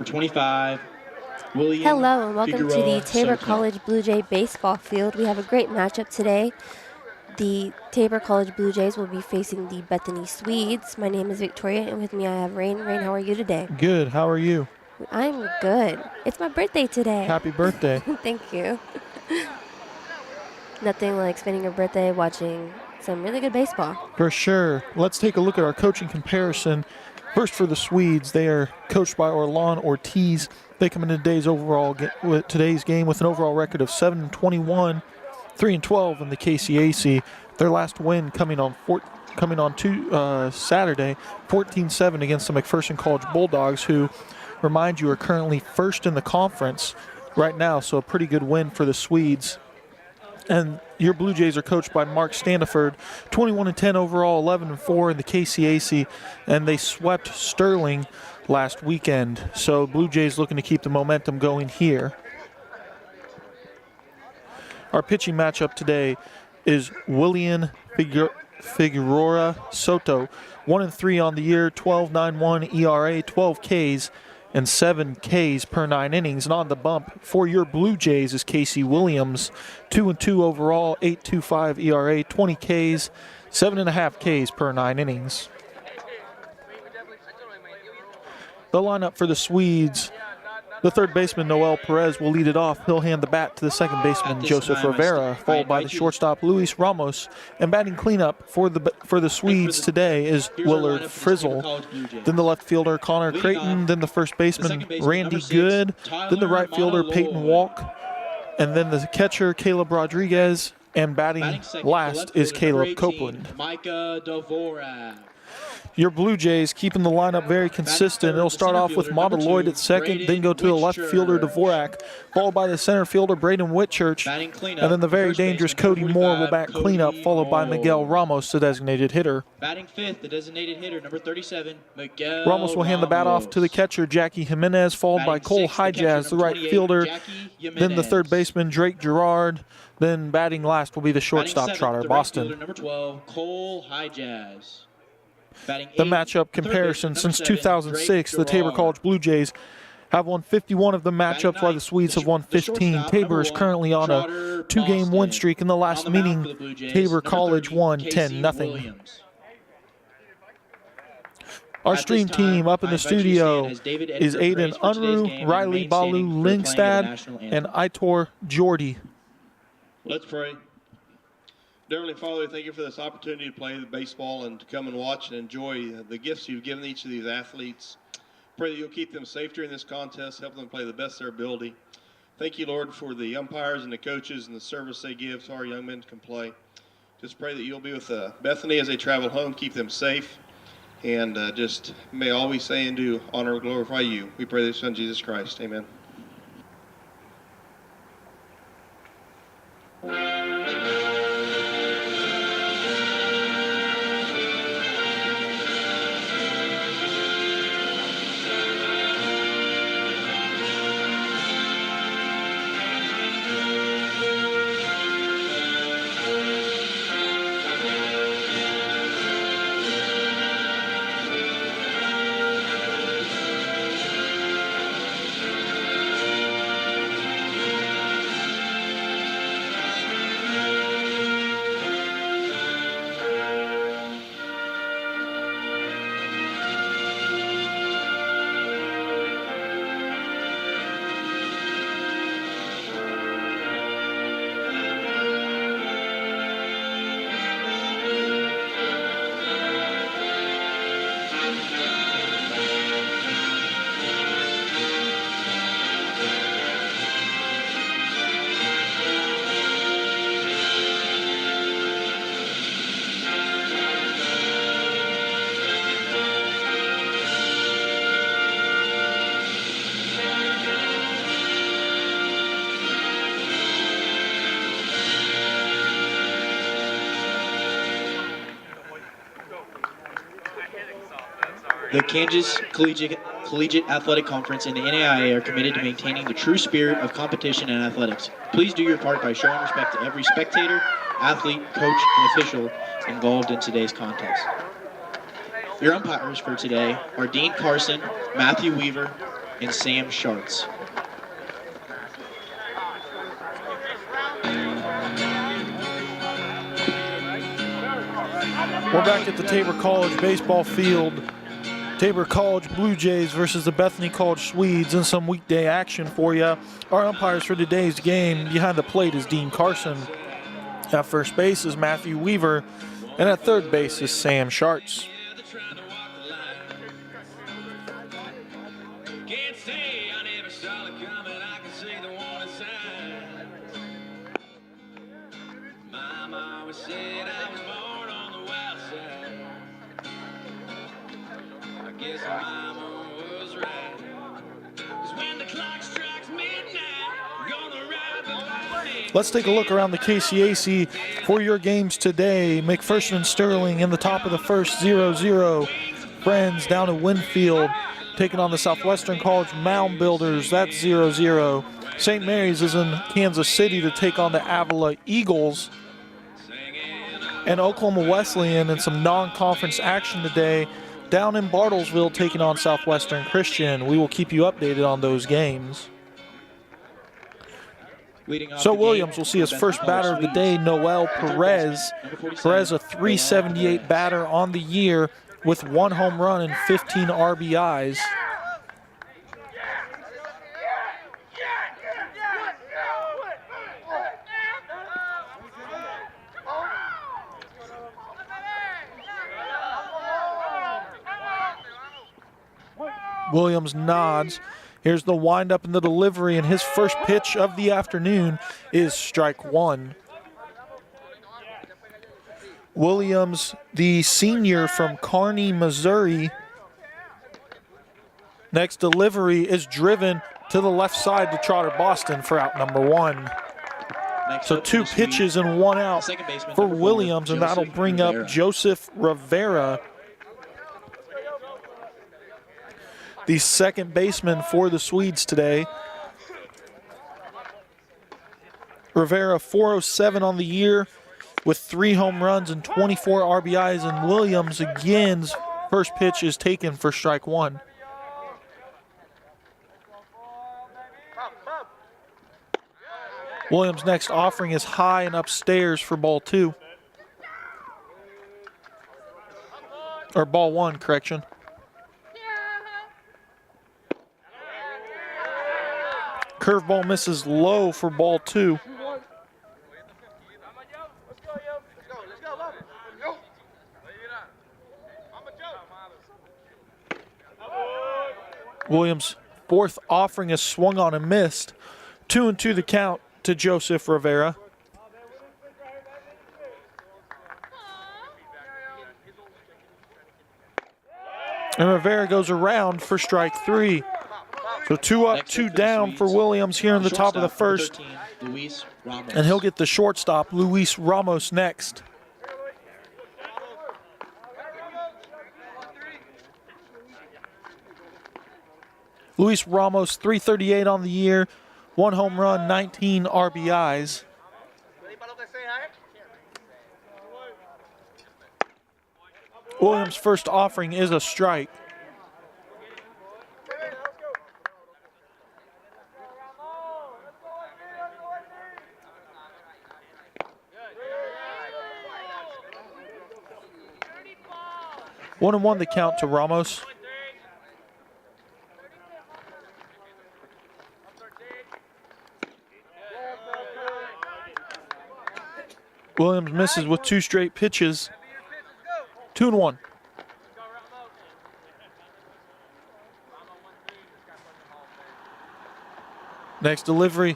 25, William Hello and welcome to the Figueroa Tabor Soto. College Blue Jay baseball field. We have a great matchup today. The Tabor College Blue Jays will be facing the Bethany Swedes. My name is Victoria, and with me I have Rain. Rain, how are you today? Good. How are you? I'm good. It's my birthday today. Happy birthday. Thank you. Nothing like spending your birthday watching some really good baseball. For sure. Let's take a look at our coaching comparison. First for the Swedes, they are coached by Orlan Ortiz. They come into today's game with an overall record of 7-21, 3-12 in the KCAC. Their last win coming on Saturday, 14-7 against the McPherson College Bulldogs, who, remind you, are currently first in the conference right now. So a pretty good win for the Swedes. And your Blue Jays are coached by Mark Standiford, 21-10 overall, 11-4 in the KCAC, and they swept Sterling last weekend. So Blue Jays looking to keep the momentum going here. Our pitching matchup today is William Figueroa Soto, 1-3 on the year, 12.91 ERA, 12 Ks, and 7 Ks per 9 innings. And on the bump for your Blue Jays is Casey Williams, 2-2 overall, 8.25 ERA, 20 Ks, 7.5 Ks per 9 innings. The lineup for the Swedes: the third baseman, Noel Perez, will lead it off. He'll hand the bat to the second baseman, Joseph Rivera, followed by the shortstop, Luis Ramos. And batting cleanup for the Swedes today is Willard Frizzle. Then the left fielder, Connor Creighton. Then the first baseman, Randy Good. Then the right fielder, Peyton Walk. And then the catcher, Caleb Rodriguez. And batting last is Caleb Copeland. Your Blue Jays keeping the lineup very consistent. It'll start off with Mata Lloyd at second, then go to the left fielder, Dvorak, followed by the center fielder, Braden Whitchurch, and then the very dangerous Cody Moore will bat cleanup, followed by Miguel Ramos, the designated hitter. Batting fifth, the designated hitter, number 37, Miguel Ramos will hand the bat off to the catcher, Jackie Jimenez, followed by Cole Hijaz, the right fielder, then the third baseman, Drake Gerard, then batting last will be the shortstop, Trotter Boston. Number 12, Cole Hijaz. The matchup comparison: since 2006, the Tabor College Blue Jays have won 51 of the matchups, while the Swedes have won 15. Tabor is currently on a 2-game win streak. In the last meeting, Tabor College won 10-0. Our stream team up in the studio is Aiden Unruh, Riley Balu Lingstad, and Aitor Jordy. Let's pray. Dear Heavenly Father, thank you for this opportunity to play the baseball and to come and watch and enjoy the gifts you've given each of these athletes. Pray that you'll keep them safe during this contest, help them play the best of their ability. Thank you, Lord, for the umpires and the coaches and the service they give so our young men can play. Just pray that you'll be with Bethany as they travel home, keep them safe, and just may all we say and do honor and glorify you. We pray this in Jesus Christ. Amen. The Kansas Collegiate Athletic Conference and the NAIA are committed to maintaining the true spirit of competition in athletics. Please do your part by showing respect to every spectator, athlete, coach, and official involved in today's contest. Your umpires for today are Dean Carson, Matthew Weaver, and Sam Schartz. We're back at the Tabor College baseball field. Tabor College Blue Jays versus the Bethany College Swedes in some weekday action for you. Our umpires for today's game, behind the plate is Dean Carson. At first base is Matthew Weaver. And at third base is Sam Schartz. Let's take a look around the KCAC for your games today. McPherson and Sterling in the top of the first, 0-0. Friends down at Winfield taking on the Southwestern College Mound Builders. That's 0-0. St. Mary's is in Kansas City to take on the Avila Eagles. And Oklahoma Wesleyan in some non-conference action today down in Bartlesville taking on Southwestern Christian. We will keep you updated on those games. So Williams will see his first batter of the day, Noel Perez. Perez, a .378 batter on the year with 1 home run and 15 RBIs. Williams nods. Here's the windup and the delivery, and his first pitch of the afternoon is strike one. Williams, the senior from Kearney, Missouri. Next delivery is driven to the left side to Trotter Boston for out number one. So 2 pitches and 1 out for Williams, and that'll bring up Joseph Rivera, the second baseman for the Swedes today. Rivera, .407 on the year with 3 home runs and 24 RBIs. And Williams, again's first pitch is taken for strike one. Williams' next offering is high and upstairs for ball 2. Or ball 1, correction. Curveball misses low for ball 2. Williams' fourth offering is swung on and missed. 2-2 the count to Joseph Rivera. And Rivera goes around for strike 3. So 2 up, 2 down for Williams here in the top of the first. And he'll get the shortstop, Luis Ramos, next. Luis Ramos, .338 on the year, 1 home run, 19 RBIs. Williams' first offering is a strike. One and one the count to Ramos. Williams misses with 2 straight pitches. 2-1. Next delivery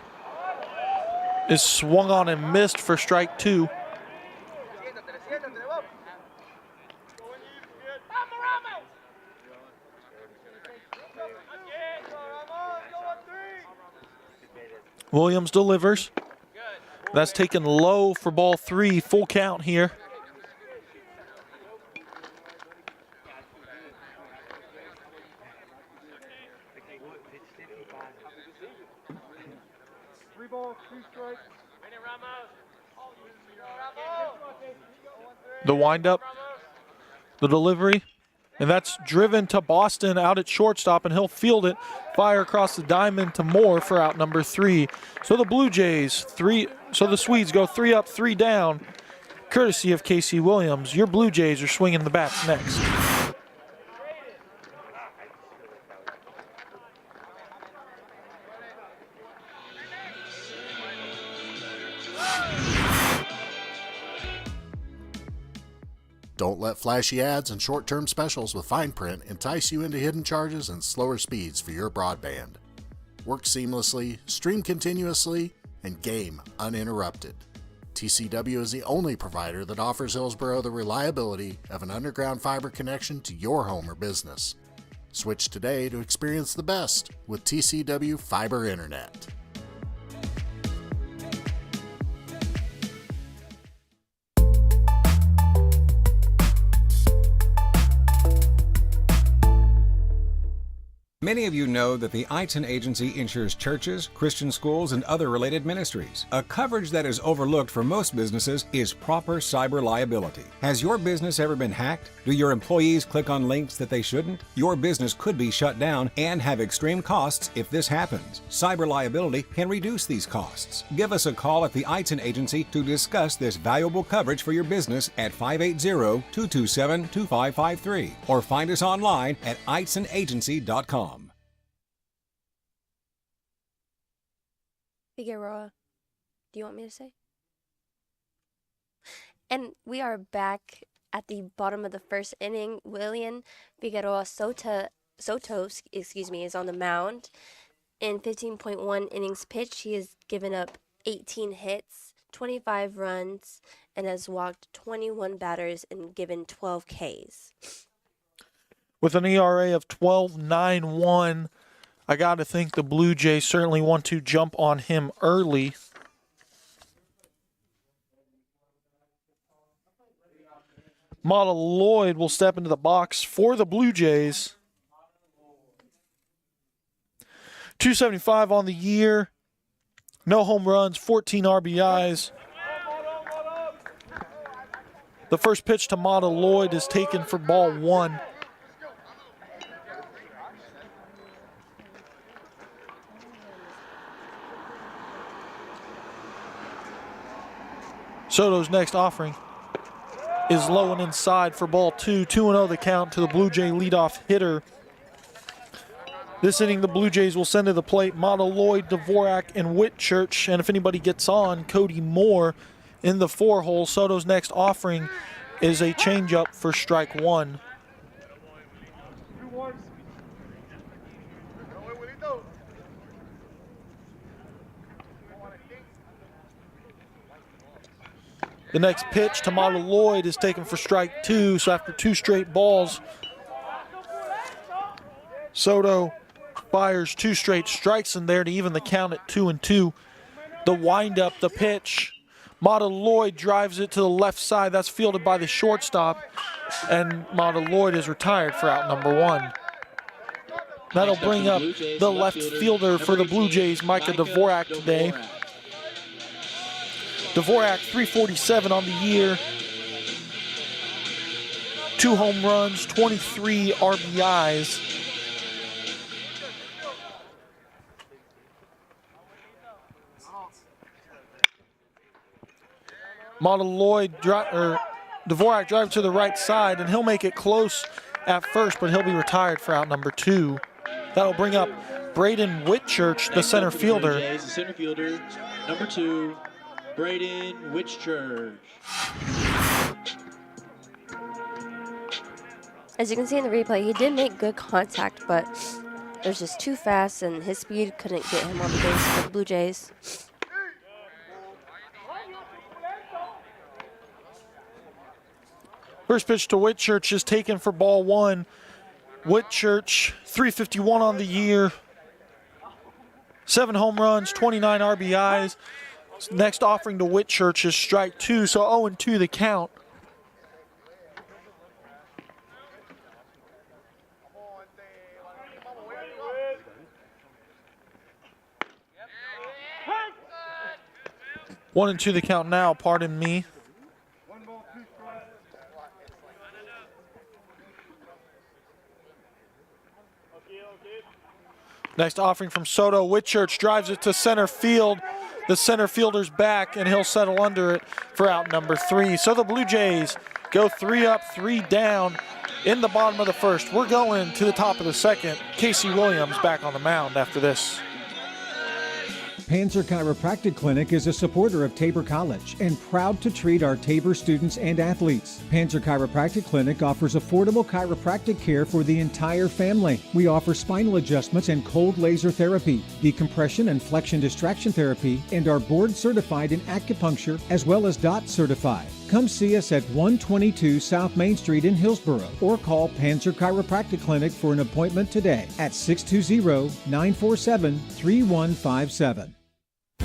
is swung on and missed for strike 2. Williams delivers. That's taken low for ball 3, full count here. The windup, the delivery, And that's driven to Boston out at shortstop, and he'll field it, fire across the diamond to Moore for out number 3. So the the Swedes go 3 up, 3 down, courtesy of Casey Williams. Your Blue Jays are swinging the bats next. Don't let flashy ads and short-term specials with fine print entice you into hidden charges and slower speeds for your broadband. Work seamlessly, stream continuously, and game uninterrupted. TCW is the only provider that offers Hillsborough the reliability of an underground fiber connection to your home or business. Switch today to experience the best with TCW Fiber Internet. Many of you know that the Eitzen Agency insures churches, Christian schools, and other related ministries. A coverage that is overlooked for most businesses is proper cyber liability. Has your business ever been hacked? Do your employees click on links that they shouldn't? Your business could be shut down and have extreme costs if this happens. Cyber liability can reduce these costs. Give us a call at the Eitzen Agency to discuss this valuable coverage for your business at 580-227-2553 or find us online at eitzenagency.com. Figueroa, do you want me to say? And we are back at the bottom of the first inning. William Figueroa Soto is on the mound. In 15.1 innings pitched, he has given up 18 hits, 25 runs, and has walked 21 batters and given 12 Ks. With an ERA of 12.91, I got to think the Blue Jays certainly want to jump on him early. Model Lloyd will step into the box for the Blue Jays. 275 on the year. No home runs, 14 RBIs. The first pitch to Model Lloyd is taken for ball 1. Soto's next offering is low and inside for ball 2. 2-0 the count to the Blue Jay leadoff hitter. This inning, the Blue Jays will send to the plate Model Lloyd, Dvorak, and Whitchurch. And if anybody gets on, Cody Moore in the 4-hole. Soto's next offering is a changeup for strike 1. The next pitch to Model Lloyd is taken for strike 2. So after 2 straight balls, Soto fires 2 straight strikes in there to even the count at 2-2. The windup, the pitch. Model Lloyd drives it to the left side. That's fielded by the shortstop. And Model Lloyd is retired for out number 1. That'll bring up the left fielder for the Blue Jays, Micah Dvorak today. Dvorak, 347 on the year. 2 home runs, 23 RBIs. Model Lloyd, Dvorak drive to the right side, and he'll make it close at first, but he'll be retired for out number 2. That'll bring up Braden Whitchurch, the center fielder. The center fielder, number 2, Braden Whitchurch. As you can see in the replay, he did make good contact, but it was just too fast, and his speed couldn't get him on the base for the Blue Jays. First pitch to Whitchurch is taken for ball 1. Whitchurch, 351 on the year. 7 home runs, 29 RBIs. Next offering to Whitchurch is strike 2, so 0-2 the count. One and two the count now, pardon me. Next offering from Soto. Whitchurch drives it to center field. The center fielder's back, and he'll settle under it for out number 3. So the Blue Jays go 3 up, 3 down in the bottom of the first. We're going to the top of the second. Casey Williams back on the mound after this. Panzer Chiropractic Clinic is a supporter of Tabor College and proud to treat our Tabor students and athletes. Panzer Chiropractic Clinic offers affordable chiropractic care for the entire family. We offer spinal adjustments and cold laser therapy, decompression and flexion distraction therapy, and are board certified in acupuncture as well as DOT certified. Come see us at 122 South Main Street in Hillsboro or call Panzer Chiropractic Clinic for an appointment today at 620-947-3157.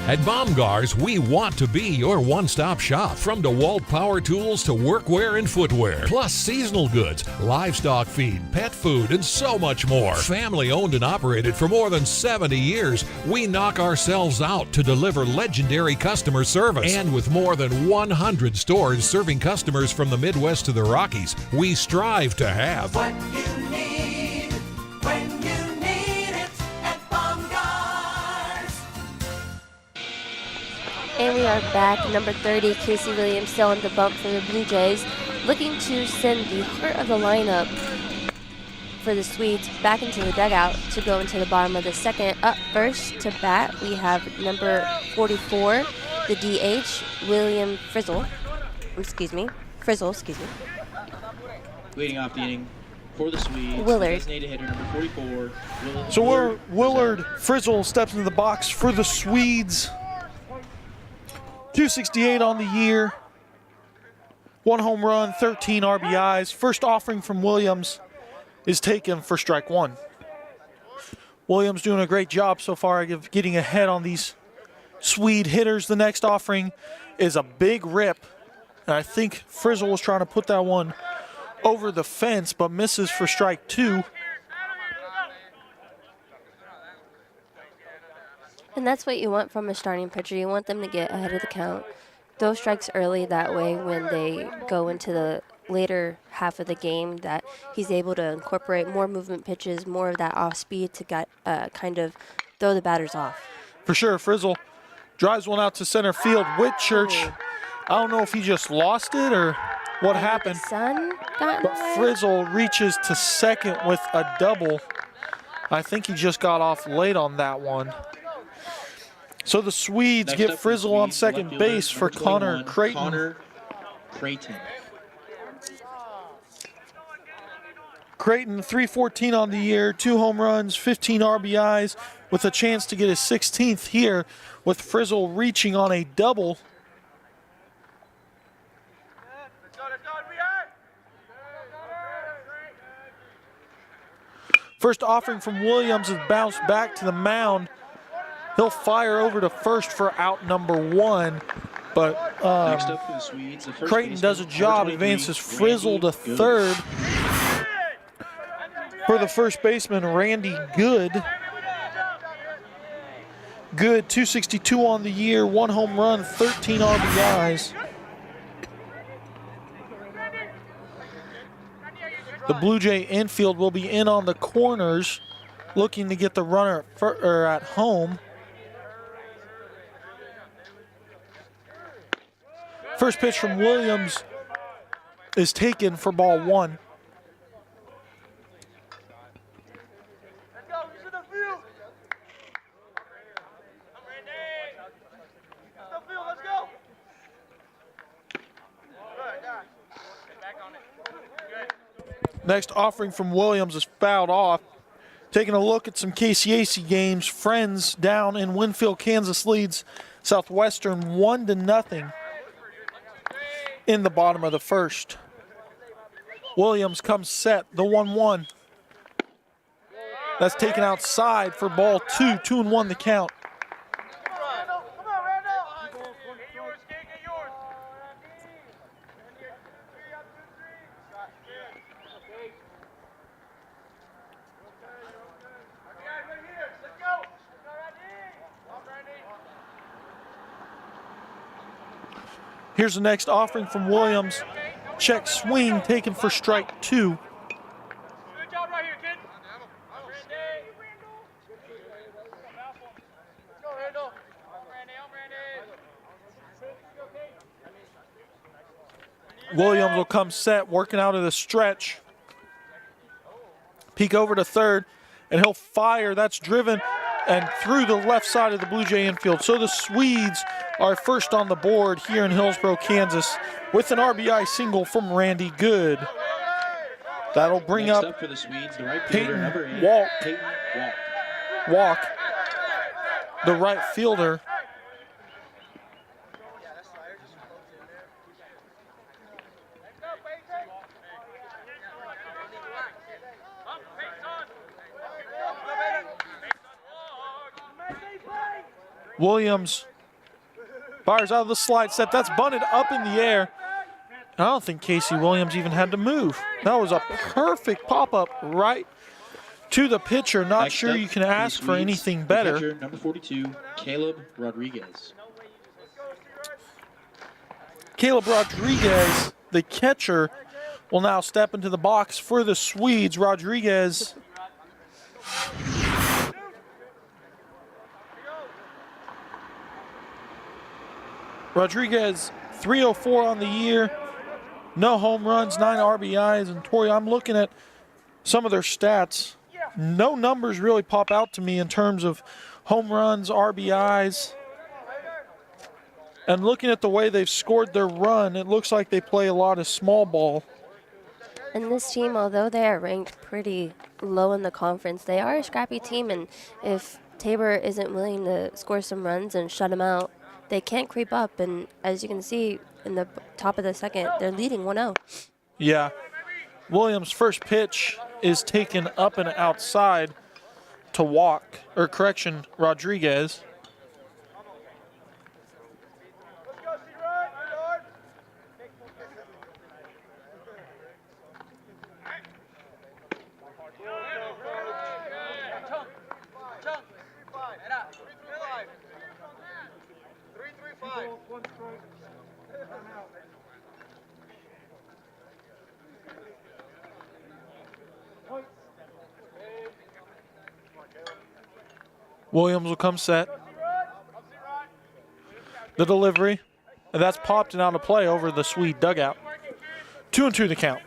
At Baumgars, we want to be your one-stop shop. From DeWalt power tools to workwear and footwear, plus seasonal goods, livestock feed, pet food, and so much more. Family owned and operated for more than 70 years, we knock ourselves out to deliver legendary customer service. And with more than 100 stores serving customers from the Midwest to the Rockies, we strive to have what you need when you need it at Baumgars. And we are back. Number 30, Casey Williams still on the bump for the Blue Jays, looking to send the heart of the lineup for the Swedes back into the dugout to go into the bottom of the second. Up first to bat, we have number 44, the DH, William Frizzle. Frizzle. Leading off the inning for the Swedes, Willard. designated hitter number 44. So Willard Frizzle steps into the box for the Swedes. 268 on the year, 1 home run, 13 RBIs. First offering from Williams is taken for strike 1. Williams doing a great job so far of getting ahead on these Swede hitters. The next offering is a big rip, and I think Frizzle was trying to put that one over the fence, but misses for strike 2. And that's what you want from a starting pitcher. You want them to get ahead of the count, throw strikes early. That way when they go into the later half of the game, that he's able to incorporate more movement pitches, more of that off speed to kind of throw the batters off. For sure, Frizzle drives one out to center field. Whitchurch, I don't know if he just lost it or what happened, Sun got in but the way. Frizzle reaches to second with a double. I think he just got off late on that one. So the Swedes Next get up for the Frizzle on Swedes, second left fielder, base for number 21, Connor Creighton. Connor Creighton. Creighton, 314 on the year, 2 home runs, 15 RBIs, with a chance to get his 16th here, with Frizzle reaching on a double. First offering from Williams is bounced back to the mound. He'll fire over to first for out number 1, but Next up for the Swedes, the first Creighton does a baseman, job, number 23, advances Frizzle to Randy Good. third. For the first baseman, Randy Good. Good, 262 on the year, 1 home run, 13 RBIs. The Blue Jay infield will be in on the corners, looking to get the runner at home. First pitch from Williams is taken for ball 1. Next offering from Williams is fouled off. Taking a look at some KCAC games, Friends down in Winfield, Kansas leads Southwestern 1-0 in the bottom of the first. Williams comes set, the 1-1. That's taken outside for ball 2, 2-1 the count. Here's the next offering from Williams. Check swing taken for strike 2. Good job right here, kid. Williams will come set, working out of the stretch. Peek over to third, and he'll fire. That's driven and through the left side of the Blue Jay infield. So the Swedes are first on the board here in Hillsborough, Kansas, with an RBI single from Randy Good. That'll bring Next up for the Swedes, the right fielder, Peyton number 8. Walk. Peyton Walk. Walk, the right fielder. Williams fires out of the slide set. That's bunted up in the air. I don't think Casey Williams even had to move. That was a perfect pop-up right to the pitcher. Not Next sure up you can for the ask for Swedes, anything the better. pitcher, number 42, Caleb Rodriguez. Caleb Rodriguez, the catcher, will now step into the box for the Swedes. Rodriguez Rodriguez, 304 on the year, no home runs, 9 RBIs. And Tori, I'm looking at some of their stats. No numbers really pop out to me in terms of home runs, RBIs. And looking at the way they've scored their run, it looks like they play a lot of small ball. And this team, although they are ranked pretty low in the conference, they are a scrappy team. And if Tabor isn't willing to score some runs and shut them out, they can't creep up. And as you can see in the top of the second, they're leading 1-0. Yeah. Williams' first pitch is taken up and outside to walk, or correction, Rodriguez. Williams will come set. The delivery, and that's popped and out of play over the Swede dugout. 2-2 the count.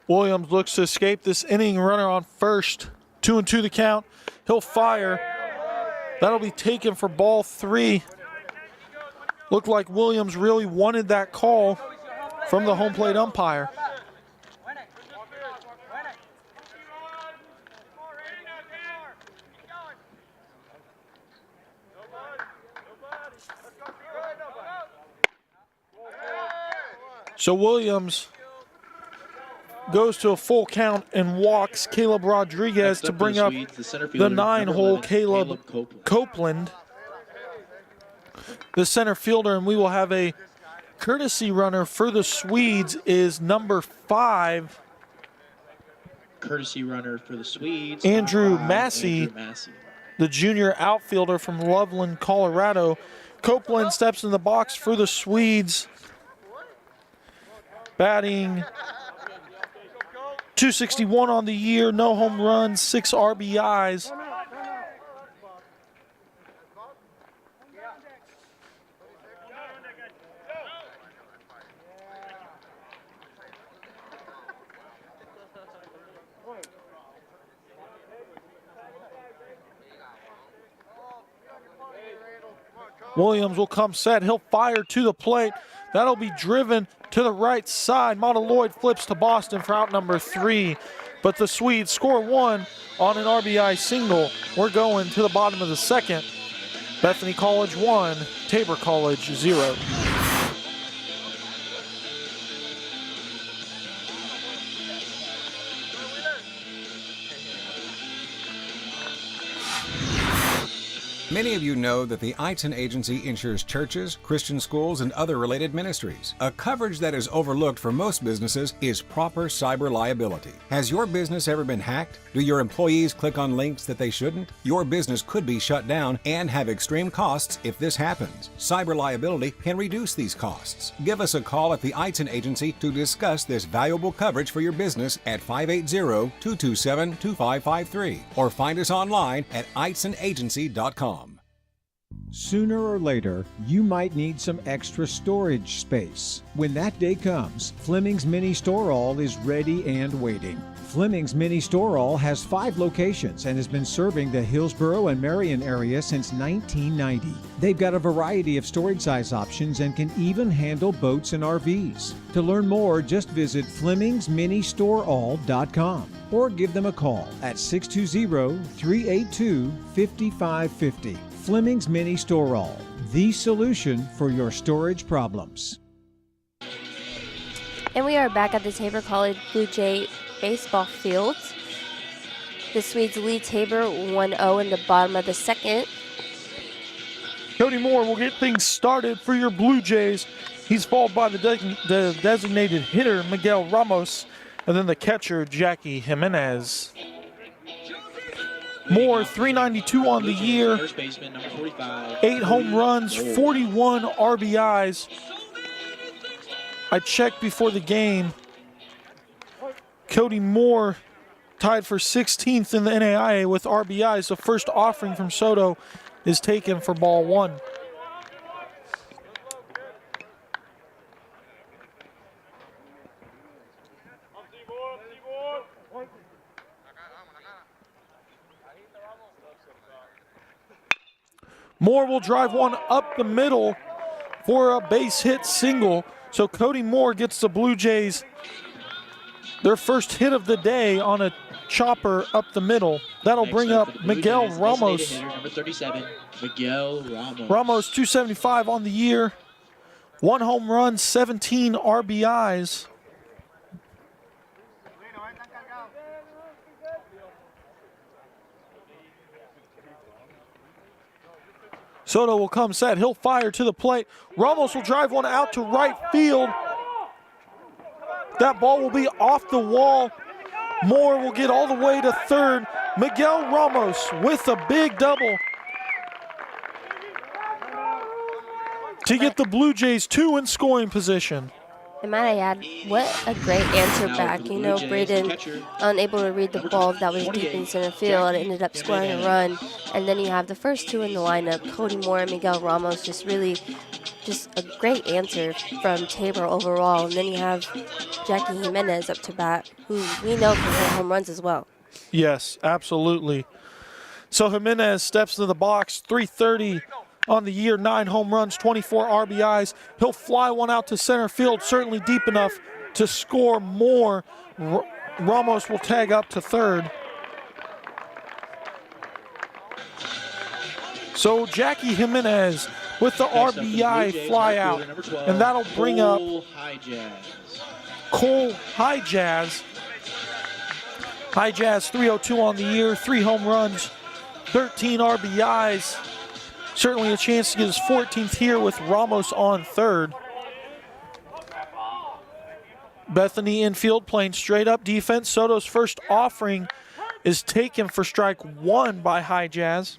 Williams looks to escape this inning. Runner on first. 2-2 the count. He'll fire. That'll be taken for ball 3. Looked like Williams really wanted that call from the home plate umpire. So Williams goes to a full count and walks Caleb Rodriguez to bring up Swedes, the the 9-hole Caleb Copeland, the center fielder, and we will have a courtesy runner for the Swedes is number 5. Courtesy runner for the Swedes, Andrew number 5, Massey. Andrew Massey. The junior outfielder from Loveland, Colorado. Copeland steps in the box for the Swedes, batting .261 on the year, no home runs, 6 RBIs. Williams will come set. He'll fire to the plate. That'll be driven to the right side. Montaloid flips to Boston for out number 3. But the Swedes score 1 on an RBI single. We're going to the bottom of the second. Bethany College 1, Tabor College 0. Many of you know that the Eitzen Agency insures churches, Christian schools, and other related ministries. A coverage that is overlooked for most businesses is proper cyber liability. Has your business ever been hacked? Do your employees click on links that they shouldn't? Your business could be shut down and have extreme costs if this happens. Cyber liability can reduce these costs. Give us a call at the Eitzen Agency to discuss this valuable coverage for your business at 580-227-2553 or find us online at eitzenagency.com. Sooner or later, you might need some extra storage space. When that day comes, Fleming's Mini Store All is ready and waiting. Fleming's Mini Store All has 5 locations and has been serving the Hillsborough and Marion area since 1990. They've got a variety of storage size options and can even handle boats and RVs. To learn more, just visit FlemingsMiniStoreAll.com or give them a call at 620-382-5550. Fleming's Mini Store All, the solution for your storage problems. And we are back at the Tabor College Blue Jay baseball field. The Swedes lead Tabor 1-0 in the bottom of the second. Cody Moore will get things started for your Blue Jays. He's followed by the designated hitter, Miguel Ramos, and then the catcher, Jackie Jimenez. Moore, 392 on the year, 8 home runs, 41 RBIs. I checked before the game. Cody Moore tied for 16th in the NAIA with RBIs. The first offering from Soto is taken for ball 1. Moore will drive one up the middle for a base hit single. So Cody Moore gets the Blue Jays their first hit of the day on a chopper up the middle. That'll bring up Miguel Ramos. Hitter, number 37, Miguel Ramos. Ramos, 275 on the year. 1 home run, 17 RBIs. Soto will come set. He'll fire to the plate. Ramos will drive one out to right field. That ball will be off the wall. Moore will get all the way to third. Miguel Ramos with a big double to get the Blue Jays 2 in scoring position. And might I add, what a great answer back. You know, Braden, unable to read the ball that was deep in center field, ended up scoring a run. And then you have the first 2 in the lineup, Cody Moore and Miguel Ramos, just a great answer from Tabor overall. And then you have Jackie Jimenez up to bat, who we know can hit home runs as well. Yes, absolutely. So Jimenez steps to the box, 330 on the year, 9 home runs, 24 RBIs. He'll fly one out to center field, certainly deep enough to score more. Ramos will tag up to third. So Jackie Jimenez with the RBI fly out, and that'll bring up Cole Hijaz. Hijaz, 302 on the year, 3 home runs, 13 RBIs. Certainly a chance to get his 14th here with Ramos on third. Bethany infield playing straight up defense. Soto's first offering is taken for strike 1 by Hijaz.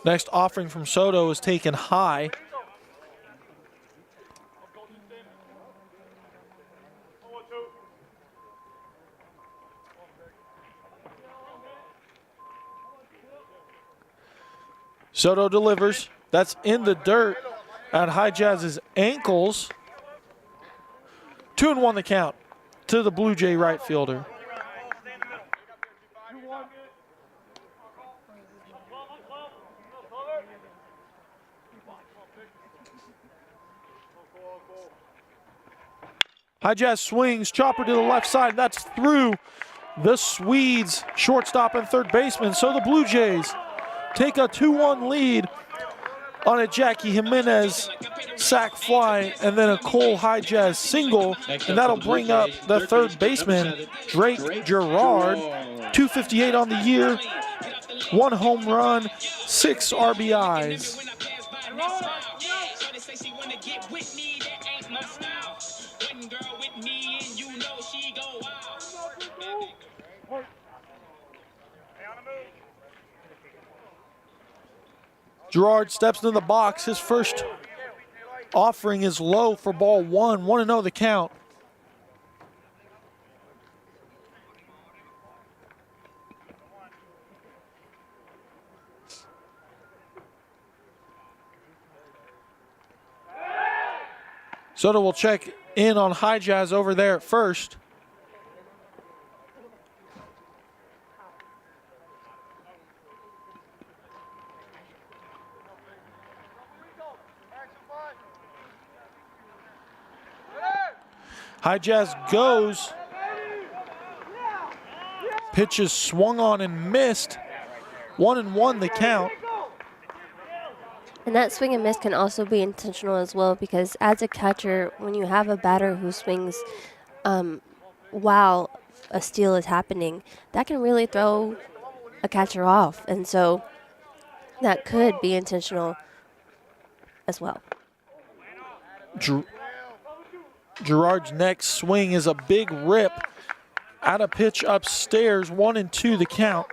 Next offering from Soto is taken high. Soto delivers. That's in the dirt at Hijaz's ankles. 2-1 the count to the Blue Jay right fielder. Hijaz swings, chopper to the left side. That's through the Swedes shortstop and third baseman. So the Blue Jays take a 2-1 lead On a Jackie Jimenez sac fly, and then a Cole High Jazz single, and that'll bring up the third baseman, Drake Gerard. 258 on the year, 1 home run, 6 RBIs. Gerard steps into the box. His first offering is low for ball 1. 1-0 the count. Soto will check in on High Jazz over there at first. High Jazz goes. Pitch is swung on and missed. 1-1 the count. And that swing and miss can also be intentional as well, because as a catcher, when you have a batter who swings while a steal is happening, that can really throw a catcher off. And so that could be intentional as well. Gerard's next swing is a big rip at a pitch upstairs. 1-2 the count.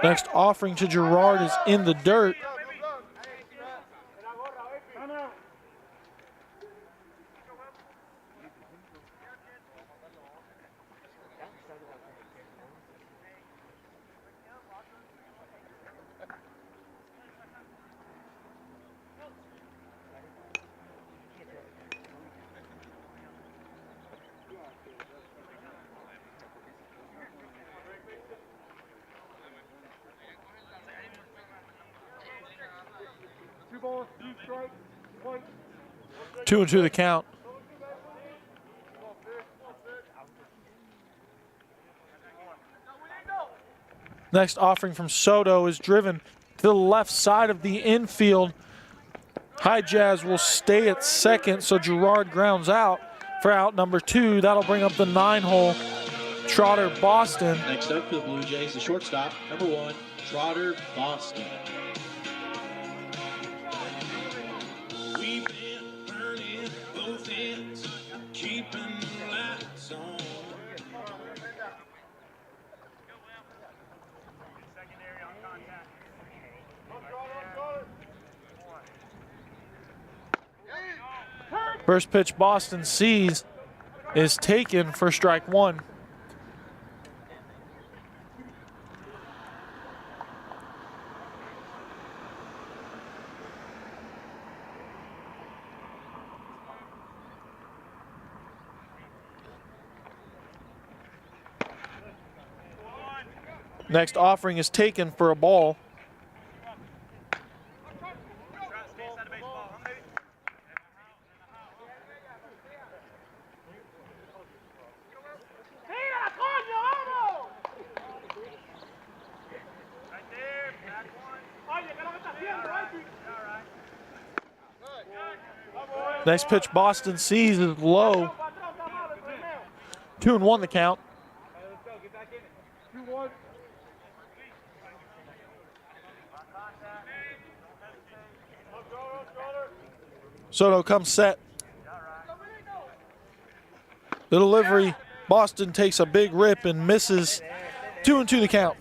Next offering to Gerard is in the dirt. Two and two the count. Next offering from Soto is driven to the left side of the infield. High Jazz will stay at second, so Gerard grounds out for out number 2. That'll bring up the 9-hole. Trotter Boston. Next up for the Blue Jays, the shortstop, number 1, Trotter Boston. We've been burning both ends, keeping the lights on. First pitch Boston sees is taken for strike 1. Next offering is taken for a ball. Next pitch Boston sees is low. 2-1 the count. Soto comes set. The delivery, Boston takes a big rip and misses. 2-2 the count.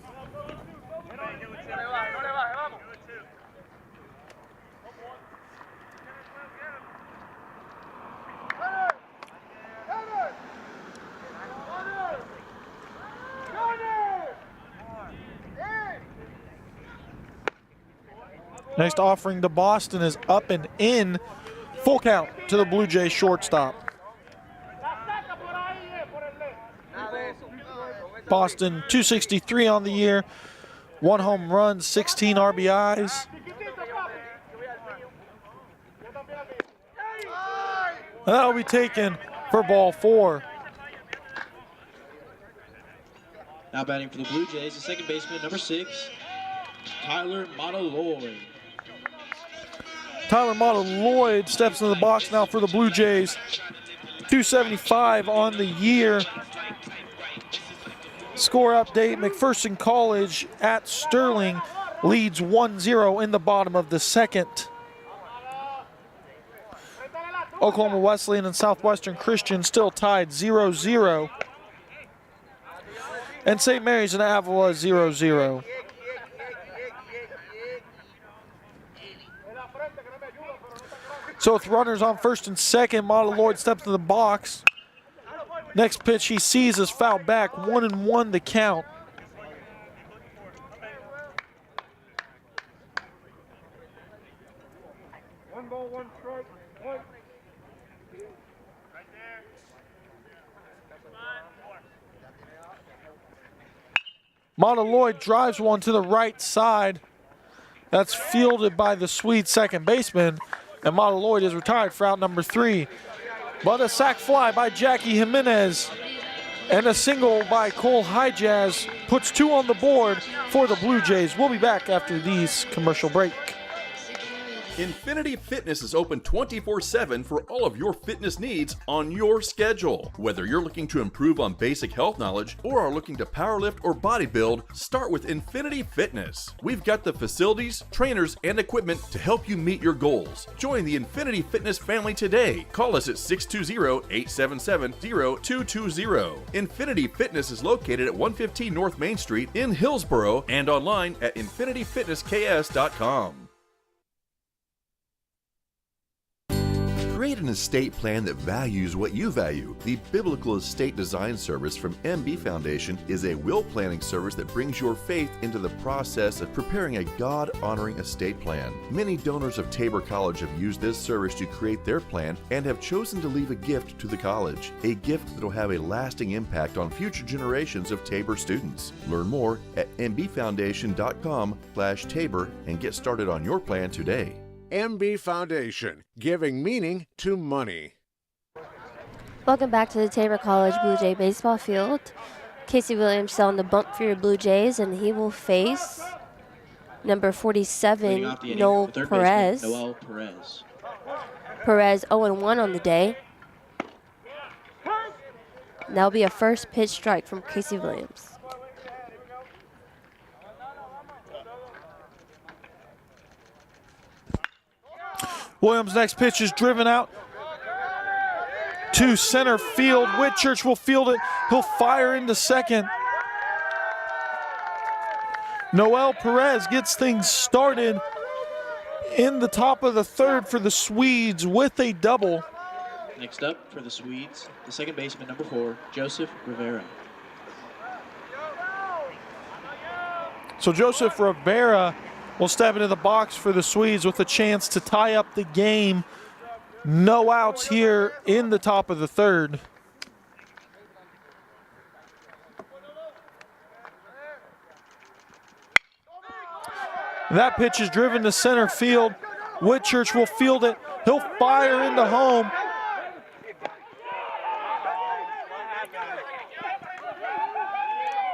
Next offering to Boston is up and in. Full count to the Blue Jays shortstop. Boston 263 on the year, 1 home run, 16 RBIs. And that'll be taken for ball 4. Now batting for the Blue Jays, the second baseman, number 6, Tyler Montaloy. Tyler Montaloy steps into the box now for the Blue Jays. 275 on the year. Score update, McPherson College at Sterling leads 1-0 in the bottom of the second. Oklahoma Wesleyan and Southwestern Christian still tied 0-0. And St. Mary's and Avila 0-0. So with runners on first and second, Montaloy steps to the box. Next pitch he sees is fouled back, 1-1 the count. One ball, one strike, one. Montaloy drives one to the right side. That's fielded by the Swede second baseman, and Montaloy is retired for out number 3. But a sac fly by Jackie Jimenez and a single by Cole Hijaz puts 2 on the board for the Blue Jays. We'll be back after these commercial break. Infinity Fitness is open 24/7 for all of your fitness needs on your schedule. Whether you're looking to improve on basic health knowledge or are looking to powerlift or bodybuild, start with Infinity Fitness. We've got the facilities, trainers, and equipment to help you meet your goals. Join the Infinity Fitness family today. Call us at 620-877-0220. Infinity Fitness is located at 115 North Main Street in Hillsboro and online at infinityfitnessks.com. Create an estate plan that values what you value. The Biblical Estate Design Service from MB Foundation is a will planning service that brings your faith into the process of preparing a God-honoring estate plan. Many donors of Tabor College have used this service to create their plan and have chosen to leave a gift to the college, a gift that will have a lasting impact on future generations of Tabor students. Learn more at mbfoundation.com/Tabor and get started on your plan today. MB Foundation, giving meaning to money. Welcome back to the Tabor College Blue Jay baseball field. Casey Williams still on the bump for your Blue Jays, and he will face number 47, Noel Perez. Noel Perez. Perez 0-1 on the day. That'll be a first pitch strike from Casey Williams. Williams' next pitch is driven out to center field. Whitchurch will field it. He'll fire into second. Noel Perez gets things started in the top of the third for the Swedes with a double. Next up for the Swedes, the second baseman, number 4, Joseph Rivera. So Joseph Rivera will step into the box for the Swedes with a chance to tie up the game. No outs here in the top of the third. That pitch is driven to center field. Whitchurch will field it. He'll fire into home.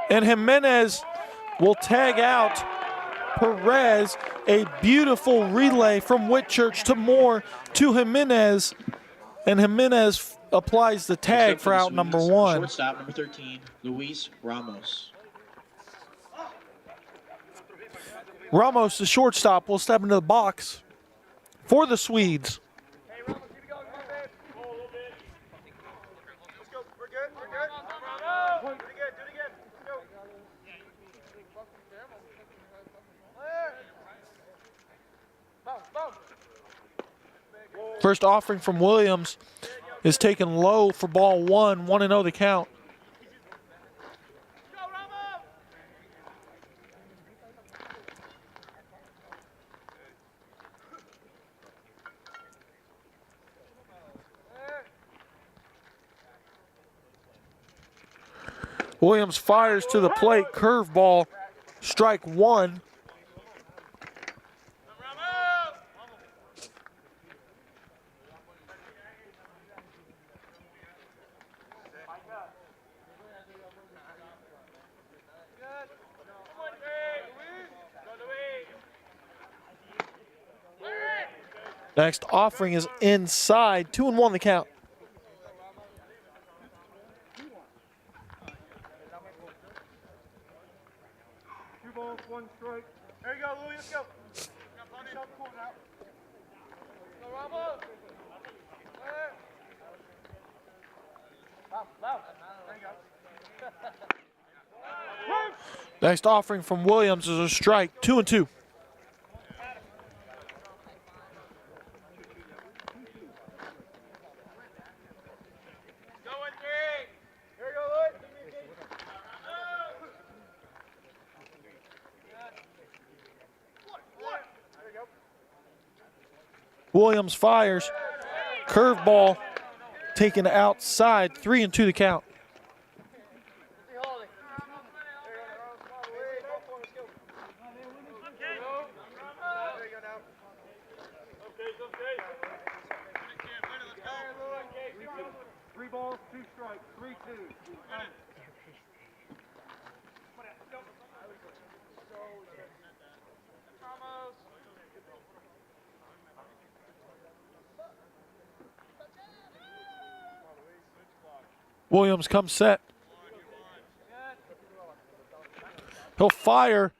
And Jimenez will tag out Perez. A beautiful relay from Whitchurch to Moore to Jimenez. And Jimenez applies the tag for out number 1. Shortstop, number 13, Luis Ramos. Ramos, the shortstop, will step into the box for the Swedes. First offering from Williams is taken low for ball 1, 1-0 the count. Williams fires to the plate, curveball, strike 1. Next offering is inside. 2-1 the count. Two balls, one strike. There you go, Louis. Let's go. Cool now. Go, Ramos. There you go. Next offering from Williams is a strike. 2-2. Williams fires. Curveball taken outside. 3-2 the count. Three balls, two strikes, 3-2. Williams comes set. He'll fire.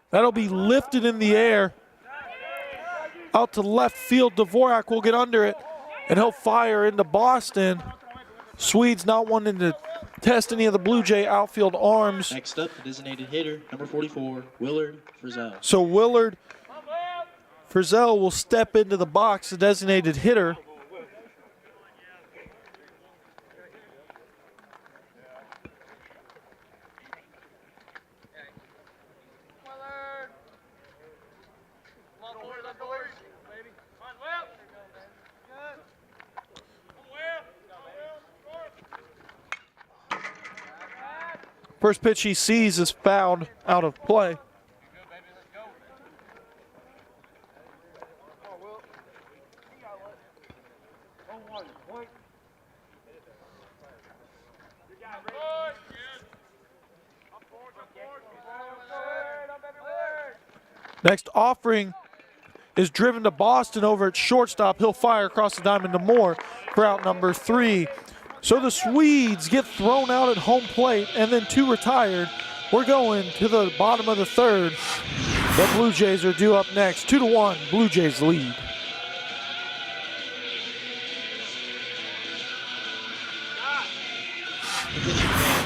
That'll be lifted in the air. Out to left field. Dvorak will get under it, and he'll fire into Boston. Swedes not wanting to test any of the Blue Jay outfield arms. Next up, the designated hitter, number 44, Willard Frizzell. So Willard Frizzell will step into the box, the designated hitter. First pitch he sees is fouled out of play. Next offering is driven to Boston over at shortstop. He'll fire across the diamond to Moore for out number 3. So the Swedes get thrown out at home plate and then 2 retired. We're going to the bottom of the 3rd. The Blue Jays are due up next. 2-1, Blue Jays lead.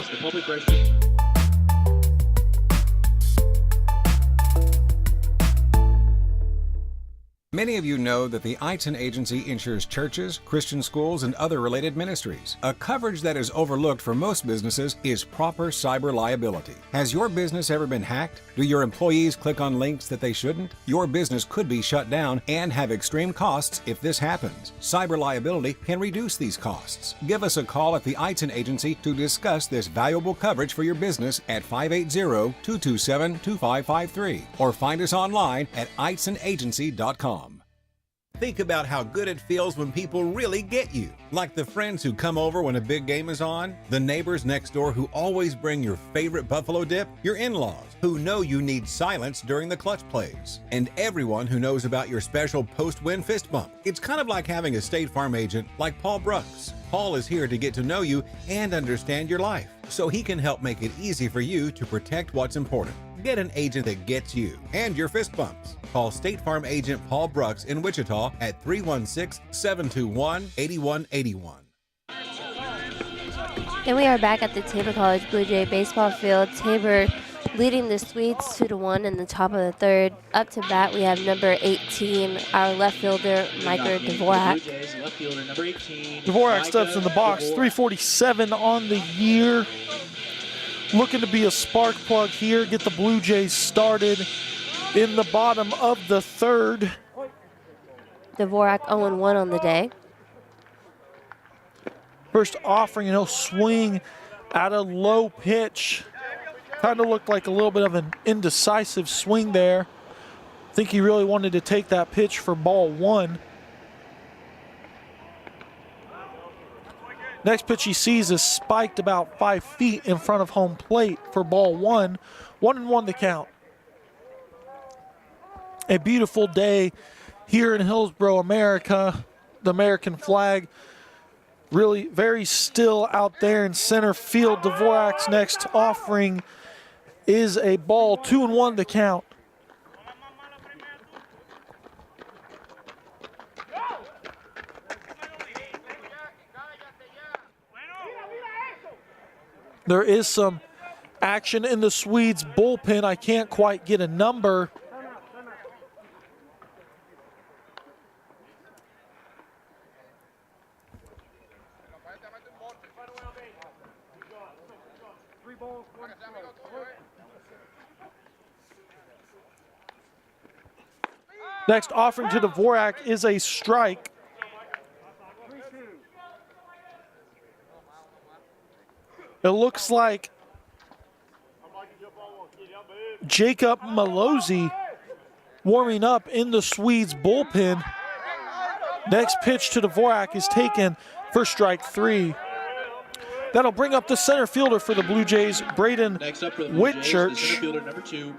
The public freshman. Many of you know that the Eitzen Agency insures churches, Christian schools, and other related ministries. A coverage that is overlooked for most businesses is proper cyber liability. Has your business ever been hacked? Do your employees click on links that they shouldn't? Your business could be shut down and have extreme costs if this happens. Cyber liability can reduce these costs. Give us a call at the Eitzen Agency to discuss this valuable coverage for your business at 580-227-2553 or find us online at eitzenagency.com. Think about how good it feels when people really get you. Like the friends who come over when a big game is on, the neighbors next door who always bring your favorite buffalo dip, your in-laws who know you need silence during the clutch plays, and everyone who knows about your special post-win fist bump. It's kind of like having a State Farm agent like Paul Brooks. Paul is here to get to know you and understand your life, so he can help make it easy for you to protect what's important. Get an agent that gets you and your fist bumps. Call State Farm agent Paul Brooks in Wichita at 316-721-8181. And we are back at the Tabor College Blue Jay baseball field. Tabor leading the Swedes 2-1 in the top of the 3rd. Up to bat, we have number 18, our left fielder, Micah Dvorak. Dvorak steps in the box, 347 on the year. Looking to be a spark plug here, get the Blue Jays started in the bottom of the 3rd. Dvorak 0-1 on the day. First offering, and he'll swing at a low pitch. Kind of looked like a little bit of an indecisive swing there. I think he really wanted to take that pitch for ball 1. Next pitch he sees is spiked about 5 feet in front of home plate for ball 1. 1-1 the count. A beautiful day here in Hillsboro, America. The American flag really very still out there in center field. Dvorak's next offering is a ball, 2-1 to count. There is some action in the Swedes bullpen. I can't quite get a number. Next offering to Dvorak is a strike. It looks like Jacob Malozzi warming up in the Swedes bullpen. Next pitch to Dvorak is taken for strike 3. That'll bring up the center fielder for the Blue Jays, Braden Next up for the Blue Jays, the Whitchurch. center fielder number 2,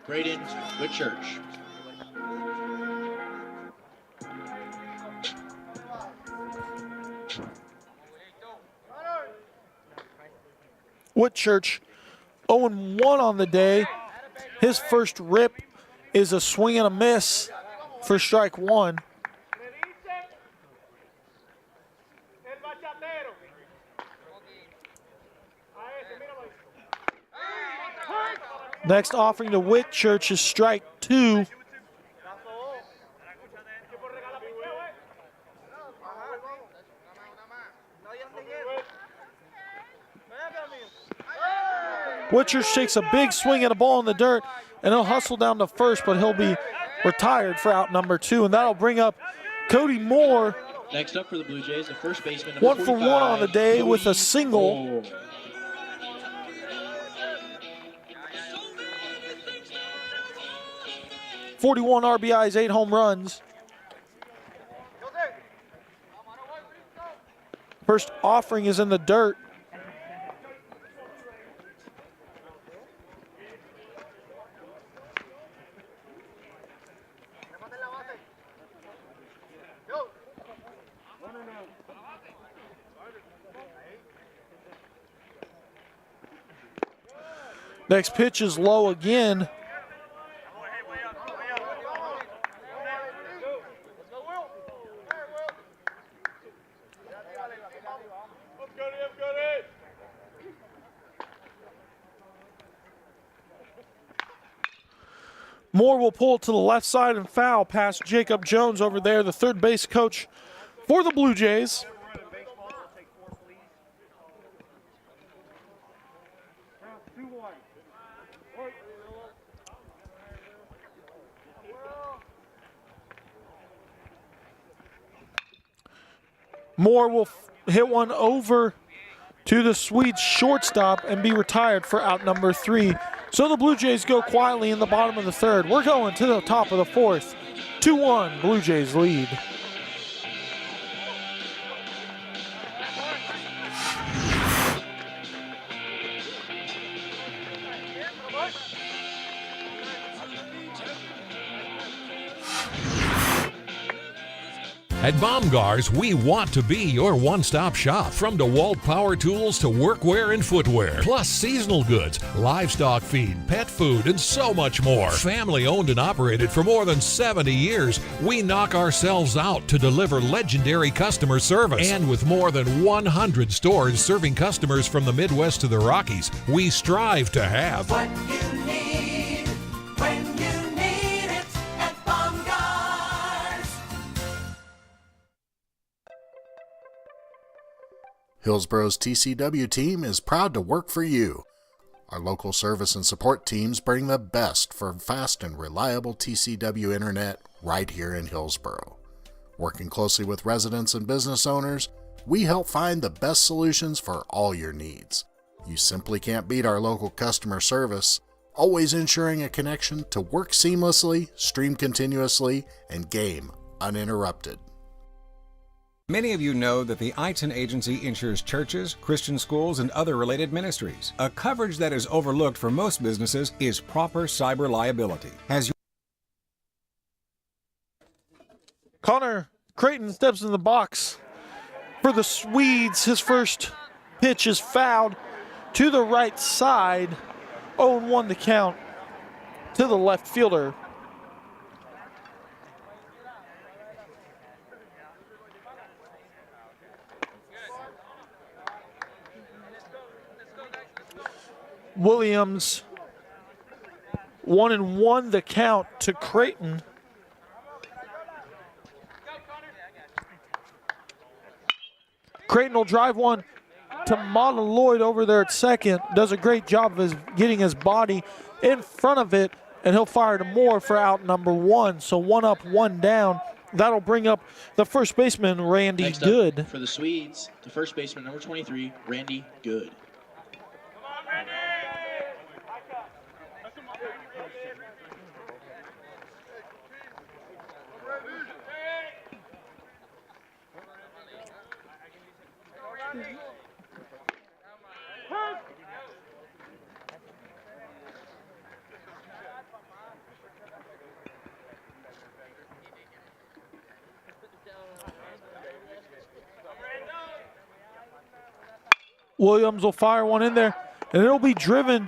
Braden Whitchurch. Whitchurch 0-1 on the day. His first rip is a swing and a miss for strike 1. Next offering to Whitchurch is strike 2. Whitchurch takes a big swing at a ball in the dirt, and he'll hustle down to first, but he'll be retired for out number 2, and that'll bring up Cody Moore. Next up for the Blue Jays, the first baseman, number 1 for 1 on the day with a single. 41 RBIs, 8 home runs. First offering is in the dirt. Next pitch is low again. Moore will pull it to the left side and foul past Jacob Jones over there, the third base coach for the Blue Jays. Moore will hit one over to the Swedes shortstop and be retired for out number 3. So the Blue Jays go quietly in the bottom of the third. We're going to the top of the fourth. 2-1, Blue Jays lead. At Baumgars, we want to be your one-stop shop. From DeWalt power tools to workwear and footwear, plus seasonal goods, livestock feed, pet food, and so much more. Family owned and operated for more than 70 years, we knock ourselves out to deliver legendary customer service. And with more than 100 stores serving customers from the Midwest to the Rockies, we strive to have what you need when you need it at Baumgars. Hillsboro's TCW team is proud to work for you. Our local service and support teams bring the best for fast and reliable TCW internet right here in Hillsboro. Working closely with residents and business owners, we help find the best solutions for all your needs. You simply can't beat our local customer service, always ensuring a connection to work seamlessly, stream continuously, and game uninterrupted. Many of you know that the Eitzen Agency insures churches, Christian schools, and other related ministries. A coverage that is overlooked for most businesses is proper cyber liability. Has Connor Creighton steps in the box for the Swedes. His first pitch is fouled to the right side. 0-1 the count to the left fielder. Williams 1-1 the count to Creighton. Creighton will drive one to Lloyd over there at second. Does a great job of getting his body in front of it, and he'll fire to Moore for out number 1. So 1 up, 1 down. That'll bring up the first baseman, Randy Next Good. up for the Swedes, the first baseman, number 23, Randy Good. Williams will fire one in there, and it'll be driven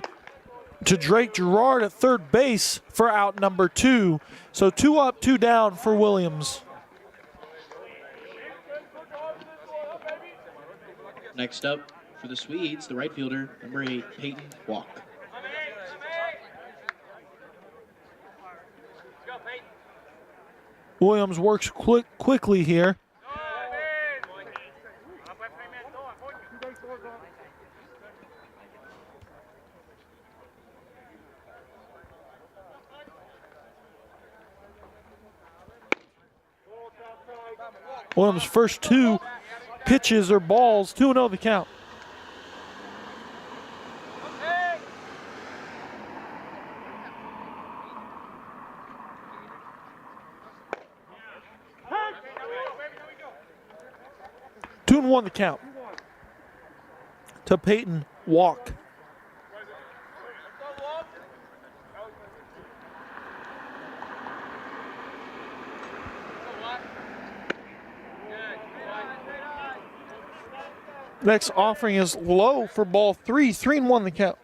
to Drake Gerard at third base for out number 2. So 2 up, 2 down for Williams. Next up for the Swedes, the right fielder, number 8, Peyton Walk. Williams works quickly here. Williams' first 2 pitches are balls, 2-0 the count. Two and 1 the count to Peyton Walk. Next offering is low for ball 3, 3-1 the count.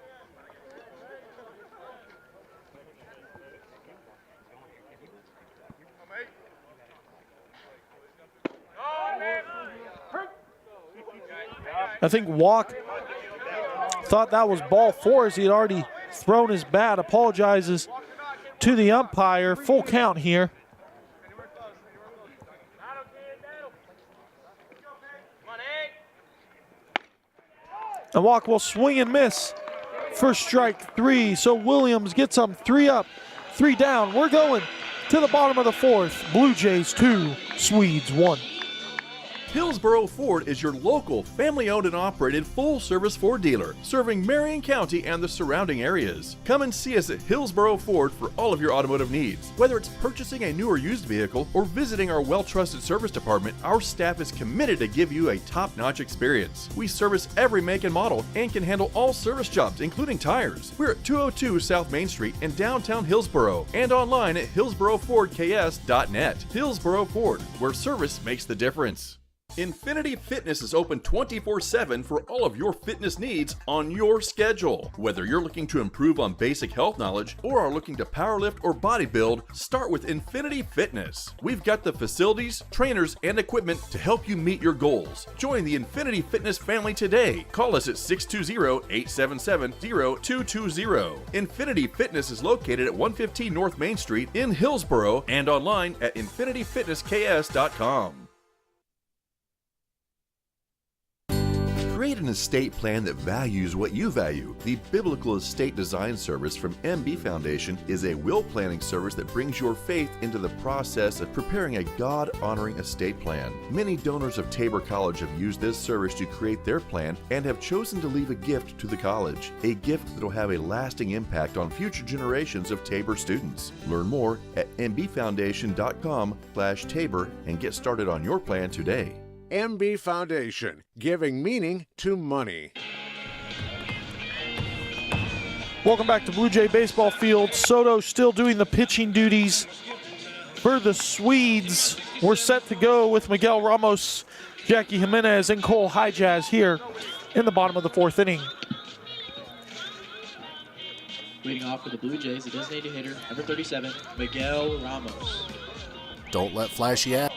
I think Walk thought that was ball 4 as he had already thrown his bat. Apologizes to the umpire. Full count here. And Walk will swing and miss for strike 3. So Williams gets him 3 up, 3 down. We're going to the bottom of the 4th. Blue Jays 2, Swedes 1. Hillsboro Ford is your local, family-owned and operated full-service Ford dealer, serving Marion County and the surrounding areas. Come and see us at Hillsboro Ford for all of your automotive needs. Whether it's purchasing a new or used vehicle or visiting our well-trusted service department, our staff is committed to give you a top-notch experience. We service every make and model and can handle all service jobs, including tires. We're at 202 South Main Street in downtown Hillsboro and online at hillsborofordks.net. Hillsboro Ford, where service makes the difference. Infinity Fitness is open 24/7 for all of your fitness needs on your schedule. Whether you're looking to improve on basic health knowledge or are looking to powerlift or bodybuild, start with Infinity Fitness. We've got the facilities, trainers, and equipment to help you meet your goals. Join the Infinity Fitness family today. Call us at 620-877-0220. Infinity Fitness is located at 115 North Main Street in Hillsboro and online at infinityfitnessks.com. Create an estate plan that values what you value. The Biblical Estate Design Service from MB Foundation is a will planning service that brings your faith into the process of preparing a God-honoring estate plan. Many donors of Tabor College have used this service to create their plan and have chosen to leave a gift to the college, a gift that will have a lasting impact on future generations of Tabor students. Learn more at mbfoundation.com/Tabor and get started on your plan today. MB Foundation, giving meaning to money. Welcome back to Blue Jay Baseball Field. Soto still doing the pitching duties for the Swedes. We're set to go with Miguel Ramos, Jackie Jimenez, and Cole Highjazz here in the bottom of the 4th inning. Leading off for the Blue Jays, the designated hitter, number 37, Miguel Ramos. Don't let flashy ads.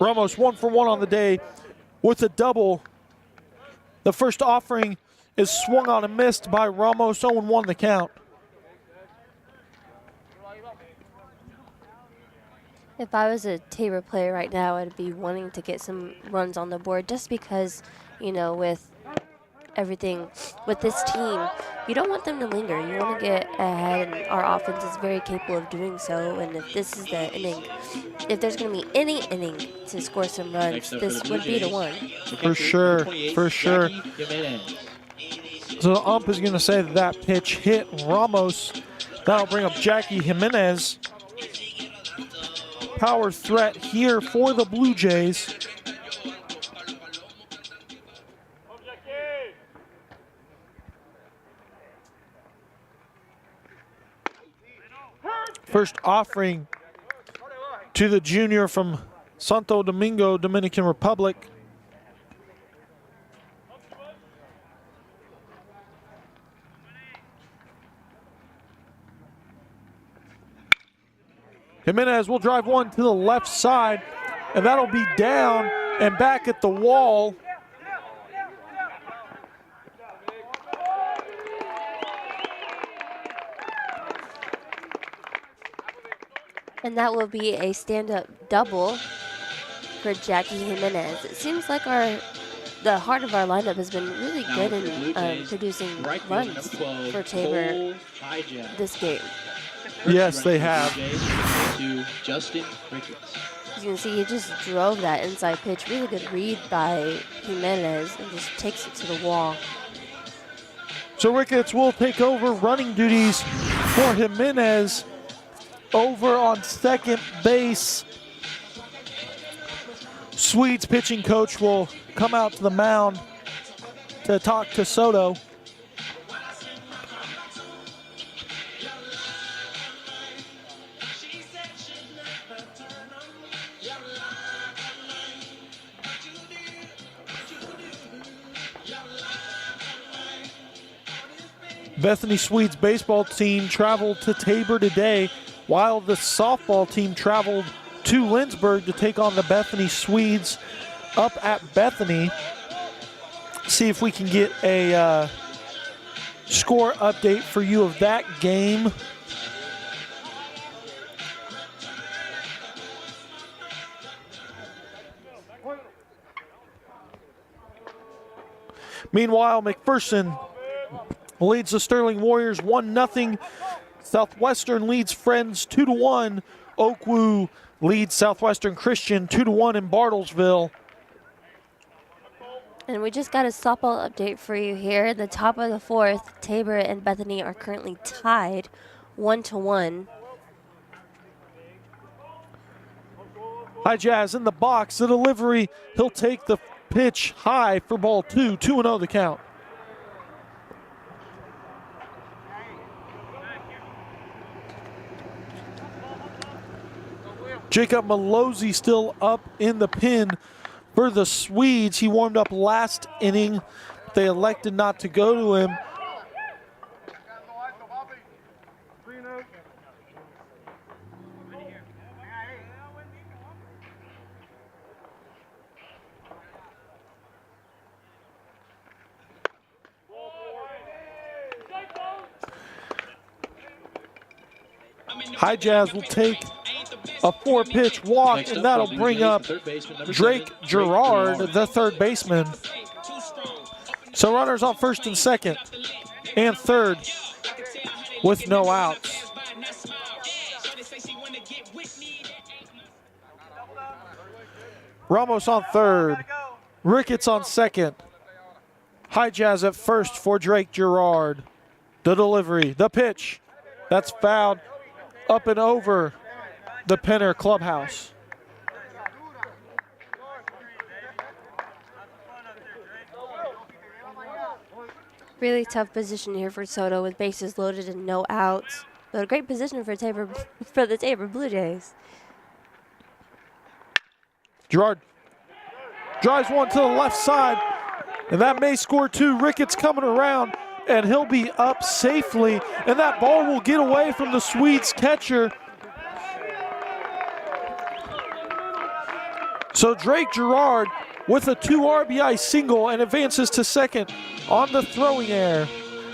Ramos 1 for 1 on the day with a double. The first offering is swung on and missed by Ramos, 0-1 the count. If I was a Tabor player right now, I'd be wanting to get some runs on the board just because, you know, with everything, with this team, you don't want them to linger. You want to get ahead, and our offense is very capable of doing so. And if this is the inning, if there's going to be any inning to score some runs, this would be the one. For sure, for sure. So the ump is going to say that pitch hit Ramos. That'll bring up Jackie Jimenez. Power threat here for the Blue Jays. First offering to the junior from Santo Domingo, Dominican Republic. Jimenez will drive one to the left side, and that'll be down and back at the wall. And that will be a stand-up double for Jackie Jimenez. It seems like the heart of our lineup has been really good in producing runs for Tabor this game. Yes, they have. To Justin Ricketts. As you can see, he just drove that inside pitch. Really good read by Jimenez and just takes it to the wall. So Ricketts will take over running duties for Jimenez over on second base. Swedes pitching coach will come out to the mound to talk to Soto. Bethany Swedes baseball team traveled to Tabor today, while the softball team traveled to Lindsborg to take on the Bethany Swedes up at Bethany. See if we can get a score update for you of that game. Meanwhile, McPherson leads the Sterling Warriors 1-0. Southwestern leads Friends 2-1. Oakwoo leads Southwestern Christian 2-1 in Bartlesville. And we just got a softball update for you here. The top of the 4th, Tabor and Bethany are currently tied 1-1. Highjazz in the box. The delivery, he'll take the pitch high for ball 2. 2-0 the count. Jacob Malozzi still up in the pin for the Swedes. He warmed up last inning. They elected not to go to him. Highjazz will take a 4-pitch walk, and that'll bring up Drake Gerard, the third baseman. So runners on first and second and third with no outs. Ramos on third, Ricketts on second. Highjazz at first for Drake Gerard. The delivery, the pitch, that's fouled up and over the Penner clubhouse. Really tough position here for Soto with bases loaded and no outs. But a great position for Tabor for the Tabor Blue Jays. Gerard drives one to the left side, and that may score 2. Ricketts coming around, and he'll be up safely, and that ball will get away from the Swedes catcher. So Drake Gerard with a 2 RBI single and advances to second on the throwing error.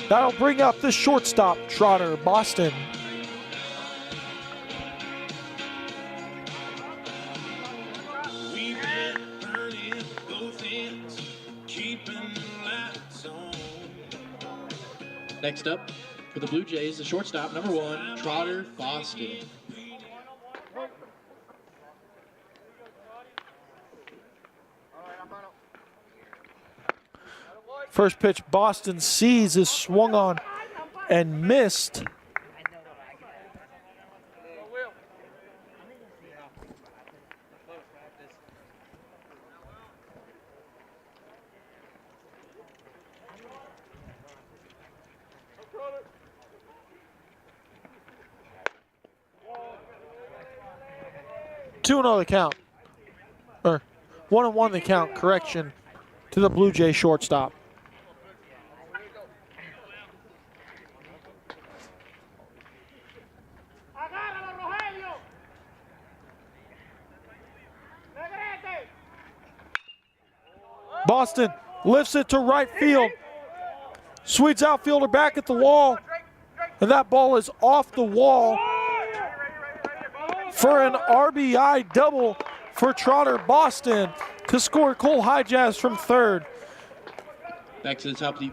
That'll bring up the shortstop, Trotter Boston. Next up for the Blue Jays, the shortstop, number 1, Trotter Boston. First pitch Boston sees is swung on and missed. Two and 0 the count, or 1-1 the count. Correction to the Blue Jay shortstop. Boston lifts it to right field. Swedes outfielder back at the wall, and that ball is off the wall for an RBI double for Trotter Boston to score Cole Highjazz from third. Back to the top of the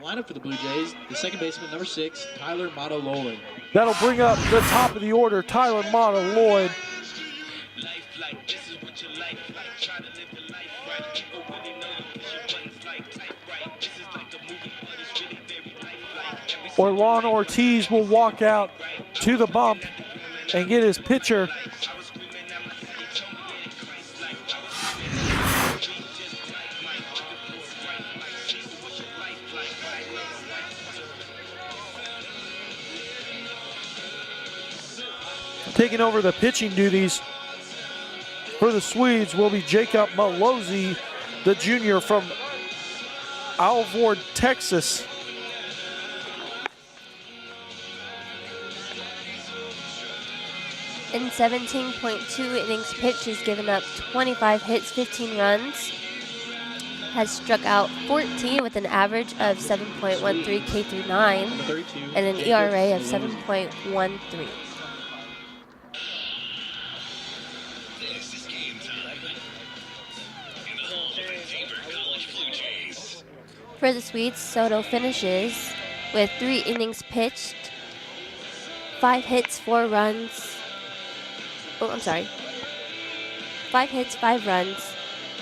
lineup for the Blue Jays, the second baseman, number 6, Tyler Mata-Lloyd. That'll bring up the top of the order, Tyler Mata-Lloyd. Orlon Ortiz will walk out to the bump and get his pitcher. Taking over the pitching duties for the Swedes will be Jacob Malozzi, the junior from Alvord, Texas. In 17.2 innings pitched, he's given up 25 hits, 15 runs. Has struck out 14 with an average of 7.13 K through 9 and an ERA of 7.13. For the Swedes, Soto finishes with 3 innings pitched, 5 hits, 4 runs. 5 hits, 5 runs,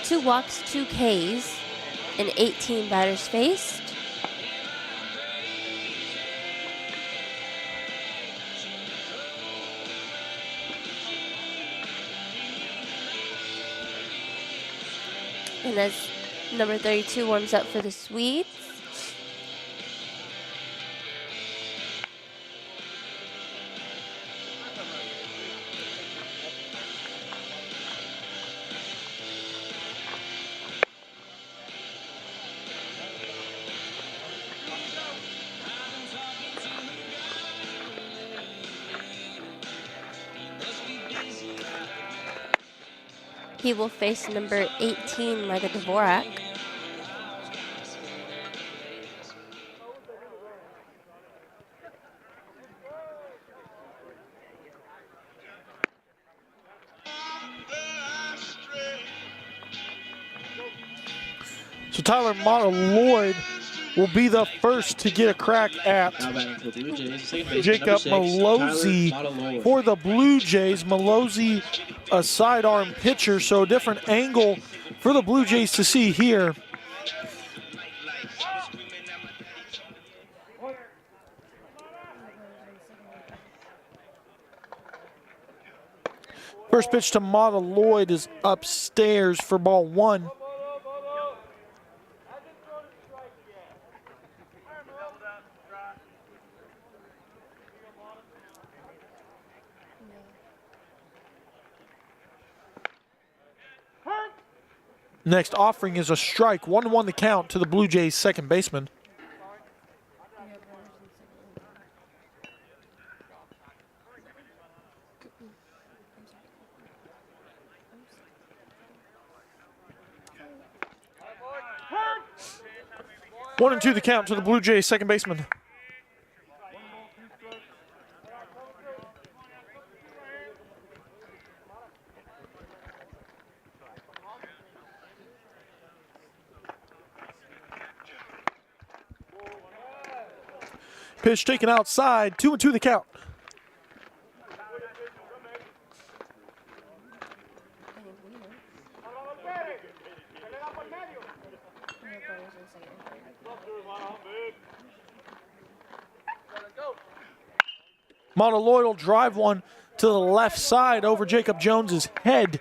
2 walks, 2 Ks, and 18 batters faced. And as number 32 warms up for the Swedes. He will face number 18, Micah Dvorak. So Tyler Mata-Lloyd will be the first to get a crack at Jacob Malozzi for the Blue Jays. Malozzi, a sidearm pitcher, so a different angle for the Blue Jays to see here. First pitch to Mata-Lloyd is upstairs for ball 1. Next offering is a strike. 1-1 the count to the Blue Jays second baseman. One and two the count to the Blue Jays second baseman. Pitch taken outside, 2-2 the count. Montaloy will drive one to the left side over Jacob Jones's head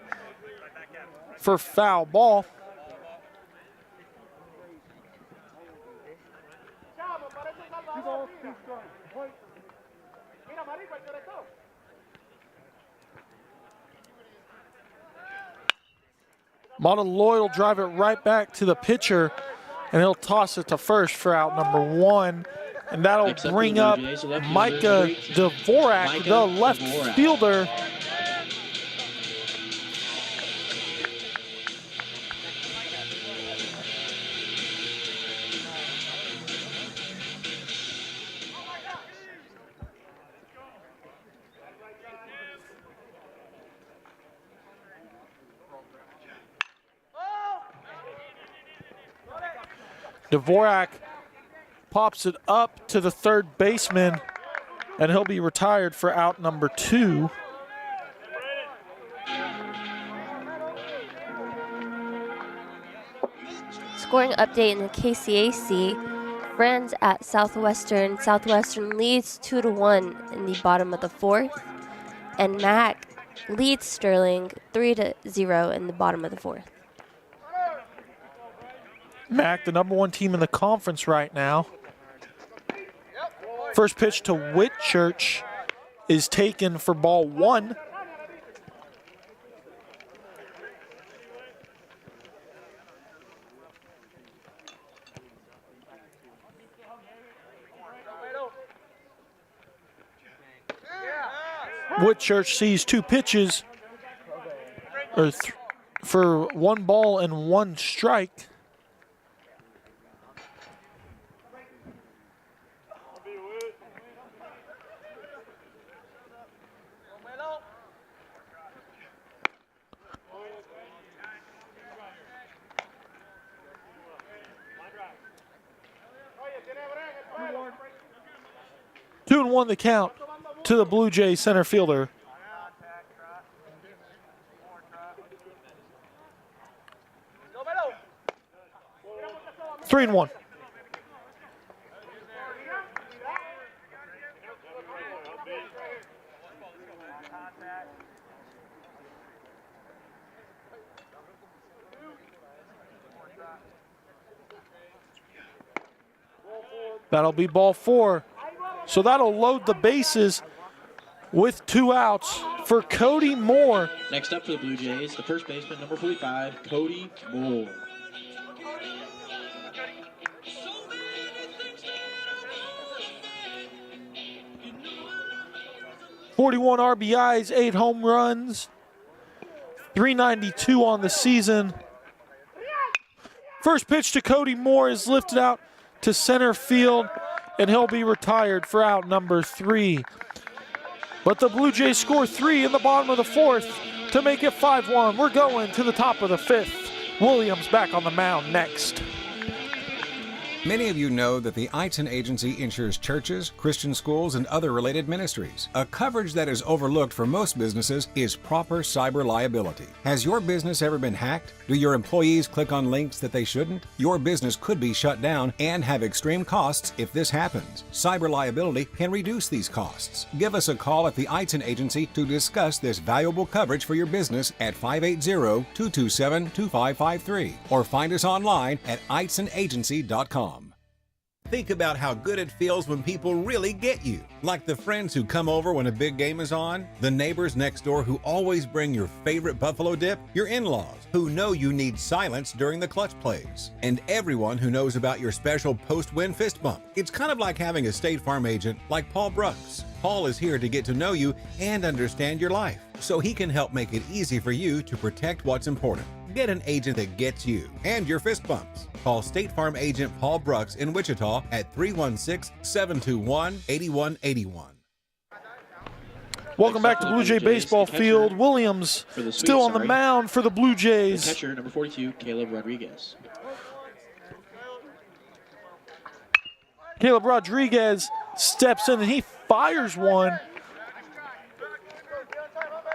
for foul ball. Montaloy will drive it right back to the pitcher, and he'll toss it to first for out number one. And that'll bring up Micah Dvorak, the left fielder. Dvorak pops it up to the third baseman, and he'll be retired for out number two. Scoring update in the KCAC. Friends at Southwestern. Southwestern leads 2-1 in the bottom of the fourth. And Mac leads Sterling 3-0 in the bottom of the fourth. Mac, the number one team in the conference right now. First pitch to Whitchurch is taken for ball one. Whitchurch sees two pitches for 1 ball and 1 strike. Two and one the count to the Blue Jays center fielder. Three and one. That'll be ball 4. So that'll load the bases with 2 outs for Cody Moore. Next up for the Blue Jays, the first baseman, number 45, Cody Moore. .41 RBIs, 8 home runs, .392 on the season. First pitch to Cody Moore is lifted out to center field, and he'll be retired for out number 3. But the Blue Jays score 3 in the bottom of the 4th to make it 5-1. We're going to the top of the 5th. Williams back on the mound next. Many of you know that the Eitzen Agency insures churches, Christian schools, and other related ministries. A coverage that is overlooked for most businesses is proper cyber liability. Has your business ever been hacked? Do your employees click on links that they shouldn't? Your business could be shut down and have extreme costs if this happens. Cyber liability can reduce these costs. Give us a call at the Eitzen Agency to discuss this valuable coverage for your business at 580-227-2553 or find us online at eitzenagency.com. Think about how good it feels when people really get you. Like the friends who come over when a big game is on, the neighbors next door who always bring your favorite buffalo dip, your in-laws who know you need silence during the clutch plays, and everyone who knows about your special post-win fist bump. It's kind of like having a State Farm agent like Paul Brooks. Paul is here to get to know you and understand your life, so he can help make it easy for you to protect what's important. Get an agent that gets you and your fist bumps. Call State Farm agent Paul Brooks in Wichita at 316-721-8181. Welcome back to Blue Jay baseball field. Williams still on the mound for the Blue Jays. Catcher number 42, Caleb Rodriguez. Caleb Rodriguez steps in and he fires one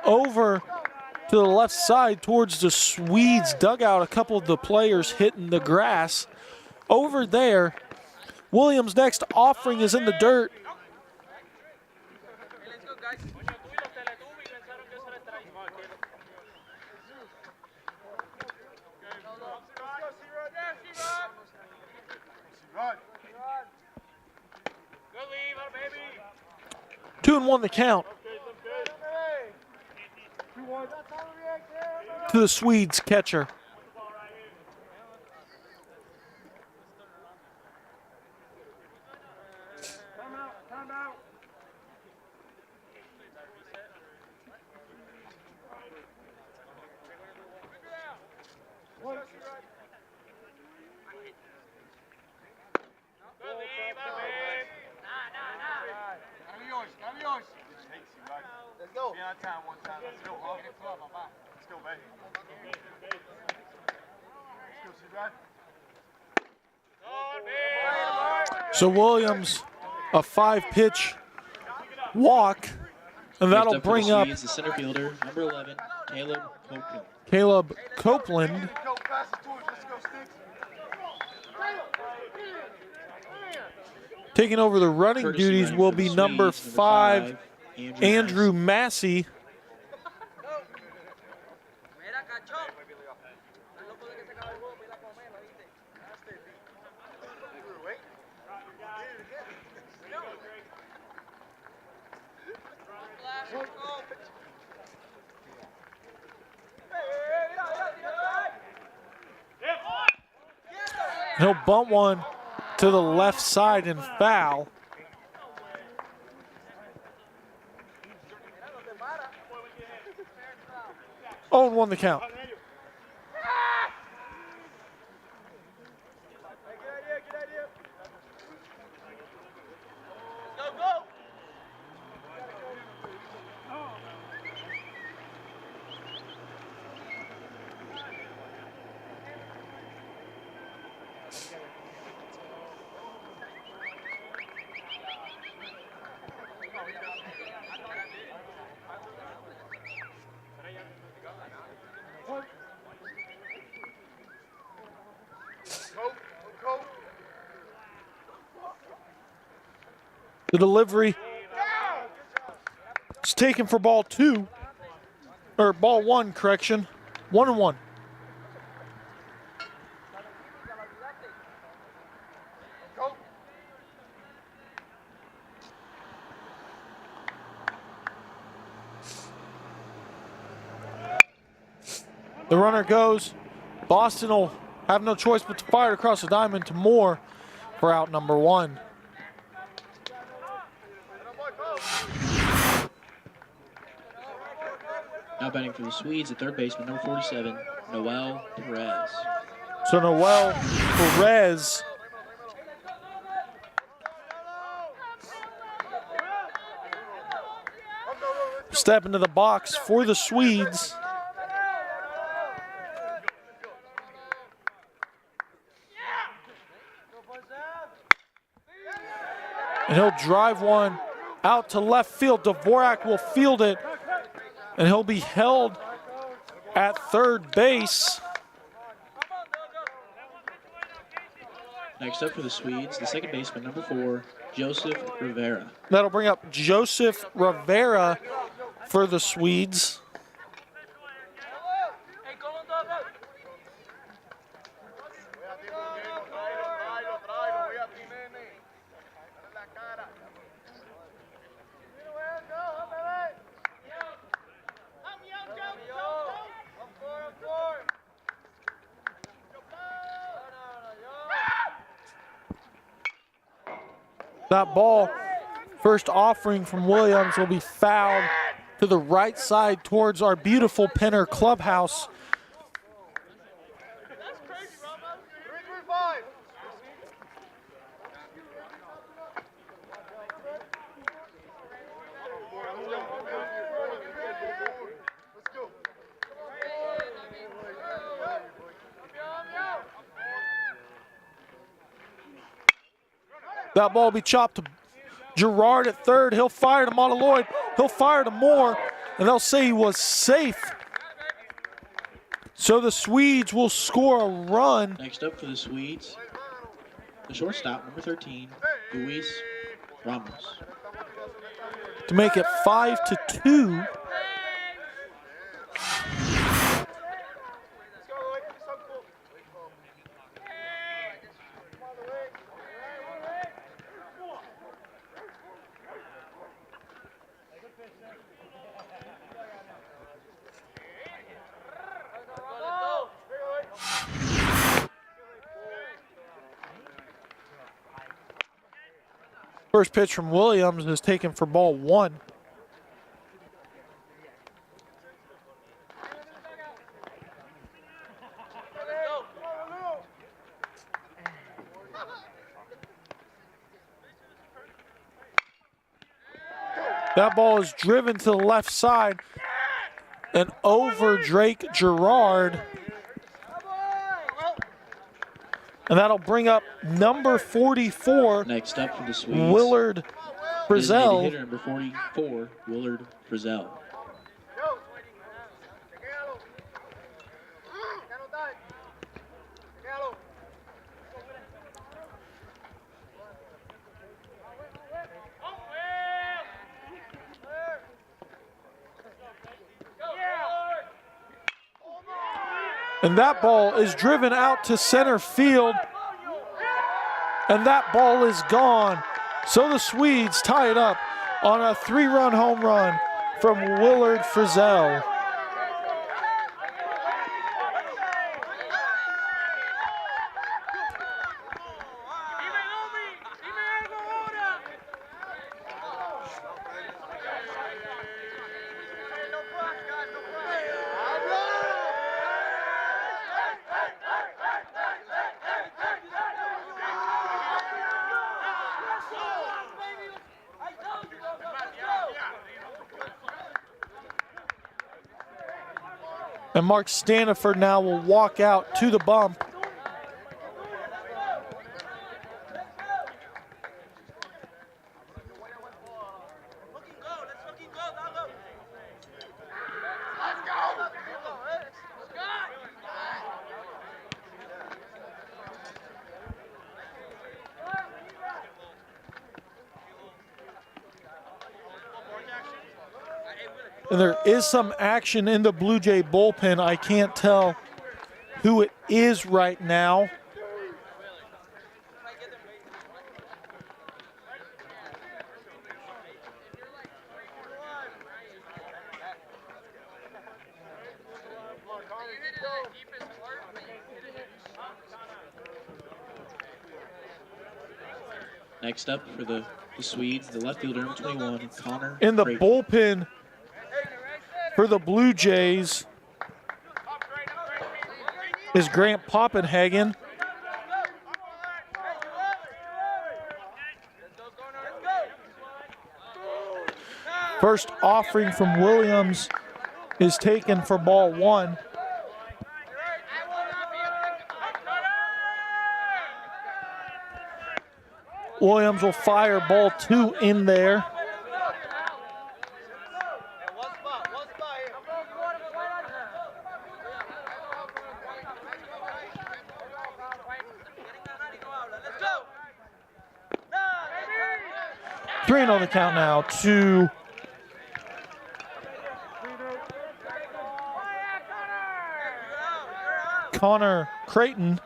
over to the left side towards the Swedes dugout. A couple of the players hitting the grass over there. Williams' next offering is in the dirt. Two and one the count to the Swedes catcher. So Williams, a 5-pitch walk, and that'll bring up the center fielder, number 11, Caleb Copeland. Taking over the running duties will be number 5, Andrew Massey. He'll bunt one to the left side and foul. Oh, and 1 the count. The delivery is taken for ball 2, or ball 1, correction. 1-1. The runner goes. Boston will have no choice but to fire it across the diamond to Moore for out number 1. Now batting for the Swedes, at third baseman, number 47, Noel Perez. So Noel Perez step into the box for the Swedes. And he'll drive one out to left field. Dvorak will field it, and he'll be held at third base. Next up for the Swedes, the second baseman, number 4, Joseph Rivera. That'll bring up Joseph Rivera for the Swedes. That ball, first offering from Williams, will be fouled to the right side towards our beautiful Penner clubhouse. That ball will be chopped to Gerard at third. He'll fire to Montaloy. He'll fire to Moore, and they'll say he was safe. So the Swedes will score a run. Next up for the Swedes, the shortstop, number 13, Luis Ramos. To make it 5-2. First pitch from Williams is taken for ball 1. That ball is driven to the left side and over Drake Gerard. And that'll bring up number 44. Next up for the Swedes, Willard Frizzell. Hitter number 44, Willard Frizzell. And that ball is driven out to center field. And that ball is gone. So the Swedes tie it up on a 3-run home run from Willard Frizzell. And Mark Staniford now will walk out to the bump. And there is some action in the Blue Jay bullpen. I can't tell who it is right now. Next up for the Swedes, the left fielder, number 21, Connor In the Creighton. bullpen for the Blue Jays is Grant Poppenhagen. First offering from Williams is taken for ball 1. Williams will fire ball 2 in there. Three on the count now to Connor Creighton.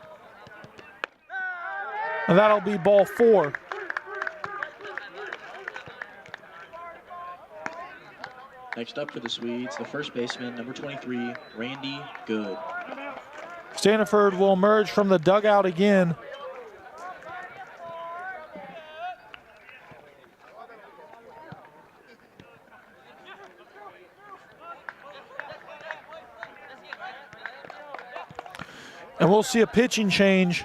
And that'll be ball 4. Next up for the Swedes, the first baseman, number 23, Randy Good. Staniford will emerge from the dugout again. And we'll see a pitching change.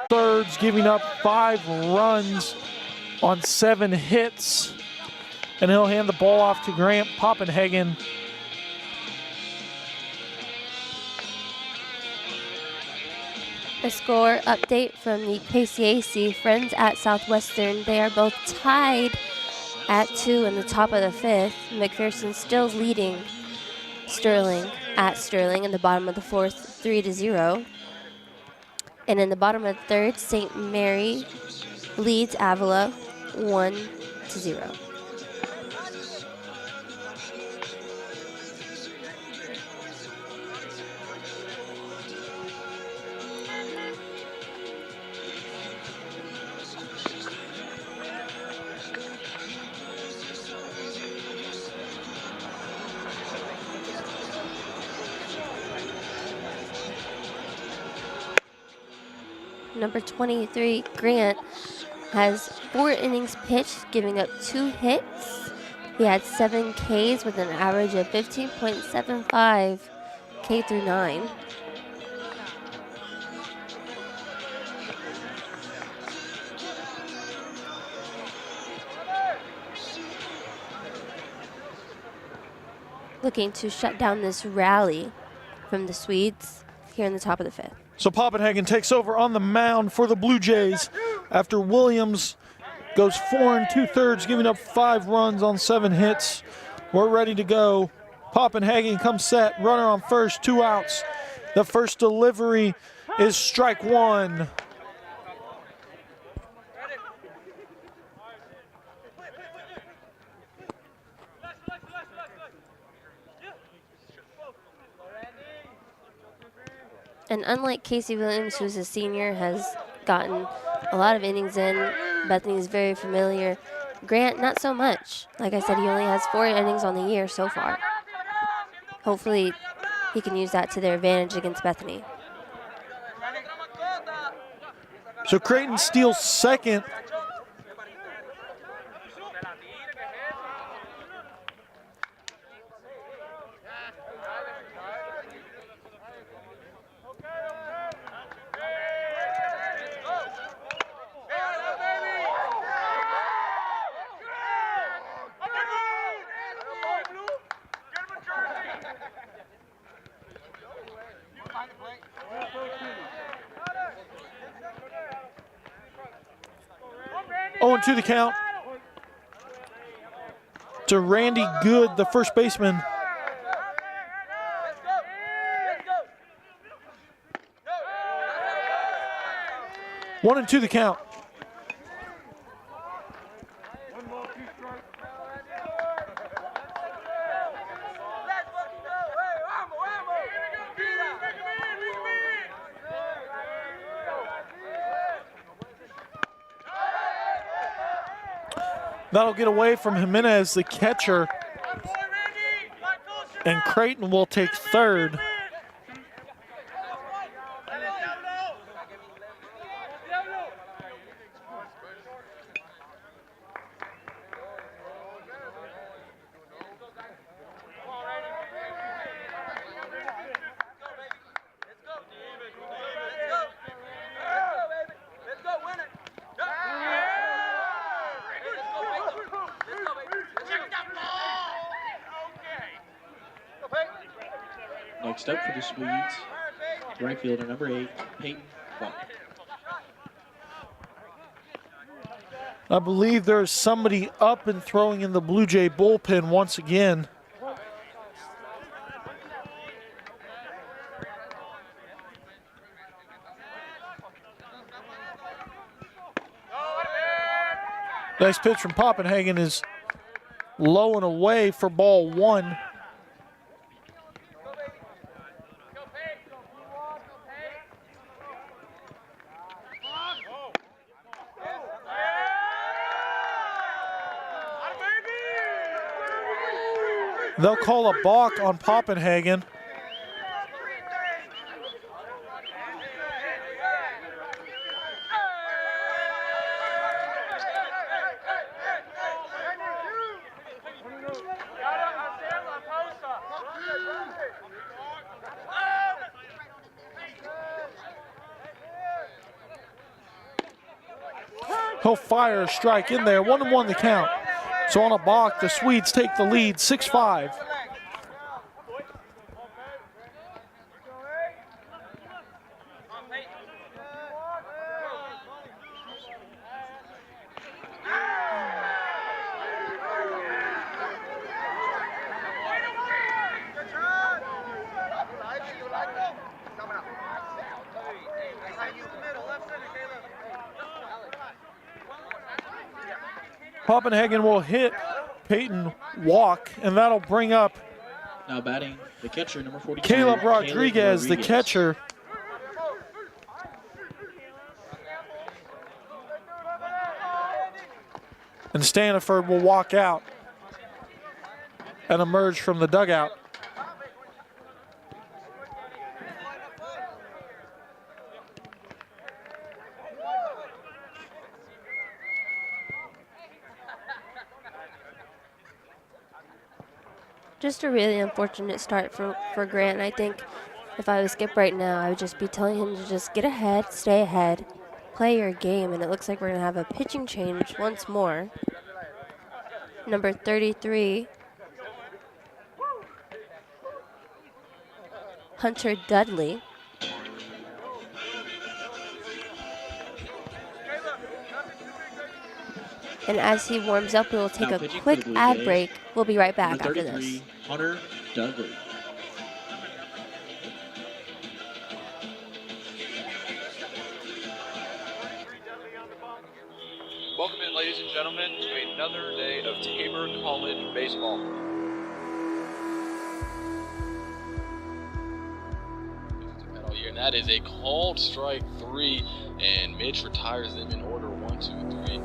Thirds giving up 5 runs on 7 hits. And he'll hand the ball off to Grant Poppenhagen. A score update from the KCAC Friends at Southwestern. They are both tied at 2 in the top of the 5th. McPherson still leading Sterling at Sterling in the bottom of the 4th, 3-0. And in the bottom of the 3rd, St. Mary leads Avila 1-0. Number 23, Grant, has 4 innings pitched, giving up 2 hits. He had 7 Ks with an average of 15.75 K through 9. Looking to shut down this rally from the Swedes here in the top of the 5th. So Poppenhagen takes over on the mound for the Blue Jays after Williams goes 4 2/3, giving up 5 runs on 7 hits. We're ready to go. Poppenhagen comes set, runner on first, 2 outs. The first delivery is strike 1. And unlike Casey Williams, who's a senior, has gotten a lot of innings in, Bethany is very familiar. Grant, not so much. Like I said, he only has 4 innings on the year so far. Hopefully, he can use that to their advantage against Bethany. So Creighton steals second. Oh, 2 the count to Randy Good, the first baseman. One and 2 the count. That'll get away from Jimenez, the catcher, and Creighton will take third. Next up for the Swedes, right fielder number 8, Peyton Buck. I believe there's somebody up and throwing in the Blue Jay bullpen once again. Nice pitch from Poppenhagen is low and away for ball 1. They'll call a balk on Poppenhagen. He'll fire a strike in there. 1-1 the count. So on a balk, the Swedes take the lead 6-5. Poppenhagen will hit Peyton walk, and that'll bring up Now batting the catcher, number 42. Caleb Rodriguez, the catcher. And Staniford will walk out and emerge from the dugout. Just a really unfortunate start for Grant. I think if I was Skip right now, I would just be telling him to just get ahead, stay ahead, play your game, and it looks like we're going to have a pitching change once more. Number 33, Hunter Dudley. And as he warms up, we will take a quick ad break. We'll be right back after this. Hunter Dudley. Welcome in, ladies and gentlemen, to another day of Tabor College baseball. And that is a called strike 3, and Mitch retires them in order 1, 2, 3.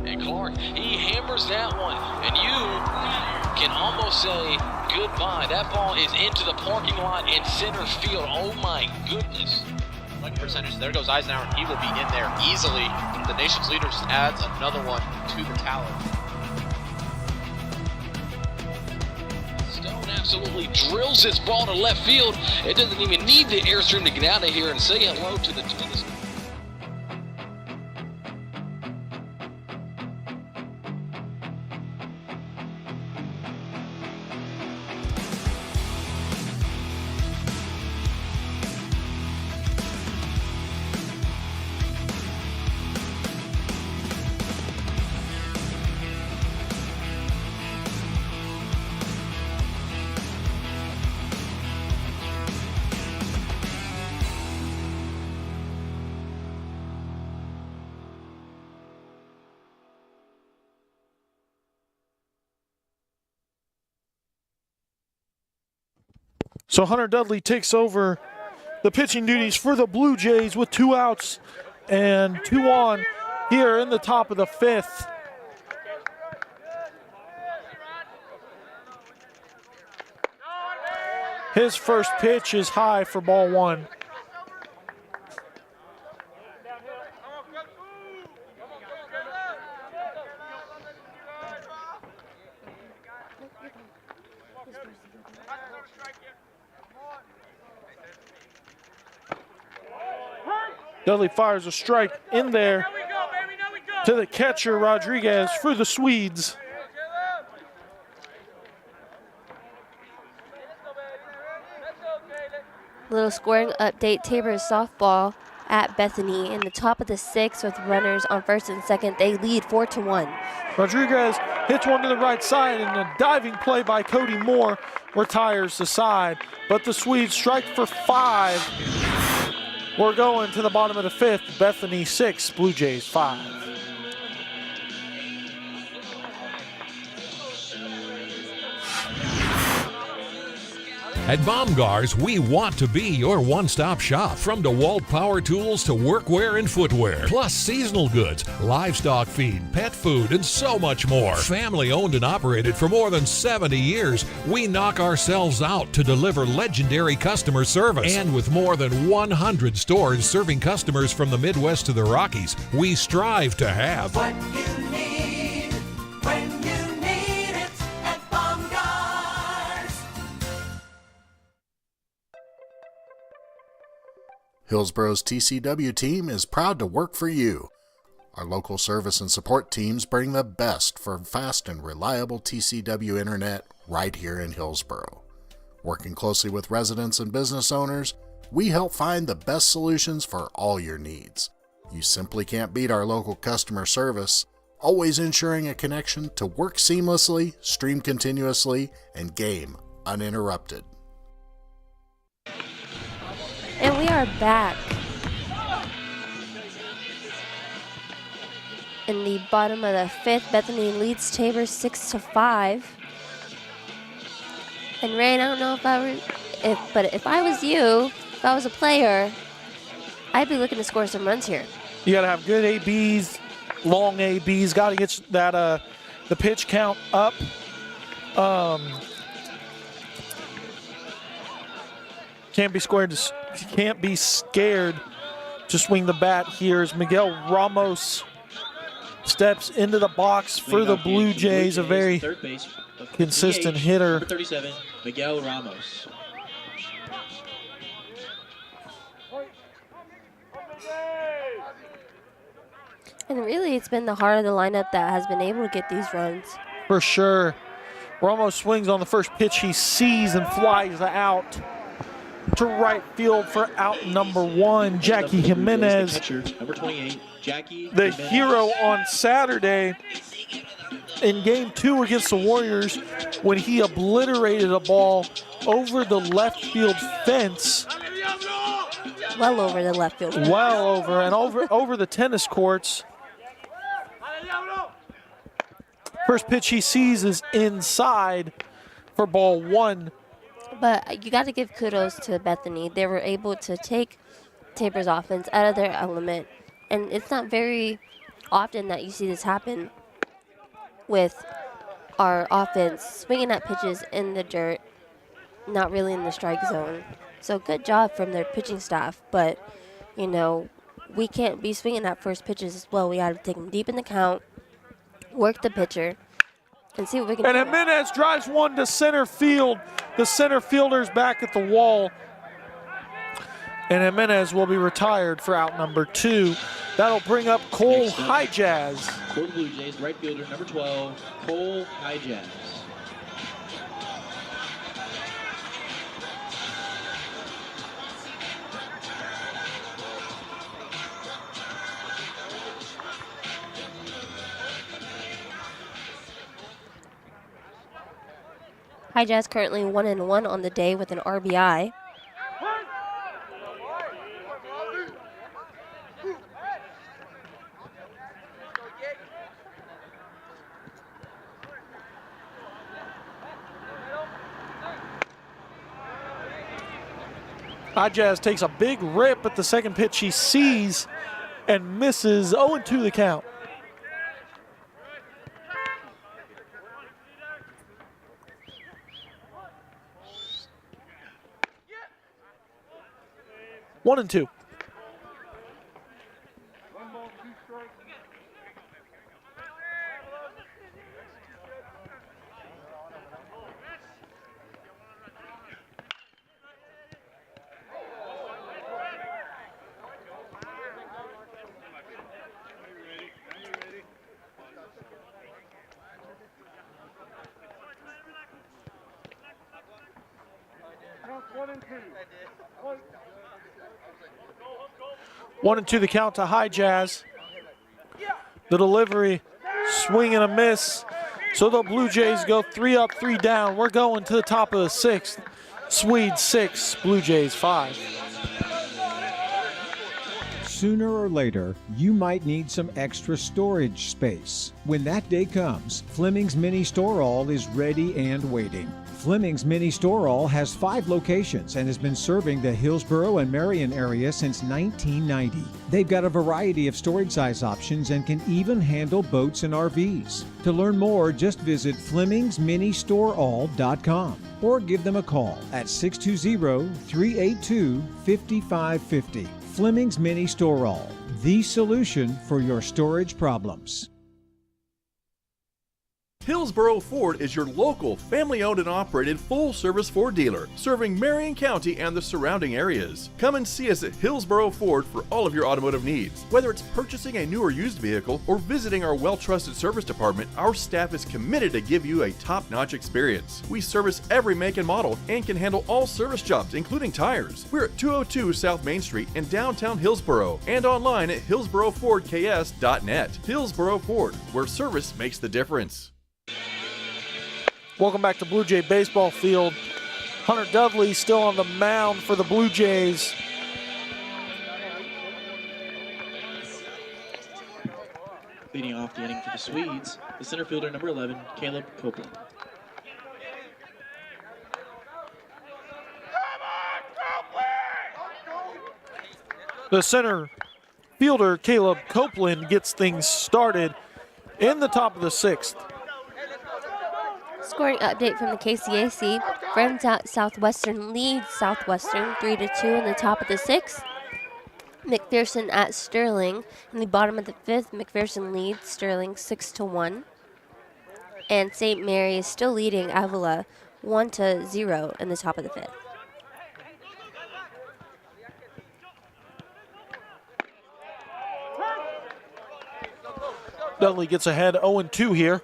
And Clark, he hammers that one, and you can almost say goodbye. That ball is into the parking lot in center field. Oh my goodness. Like percentage, there goes Eisenhower. He will be in there easily. The nation's leader just adds another one to the tally. Stone absolutely drills this ball to left field. It doesn't even need the airstream to get out of here and say hello to the Twins. So Hunter Dudley takes over the pitching duties for the Blue Jays with 2 outs and 2 on here in the top of the 5th. His first pitch is high for ball 1. Dudley fires a strike in there to the catcher, Rodriguez, for the Swedes. Little scoring update. Tabor softball at Bethany in the top of the 6th with runners on first and second. They lead 4-1. Rodriguez hits one to the right side, and a diving play by Cody Moore retires the side. But the Swedes strike for 5. We're going to the bottom of the 5th. Bethany 6, Blue Jays 5. At Baumgar's, we want to be your one-stop shop. From DeWalt power tools to workwear and footwear, plus seasonal goods, livestock feed, pet food, and so much more. Family owned and operated for more than 70 years, we knock ourselves out to deliver legendary customer service. And with more than 100 stores serving customers from the Midwest to the Rockies, we strive to have what you need when you need it at Baumgar's. Hillsboro's TCW team is proud to work for you. Our local service and support teams bring the best for fast and reliable TCW internet right here in Hillsboro. Working closely with residents and business owners, we help find the best solutions for all your needs. You simply can't beat our local customer service, always ensuring a connection to work seamlessly, stream continuously, and game uninterrupted. And we are back in the bottom of the fifth. Bethany leads Tabor 6-5. And Rain, I don't know if I was you, if I was a player, I'd be looking to score some runs here. You got to have good ABs, long ABs. Got to get that the pitch count up. Can't be scared to swing the bat here as Miguel Ramos steps into the box for the Blue Jays, a very consistent hitter. Number 37, Miguel Ramos. And really, it's been the heart of the lineup that has been able to get these runs. For sure. Ramos swings on the first pitch he sees and flies out to right field for out number 1, Jackie Jimenez. The catcher, number 28, Jackie the Jimenez. Hero on Saturday in Game 2 against the Warriors when he obliterated a ball over the left field fence. Well over the left field. Well over, and over the tennis courts. First pitch he sees is inside for ball 1. But you got to give kudos to Bethany. They were able to take Tabor's offense out of their element. And it's not very often that you see this happen with our offense swinging at pitches in the dirt, not really in the strike zone. So good job from their pitching staff. But, you know, we can't be swinging at first pitches as well. We got to take them deep in the count, work the pitcher, and see what we can do. And Jimenez drives one to center field. The center fielder's back at the wall. And Jimenez will be retired for out number 2. That'll bring up Cole Highjazz. For the Blue Jays, right fielder, number 12, Cole Highjazz. Highjazz currently 1-1 on the day with an RBI. Highjazz takes a big rip at the second pitch he sees and misses. 0-2 the count. One and two. One and two the count to Highjazz. The delivery, swing and a miss. So the Blue Jays go 3 up, 3 down. We're going to the top of the 6th. Swedes 6, Blue Jays 5. Sooner or later, you might need some extra storage space. When that day comes, Fleming's Mini Store All is ready and waiting. Fleming's Mini Store All has 5 locations and has been serving the Hillsboro and Marion area since 1990. They've got a variety of storage size options and can even handle boats and RVs. To learn more, just visit FlemingsMiniStoreAll.com or give them a call at 620-382-5550. Fleming's Mini Store All, the solution for your storage problems. Hillsboro Ford is your local, family-owned and operated full-service Ford dealer, serving Marion County and the surrounding areas. Come and see us at Hillsboro Ford for all of your automotive needs. Whether it's purchasing a new or used vehicle or visiting our well-trusted service department, our staff is committed to give you a top-notch experience. We service every make and model and can handle all service jobs, including tires. We're at 202 South Main Street in downtown Hillsboro and online at hillsborofordks.net. Hillsboro Ford, where service makes the difference. Welcome back to Blue Jay Baseball Field. Hunter Dudley still on the mound for the Blue Jays. Leading off the inning for the Swedes, the center fielder number 11, Caleb Copeland. The center fielder, Caleb Copeland, gets things started in the top of the 6th. Scoring update from the KCAC. Friends at Southwestern leads Southwestern 3-2 in the top of the 6th. McPherson at Sterling in the bottom of the 5th. McPherson leads Sterling 6-1. And St. Mary is still leading Avila 1-0 in the top of the 5th. Dudley gets ahead 0-2 here.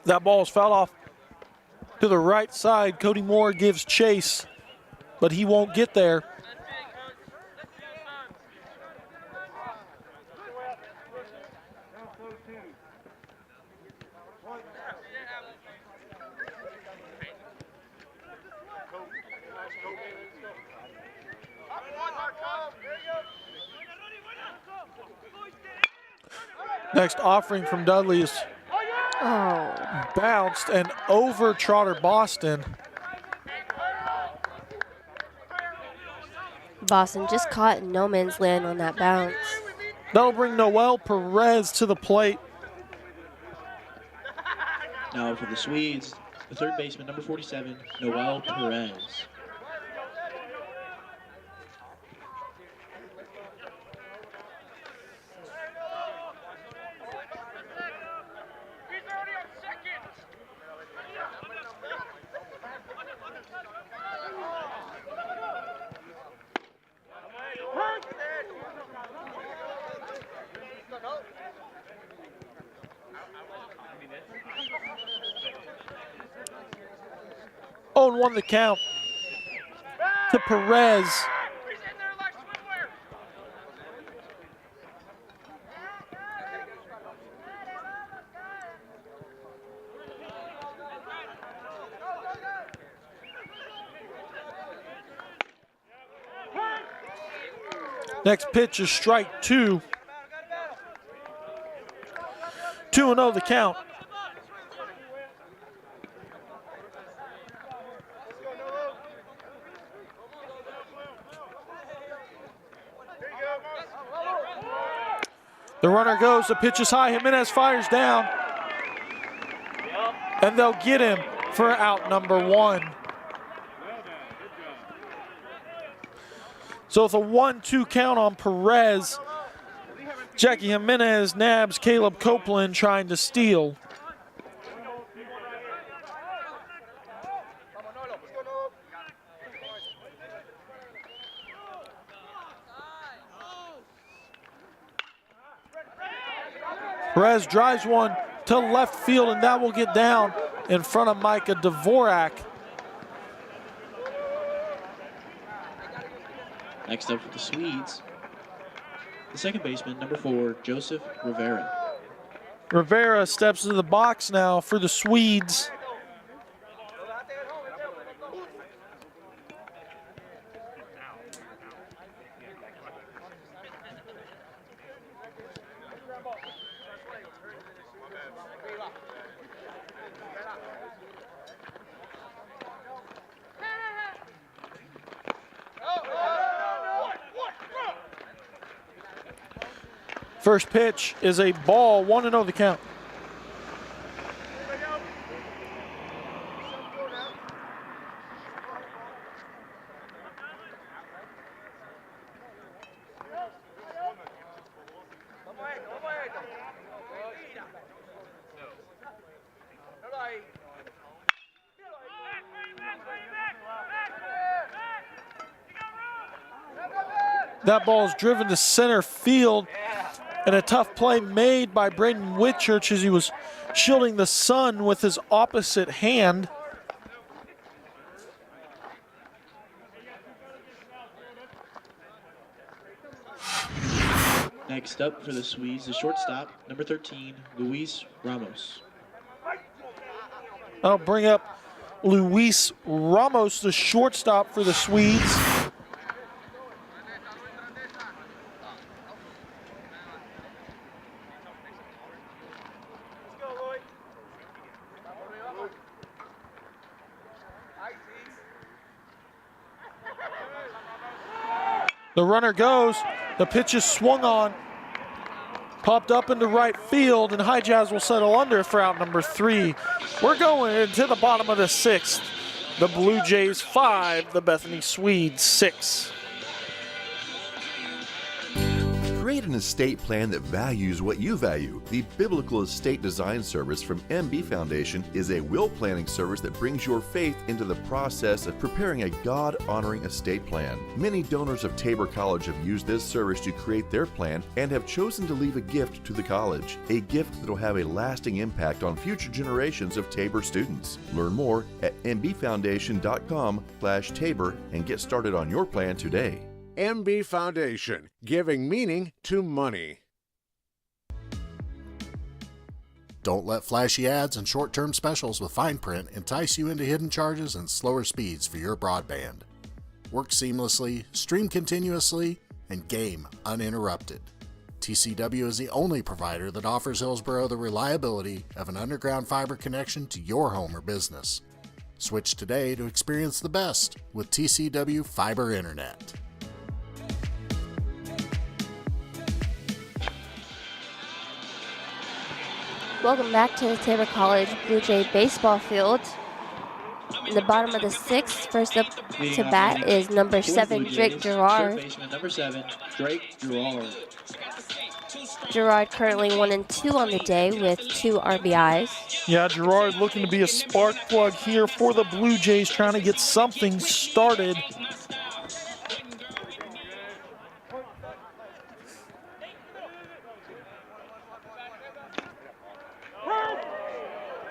That ball's fouled off to the right side. Cody Moore gives chase, but he won't get there. Next offering from Dudley is bounced and over Trotter Boston. Boston just caught in no man's land on that bounce. That'll bring Noel Perez to the plate. Now for the Swedes, the third baseman, number 47, Noel Perez. Oh, and 1 the count to Perez. Next pitch is strike 2. 2-0 the count. The runner goes, the pitch is high, Jimenez fires down. And they'll get him for out number 1. So it's a 1-2 count on Perez. Jackie Jimenez nabs Caleb Copeland trying to steal. Perez drives one to left field, and that will get down in front of Micah Dvorak. Next up for the Swedes, the second baseman, number 4, Joseph Rivera. Rivera steps into the box now for the Swedes. First pitch is a ball, 1-0 the count. That ball is driven to center field, and a tough play made by Braden Whitchurch as he was shielding the sun with his opposite hand. Next up for the Swedes, the shortstop, number 13, Luis Ramos. I'll bring up Luis Ramos, the shortstop for the Swedes. The runner goes, the pitch is swung on, popped up into right field, and High Jazz will settle under for out number 3. We're going into the bottom of the 6th. The Blue Jays 5, the Bethany Swedes 6. Create an estate plan that values what you value. The Biblical Estate Design Service from MB Foundation is a will planning service that brings your faith into the process of preparing a God-honoring estate plan. Many donors of Tabor College have used this service to create their plan and have chosen to leave a gift to the college, a gift that will have a lasting impact on future generations of Tabor students. Learn more at mbfoundation.com/Tabor and get started on your plan today. MB Foundation, giving meaning to money. Don't let flashy ads and short-term specials with fine print entice you into hidden charges and slower speeds for your broadband. Work seamlessly, stream continuously, and game uninterrupted. TCW is the only provider that offers Hillsborough the reliability of an underground fiber connection to your home or business. Switch today to experience the best with TCW Fiber Internet. Welcome back to the Tabor College Blue Jay baseball field. In the bottom of the 6th, first up to bat is number 7, Drake Gerard. Third baseman, number 7, Drake Gerard. Gerard currently 1-2 on the day with 2 RBIs. Yeah, Gerard looking to be a spark plug here for the Blue Jays, trying to get something started.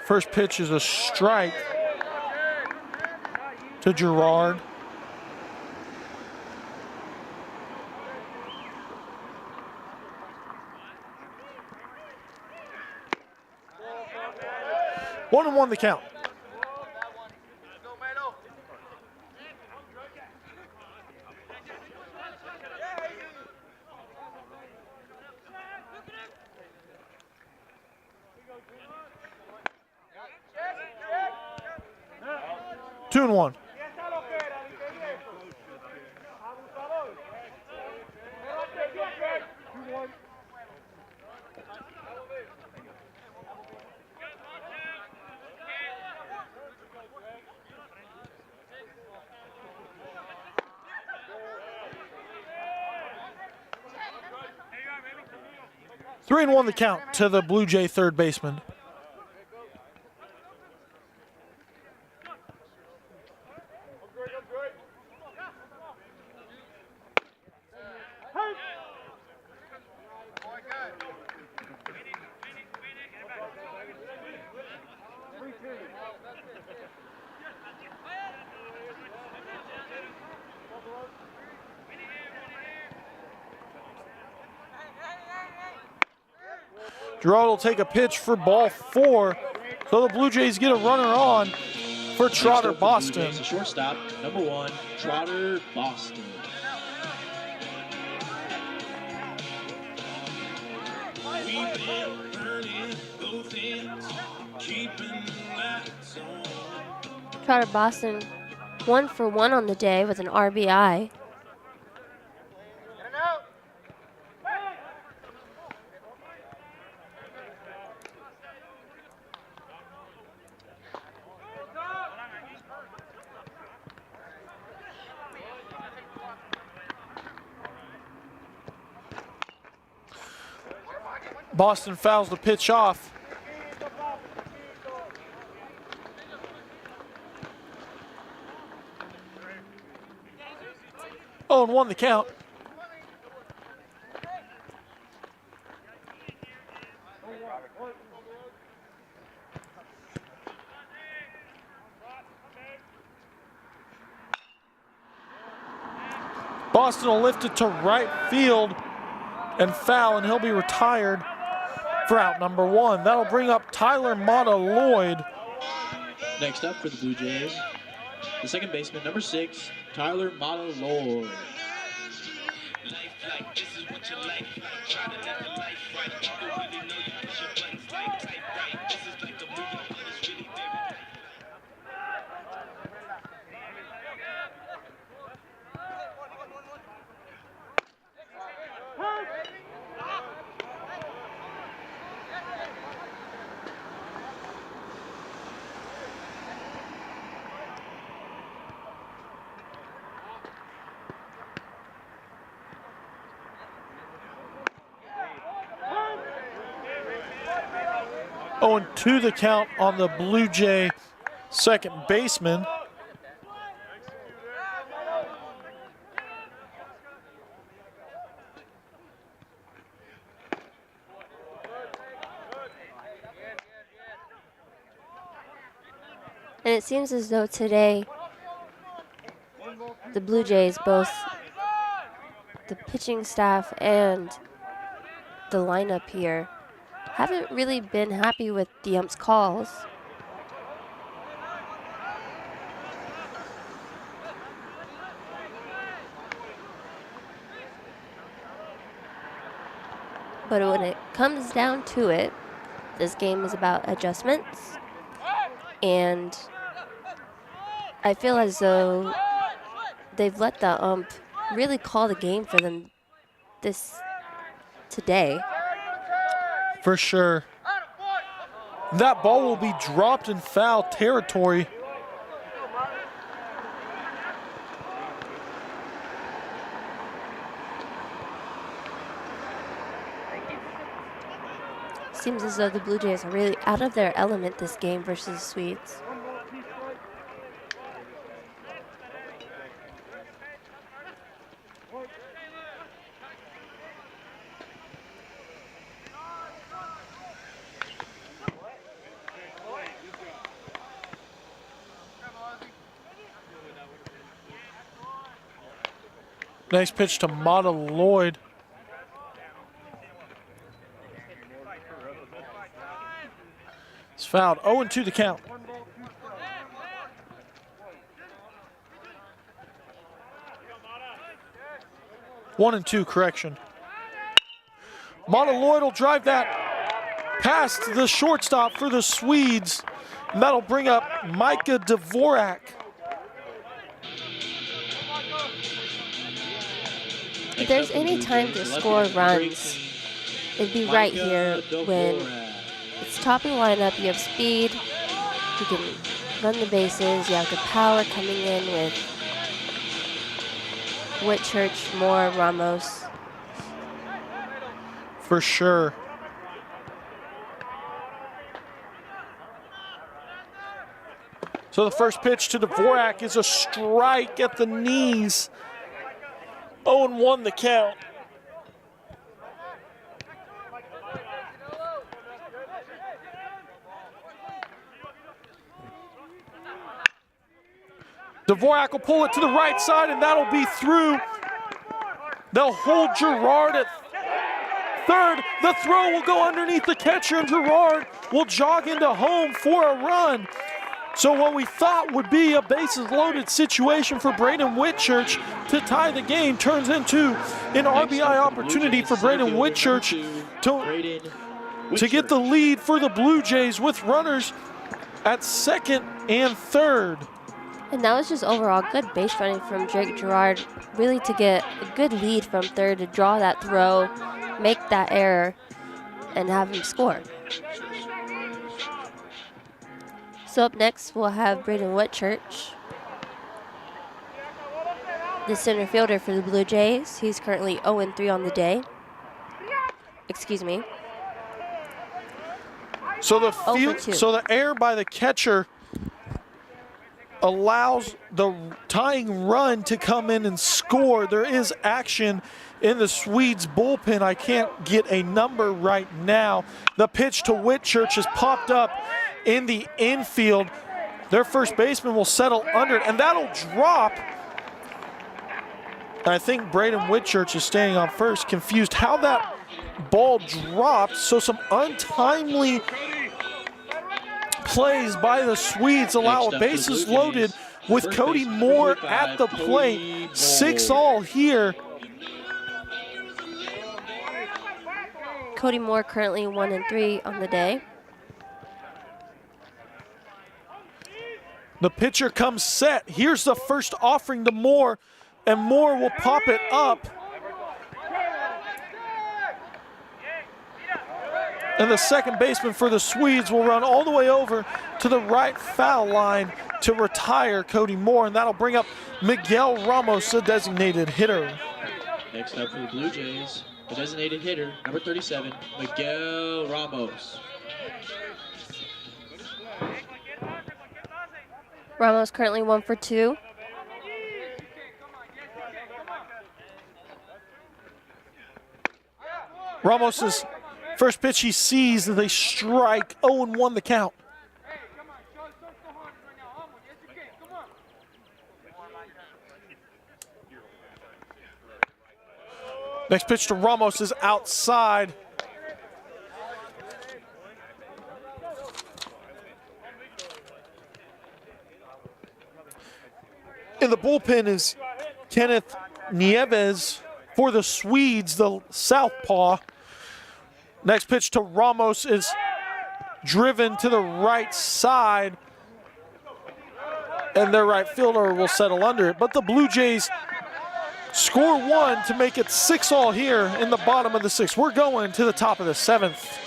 First pitch is a strike to Gerard. One and one the count. Two and one. Three and one the count to the Blue Jay third baseman. Gerard will take a pitch for ball 4. So the Blue Jays get a runner on for Trotter Boston. The shortstop, number 1, Trotter Boston. Trotter Boston 1 for 1 on the day with an RBI. Boston fouls the pitch off. Oh, and 1 the count. Boston will lift it to right field and foul, and he'll be retired for out number 1. That'll bring up Tyler Mata-Lloyd. Next up for the Blue Jays, the second baseman, number 6, Tyler Mata-Lloyd. Oh, and 2 the count on the Blue Jay second baseman. And it seems as though today the Blue Jays, both the pitching staff and the lineup here, haven't really been happy with the ump's calls. But when it comes down to it, this game is about adjustments. And I feel as though they've let the ump really call the game for them today. For sure. That ball will be dropped in foul territory. Seems as though the Blue Jays are really out of their element this game versus the Swedes. Nice pitch to Mata-Lloyd. It's fouled. 0-2 the count. One and two, correction. Mata-Lloyd will drive that past the shortstop for the Swedes. And that'll bring up Micah Dvorak. If there's any time to score runs, it'd be right here when it's topping lineup. You have speed, you can run the bases, you have the power coming in with Whitchurch, Moore, Ramos. For sure. So the first pitch to Dvorak is a strike at the knees. 0-1 the count. Dvorak will pull it to the right side, and that'll be through. They'll hold Gerard at third. The throw will go underneath the catcher, and Gerard will jog into home for a run. So what we thought would be a bases-loaded situation for Braden Whitchurch to tie the game turns into an RBI opportunity for Braden Whitchurch to get the lead for the Blue Jays with runners at second and third. And that was just overall good base running from Drake Gerard, really to get a good lead from third, to draw that throw, make that error, and have him score. So up next, we'll have Braden Whitchurch, the center fielder for the Blue Jays. He's currently 0-3 on the day. Excuse me. So the 0 for 2. so the error by the catcher allows the tying run to come in and score. There is action in the Swedes bullpen. I can't get a number right now. The pitch to Whitchurch has popped up in the infield. Their first baseman will settle under it, and that'll drop. I think Braden Whitchurch is standing on first, confused how that ball dropped. So some untimely plays by the Swedes allow a bases loaded with Cody Moore at the plate. 6-all here. Cody Moore currently 1-3 on the day. The pitcher comes set. Here's the first offering to Moore, and Moore will pop it up. And the second baseman for the Swedes will run all the way over to the right foul line to retire Cody Moore, and that'll bring up Miguel Ramos, the designated hitter. Next up for the Blue Jays, the designated hitter, number 37, Miguel Ramos. Ramos currently 1 for 2. Ramos's first pitch he sees, and they strike. 0-1 the count. Next pitch to Ramos is outside. In the bullpen is Kenneth Nieves for the Swedes, the southpaw. Next pitch to Ramos is driven to the right side, and their right fielder will settle under it. But the Blue Jays score 1 to make it 6-all here in the bottom of the 6th. We're going to the top of the 7th.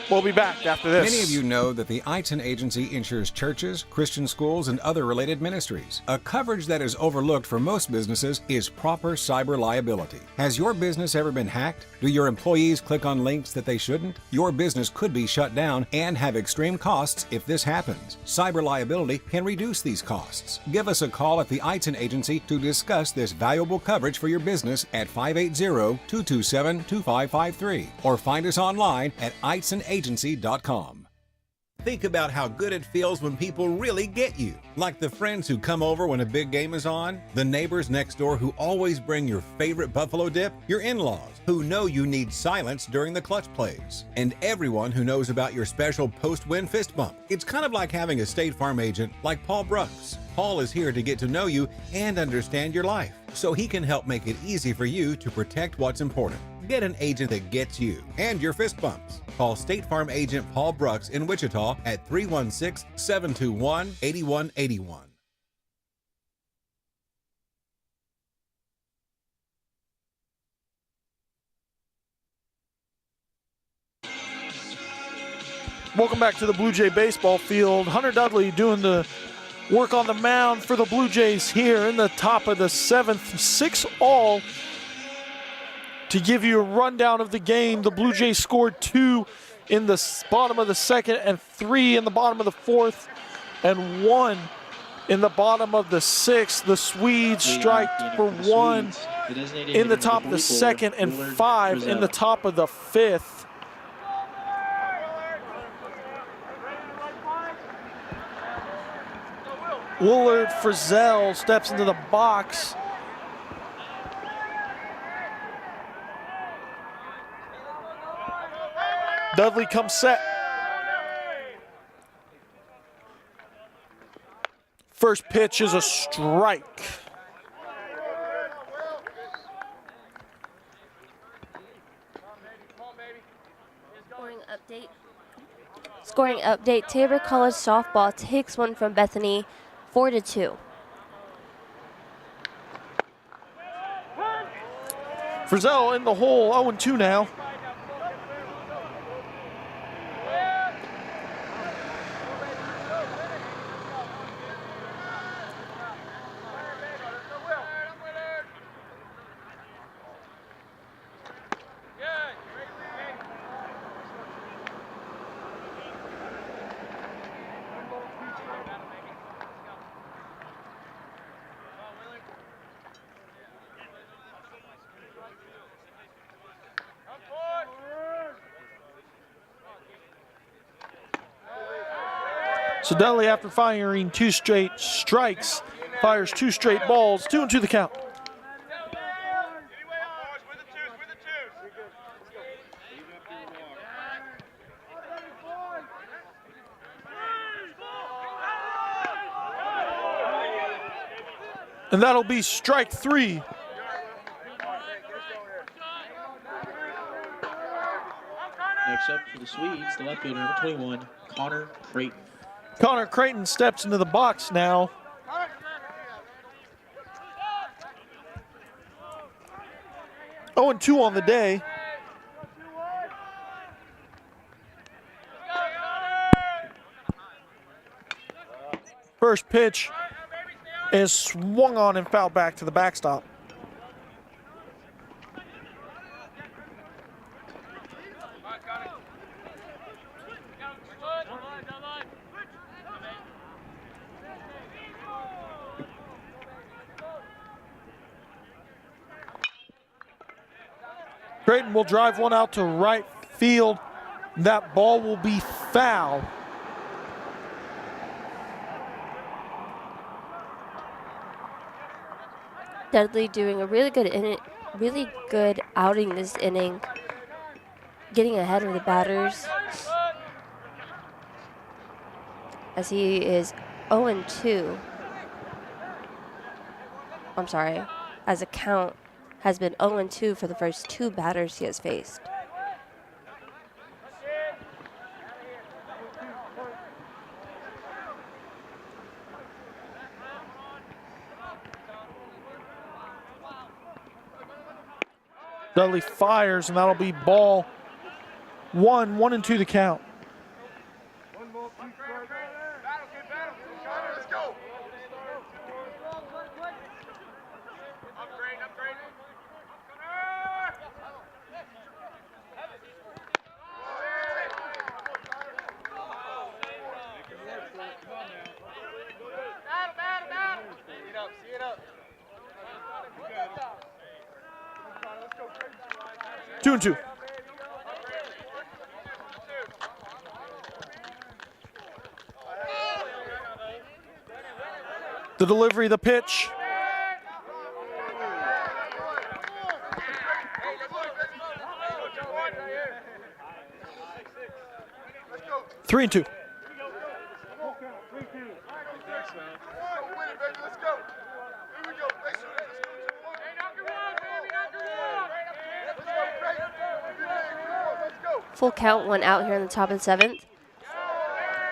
We'll be back after this. Many of you know that the Eitzen Agency insures churches, Christian schools, and other related ministries. A coverage that is overlooked for most businesses is proper cyber liability. Has your business ever been hacked? Do your employees click on links that they shouldn't? Your business could be shut down and have extreme costs if this happens. Cyber liability can reduce these costs. Give us a call at the Eitzen Agency to discuss this valuable coverage for your business at 580-227-2553 or find us online at eitzenagency.com. Think about how good it feels when people really get you. Like the friends who come over when a big game is on, the neighbors next door who always bring your favorite buffalo dip, your in-laws who know you need silence during the clutch plays, and everyone who knows about your special post-win fist bump. It's kind of like having a State Farm agent like Paul Brooks. Paul is here to get to know you and understand your life, so he can help make it easy for you to protect what's important. Get an agent that gets you and your fist bumps. Call State Farm agent Paul Brooks in Wichita at 316-721-8181. Welcome back to the Blue Jay baseball field. Hunter Dudley doing the work on the mound for the Blue Jays here in the top of the 7th. 6-all. To give you a rundown of the game, the Blue Jays scored 2 in the bottom of the 2nd and 3 in the bottom of the 4th and 1 in the bottom of the 6th. The Swedes strike for 1 in the top of the 2nd and 5 in the top of the 5th. Willard Frizzell steps into the box. Dudley comes set. First pitch is a strike. Scoring update, Tabor College softball takes one from Bethany, 4-2. Frizzell in the hole, 0-2 now. So Dudley, after firing 2 straight strikes, fires 2 straight balls, 2-2 the count. And that'll be strike 3. Next up for the Swedes, the left fielder, number 21, Connor Creighton. Connor Creighton steps into the box now. Oh, and 2 on the day. First pitch is swung on and fouled back to the backstop. Creighton will drive one out to right field. That ball will be foul. Dudley doing a really good outing this inning, getting ahead of the batters as he is 0-2. I'm sorry, as a count has been 0-2 for the first 2 batters he has faced. Dudley fires, and that'll be ball 1, 1-2 the count. Two and two. The delivery, the pitch. Three and two. Full count, 1 out here in the top of the 7th.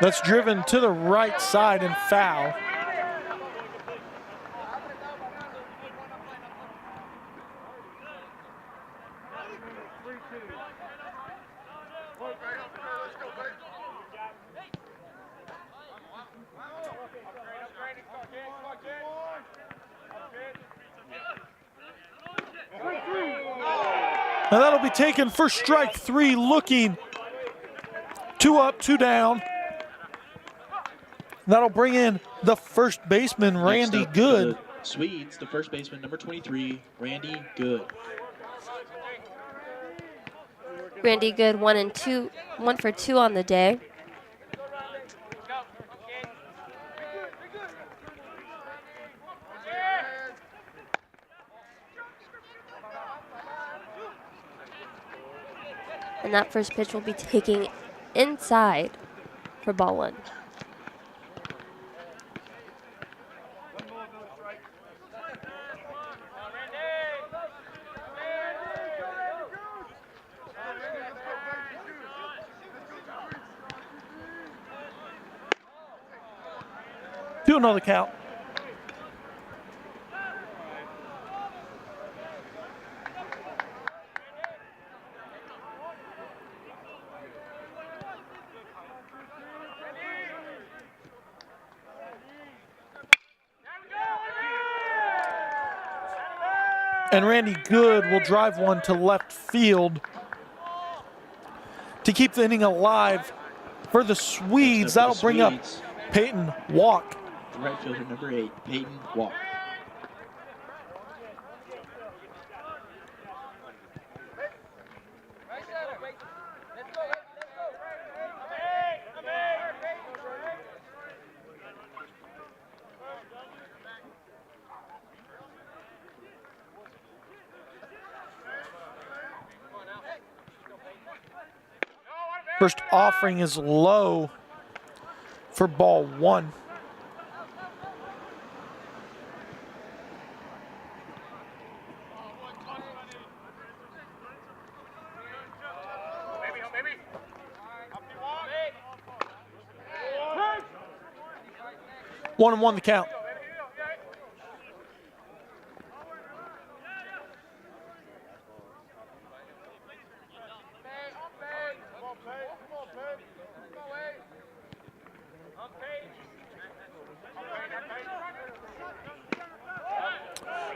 That's driven to the right side and foul. And that'll be taken for strike 3, looking 2 up, 2 down. That'll bring in the first baseman, Randy Good. The Swedes, the first baseman, number 23, Randy Good. Randy Good, 1 for 2 on the day. And that first pitch will be taking inside for ball 1. Do another count. And Randy Good will drive one to left field to keep the inning alive for the Swedes. That'll bring up Peyton Walk. The right fielder, number 8, Peyton Walk. First offering is low for ball 1. One and one the count.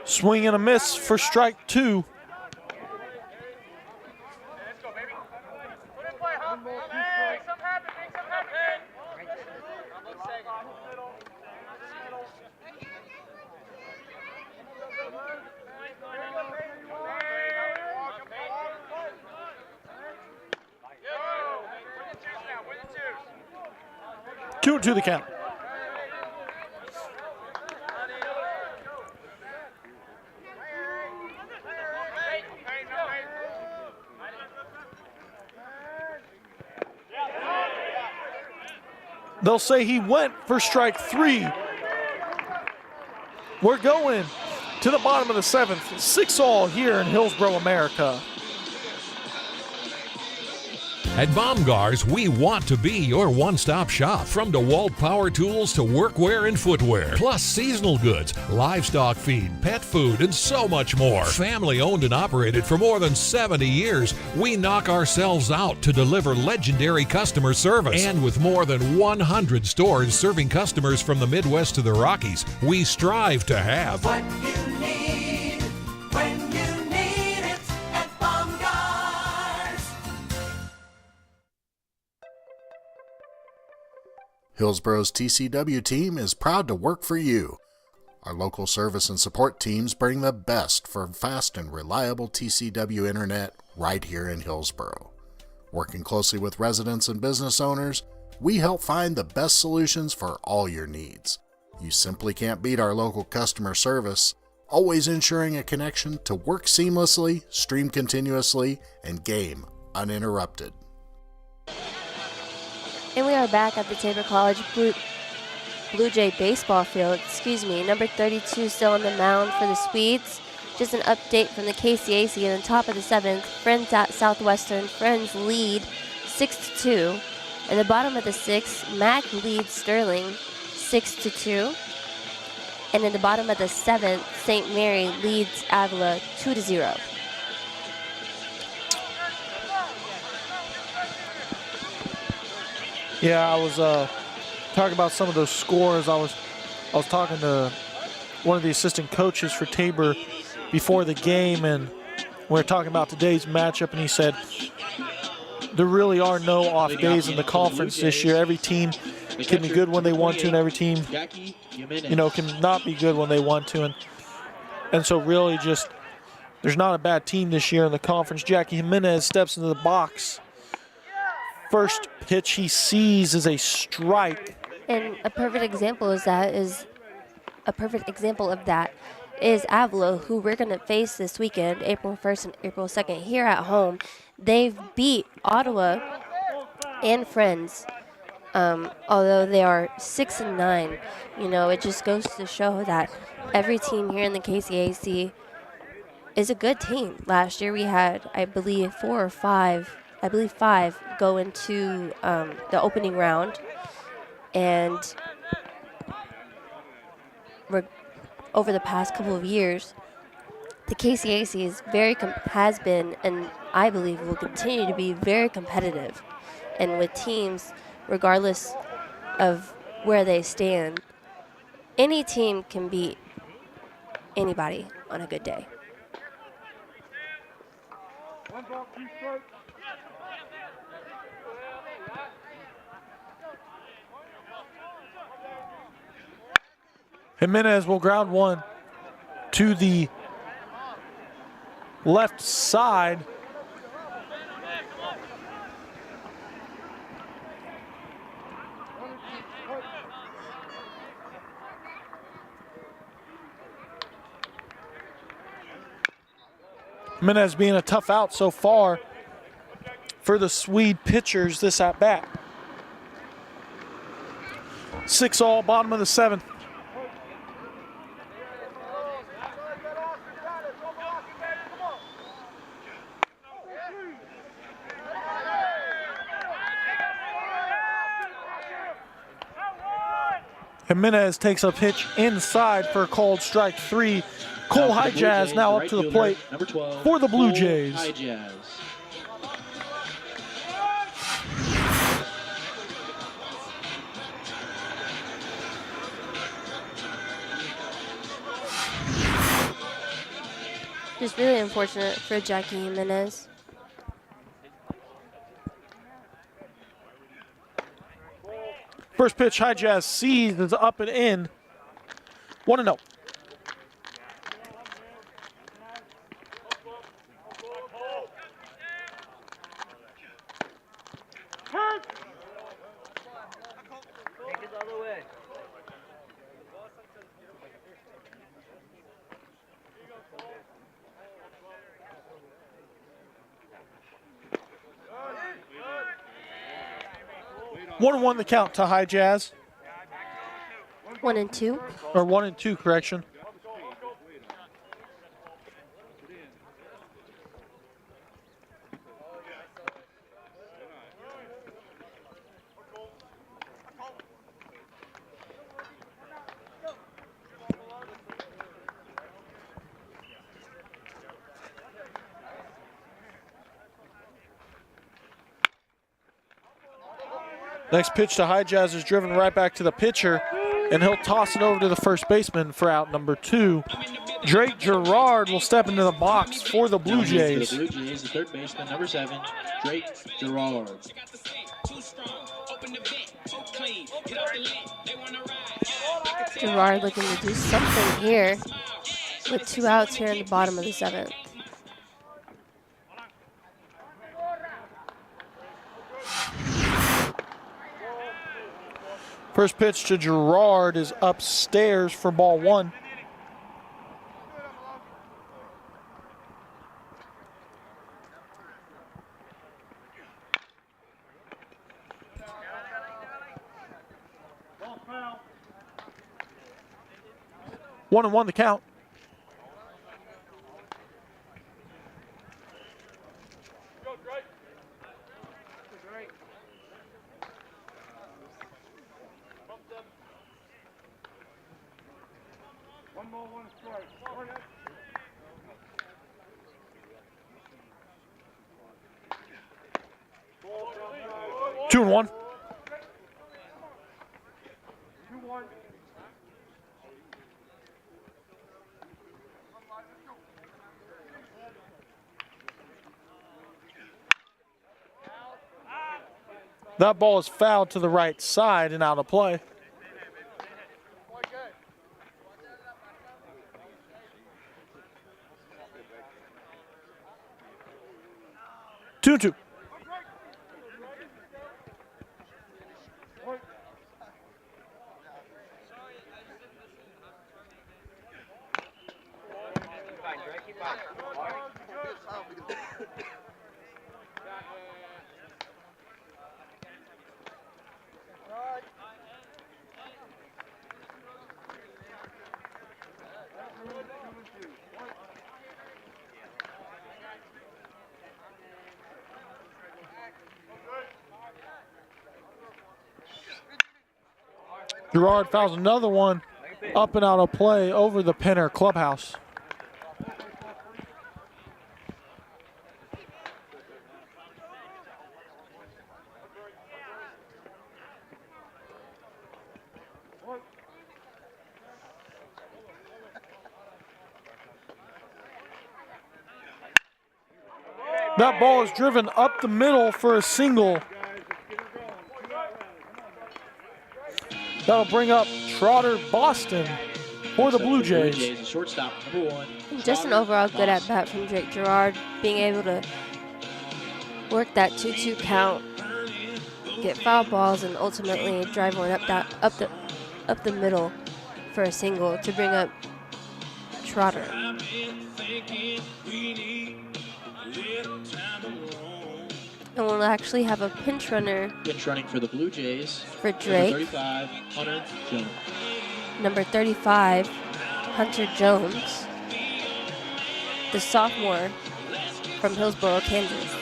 Swing and a miss for strike 2. Two and two the count. They'll say he went for strike 3. We're going to the bottom of the 7th. 6-all here in Hillsboro, America. At Baumgars, we want to be your one-stop shop. From DeWalt power tools to workwear and footwear, plus seasonal goods, livestock feed, pet food, and so much more. Family owned and operated for more than 70 years, we knock ourselves out to deliver legendary customer service. And with more than 100 stores serving customers from the Midwest to the Rockies, we strive to have what you need when you need it at Baumgars. Hillsboro's TCW team is proud to work for you. Our local service and support teams bring the best for fast and reliable TCW internet right here in Hillsboro. Working closely with residents and business owners, we help find the best solutions for all your needs. You simply can't beat our local customer service, always ensuring a connection to work seamlessly, stream continuously, and game uninterrupted. And we are back at the Tabor College Blue Jay baseball field. Number 32 still on the mound for the Swedes. Just an update from the KCAC in the top of the 7th. Friends at Southwestern. Friends lead 6-2. In the bottom of the 6th, Mac leads Sterling 6-2. And in the bottom of the 7th, St. Mary leads Avila 2-0. Yeah, I was talking about some of those scores. I was talking to one of the assistant coaches for Tabor before the game, and we were talking about today's matchup, and he said there really are no off days in the conference this year. Every team can be good when they want to, and every team, can not be good when they want to. And so really just there's not a bad team this year in the conference. Jackie Jimenez steps into the box. First pitch he sees is a strike. And a perfect example of that is Avila, who we're going to face this weekend, April 1st and April 2nd, here at home. They've beat Ottawa and Friends, although they are 6-9. It just goes to show that every team here in the KCAC is a good team. Last year we had, I believe, 5 go into the opening round, and over the past couple of years, the KCAC has been, and I believe will continue to be, very competitive. And with teams, regardless of where they stand, any team can beat anybody on a good day. Jimenez will ground one to the left side. Jimenez being a tough out so far. for the Swede pitchers this at bat. 6-all, bottom of the 7th. Jimenez takes a pitch inside for a called strike 3. Cole Hijaz now up to the plate number 12, for the Blue Cole Jays. Hijaz. Just really unfortunate for Jackie Jimenez. First pitch, Hijaz sees, is up and in. 1-0. One and one the count to Hijaz. 1-2. Or 1-2, correction. Next pitch to Hijaz is driven right back to the pitcher, and he'll toss it over to the first baseman for out number 2. Drake Gerard will step into the box for the Blue Jays. For the Blue Jays, the third baseman, number 7, Drake Gerard. Gerard looking to do something here with 2 outs here in the bottom of the 7th. First pitch to Gerard is upstairs for ball 1. One and one the count. One more, one strike. 2-1. 2-1. That ball is fouled to the right side and out of play. Two. Gerard fouls another one up and out of play over the Penner clubhouse. That ball is driven up the middle for a single. That'll bring up Trotter Boston for the Blue Jays. Shortstop, number 1. Just an overall good at bat from Drake Gerard, being able to work that 2-2 count, get foul balls, and ultimately drive one up the middle for a single to bring up Trotter. And we'll actually have a pinch runner. Pinch running for the Blue Jays. For Drake. Number 35, Hunter Jones. Number 35, Hunter Jones. The sophomore from Hillsboro, Kansas.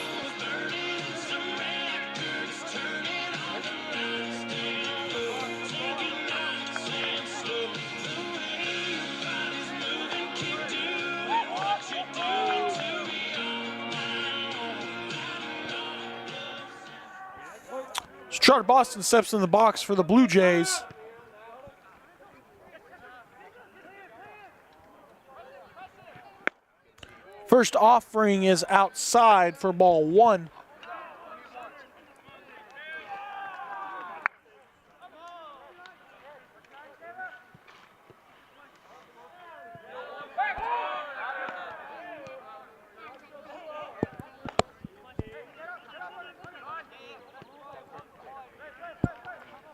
Charter Boston steps in the box for the Blue Jays. First offering is outside for ball 1.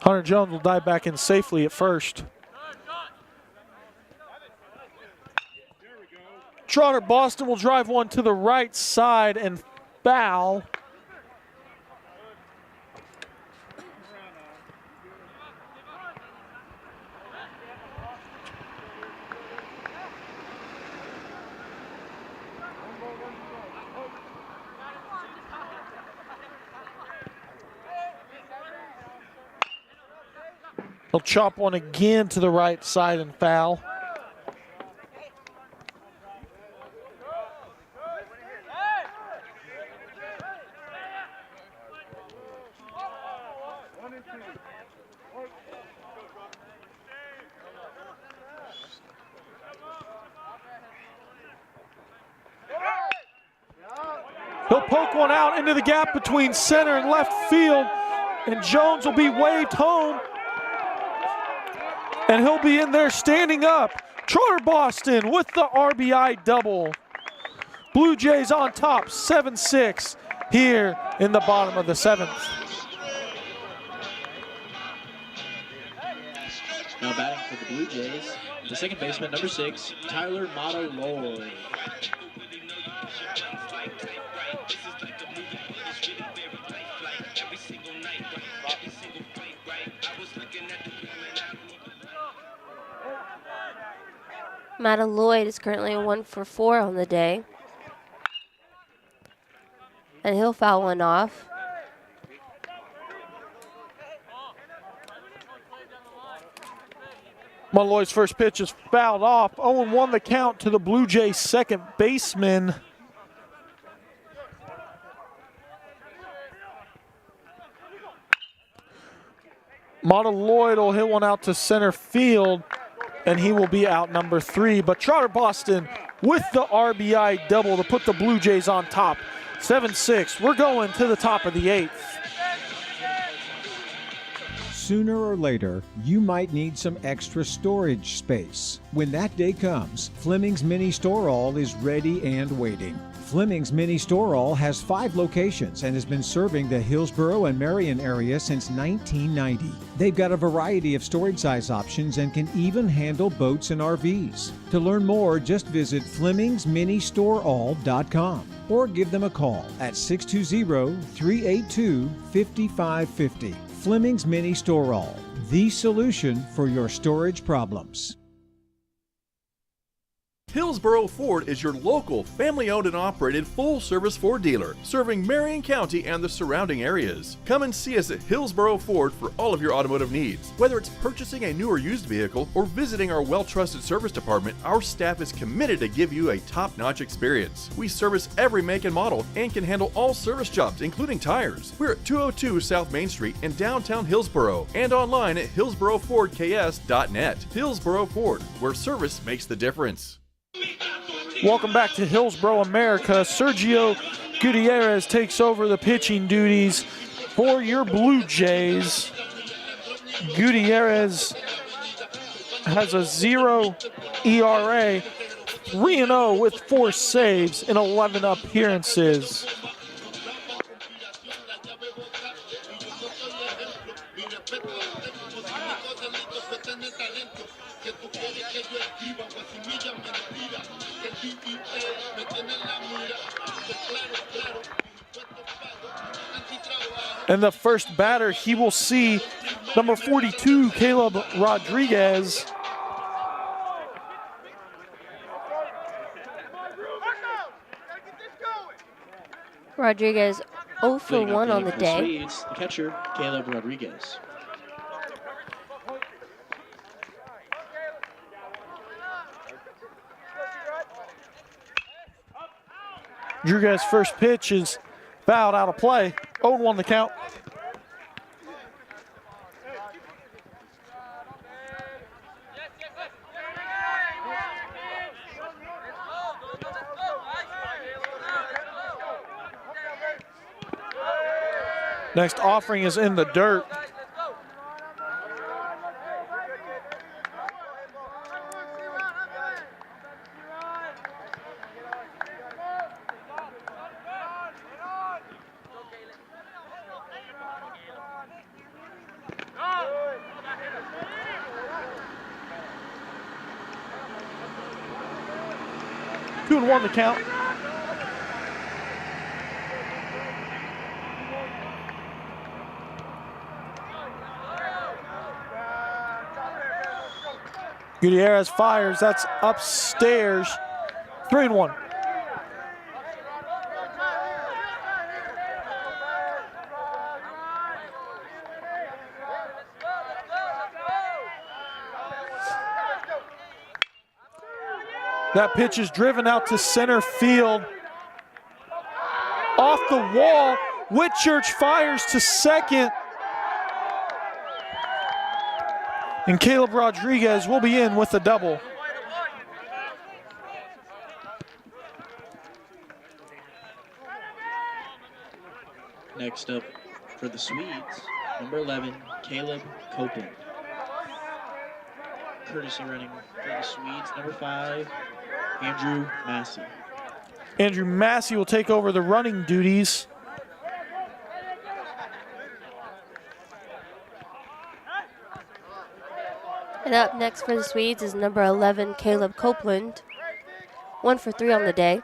Hunter Jones will dive back in safely at first. Trotter Boston will drive one to the right side and foul. He'll chop one again to the right side and foul. He'll poke one out into the gap between center and left field, and Jones will be waved home. And he'll be in there standing up. Trotter Boston with the RBI double. Blue Jays on top, 7-6 here in the bottom of the 7th. Now batting for the Blue Jays, the second baseman, number 6, Tyler Motto-Lloyd. Matta Lloyd is currently a 1 for 4 on the day. And he'll foul one off. Lloyd's first pitch is fouled off. 0-1 the count to the Blue Jays second baseman. Matta Lloyd will hit one out to center field, and he will be out number 3. But Trotter Boston with the RBI double to put the Blue Jays on top. 7-6. We're going to the top of the 8th. Sooner or later, you might need some extra storage space. When that day comes, Fleming's Mini Store All is ready and waiting. Fleming's Mini Store All has 5 locations and has been serving the Hillsboro and Marion area since 1990. They've got a variety of storage size options and can even handle boats and RVs. To learn more, just visit FlemingsMiniStoreAll.com or give them a call at 620-382-5550. Fleming's Mini Store All, the solution for your storage problems. Hillsboro Ford is your local, family-owned and operated full-service Ford dealer, serving Marion County and the surrounding areas. Come and see us at Hillsboro Ford for all of your automotive needs. Whether it's purchasing a new or used vehicle or visiting our well-trusted service department, our staff is committed to give you a top-notch experience. We service every make and model and can handle all service jobs, including tires. We're at 202 South Main Street in downtown Hillsboro and online at hillsborofordks.net. Hillsboro Ford, where service makes the difference. Welcome back to Hillsboro, America. Sergio Gutierrez takes over the pitching duties for your Blue Jays. Gutierrez has a 0 ERA, 3-0 with 4 saves in 11 appearances. And the first batter he will see, number 42, Caleb Rodriguez. Rodriguez 0 for Leading off 1 on inning the for day. Swedes, the catcher, Caleb Rodriguez. Rodriguez's first pitch is fouled out of play. 0-1 the count. Next offering is in the dirt. Two and one the count. Gutierrez fires, that's upstairs. 3-1. That pitch is driven out to center field. Off the wall, Whitchurch fires to second. And Caleb Rodriguez will be in with a double. Next up for the Swedes, number 11, Caleb Copeland. Courtesy running for the Swedes, number 5, Andrew Massey. Andrew Massey will take over the running duties. And up next for the Swedes is number 11, Caleb Copeland. 1 for 3 on the day.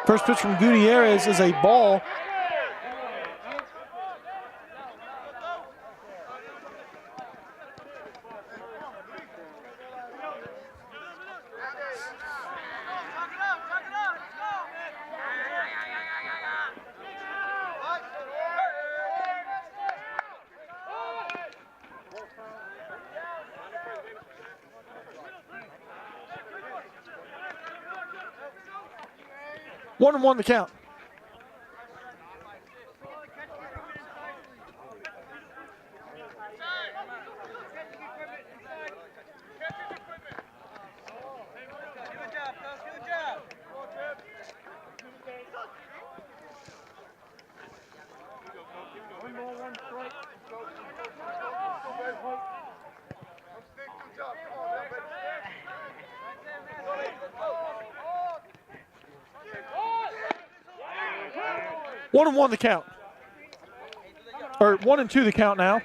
First pitch from Gutierrez is a ball. One and one the count. One and one the count. Or 1 and 2 the count now.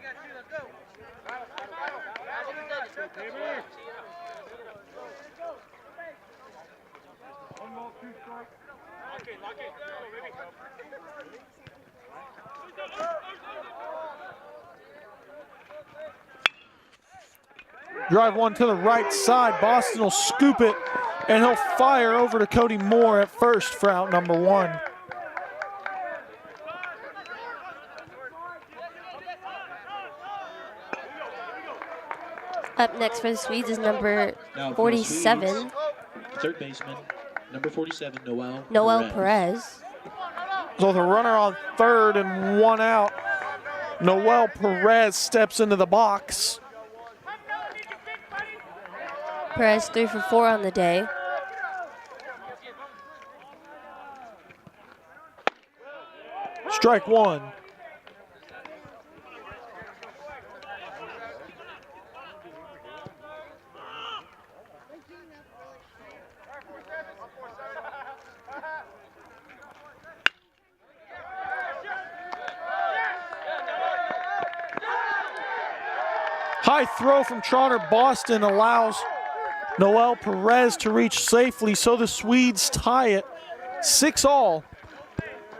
Drive one to the right side. Boston will scoop it, and he'll fire over to Cody Moore at first for out number 1. Up next for the Swedes is number 47. Swedes, third baseman, number 47, Noel Perez. So the runner on third and 1 out. Noel Perez steps into the box. Perez 3 for 4 on the day. Strike 1. High throw from Trotter Boston allows Noel Perez to reach safely, so the Swedes tie it 6-all,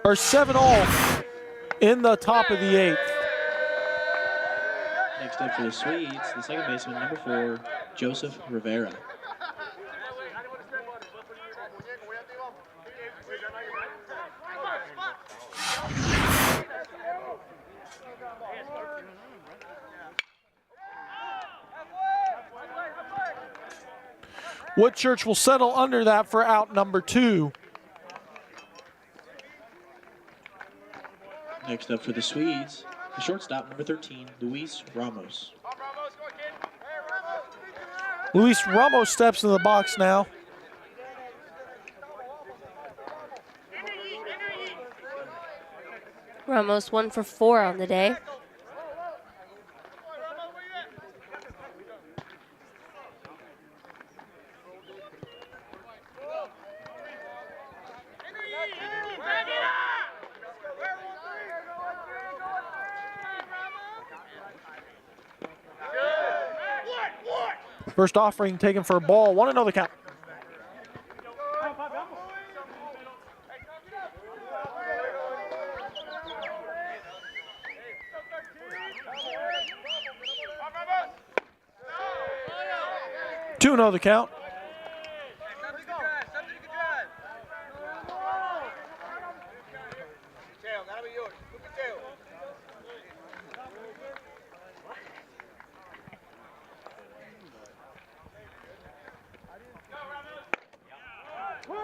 or 7-all in the top of the 8th. Next up for the Swedes, the second baseman, number 4, Joseph Rivera. Woodchurch will settle under that for out number 2. Next up for the Swedes, the shortstop, number 13, Luis Ramos. Luis Ramos steps in the box now. Ramos 1 for 4 on the day. First offering taken for a ball. 1-0 the count. Two the count.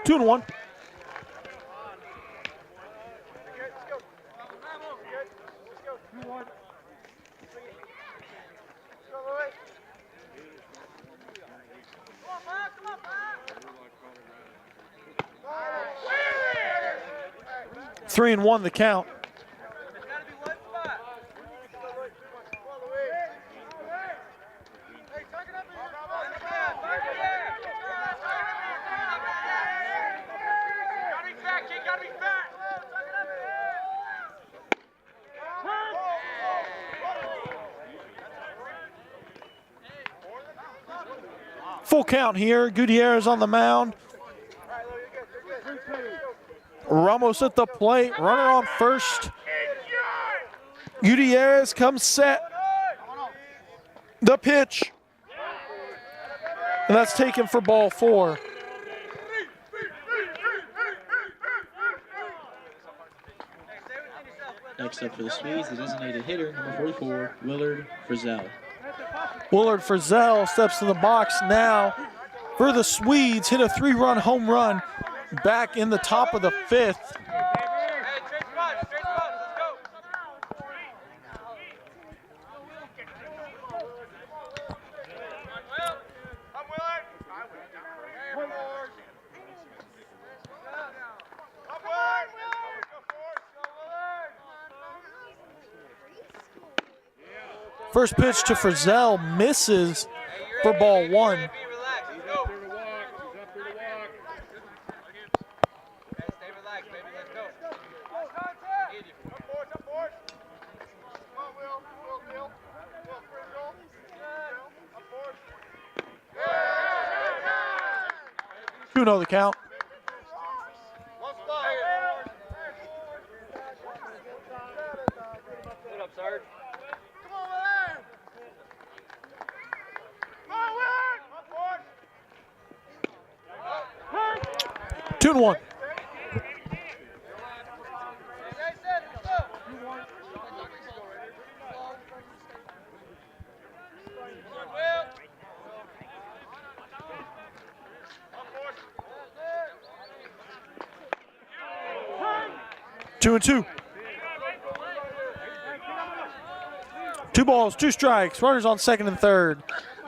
Two and 1. Three and 1 the count. Full count here. Gutierrez on the mound. Ramos at the plate. Runner on first. Gutierrez comes set. The pitch. And that's taken for ball 4. Next up for the Swedes, the designated hitter, number 44, Willard Frizzell. Willard Frizzell steps in the box now for the Swedes. Hit a 3-run home run back in the top of the 5th. First pitch to Frizzell misses for ball 1. You know the count. Two and 1. Two and 2. 2 balls, 2 strikes. Runners on second and third.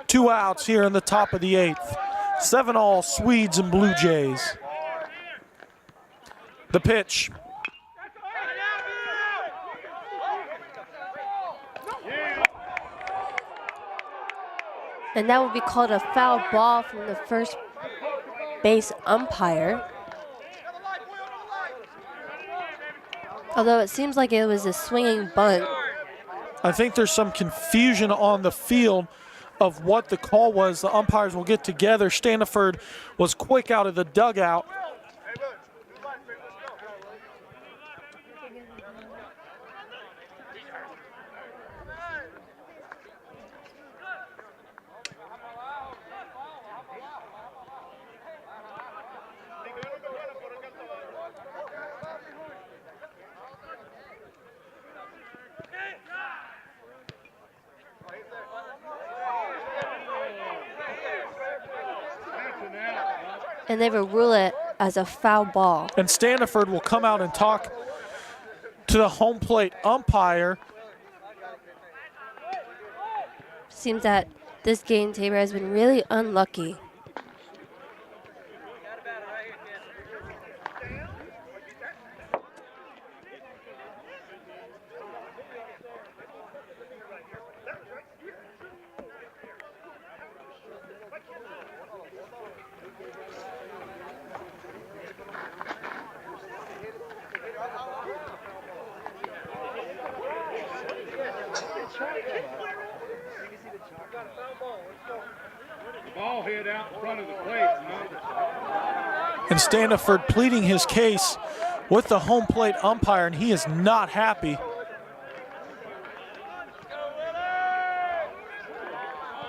2 outs here in the top of the 8th. 7-all Swedes and Blue Jays. The pitch. And that would be called a foul ball from the first base umpire. Although it seems like it was a swinging bunt. I think there's some confusion on the field of what the call was. The umpires will get together. Standiford was quick out of the dugout. And they will rule it as a foul ball. And Standiford will come out and talk to the home plate umpire. Seems that this game, Tabor has been really unlucky. Ball head out in front of the plate. And Standiford pleading his case with the home plate umpire, and he is not happy.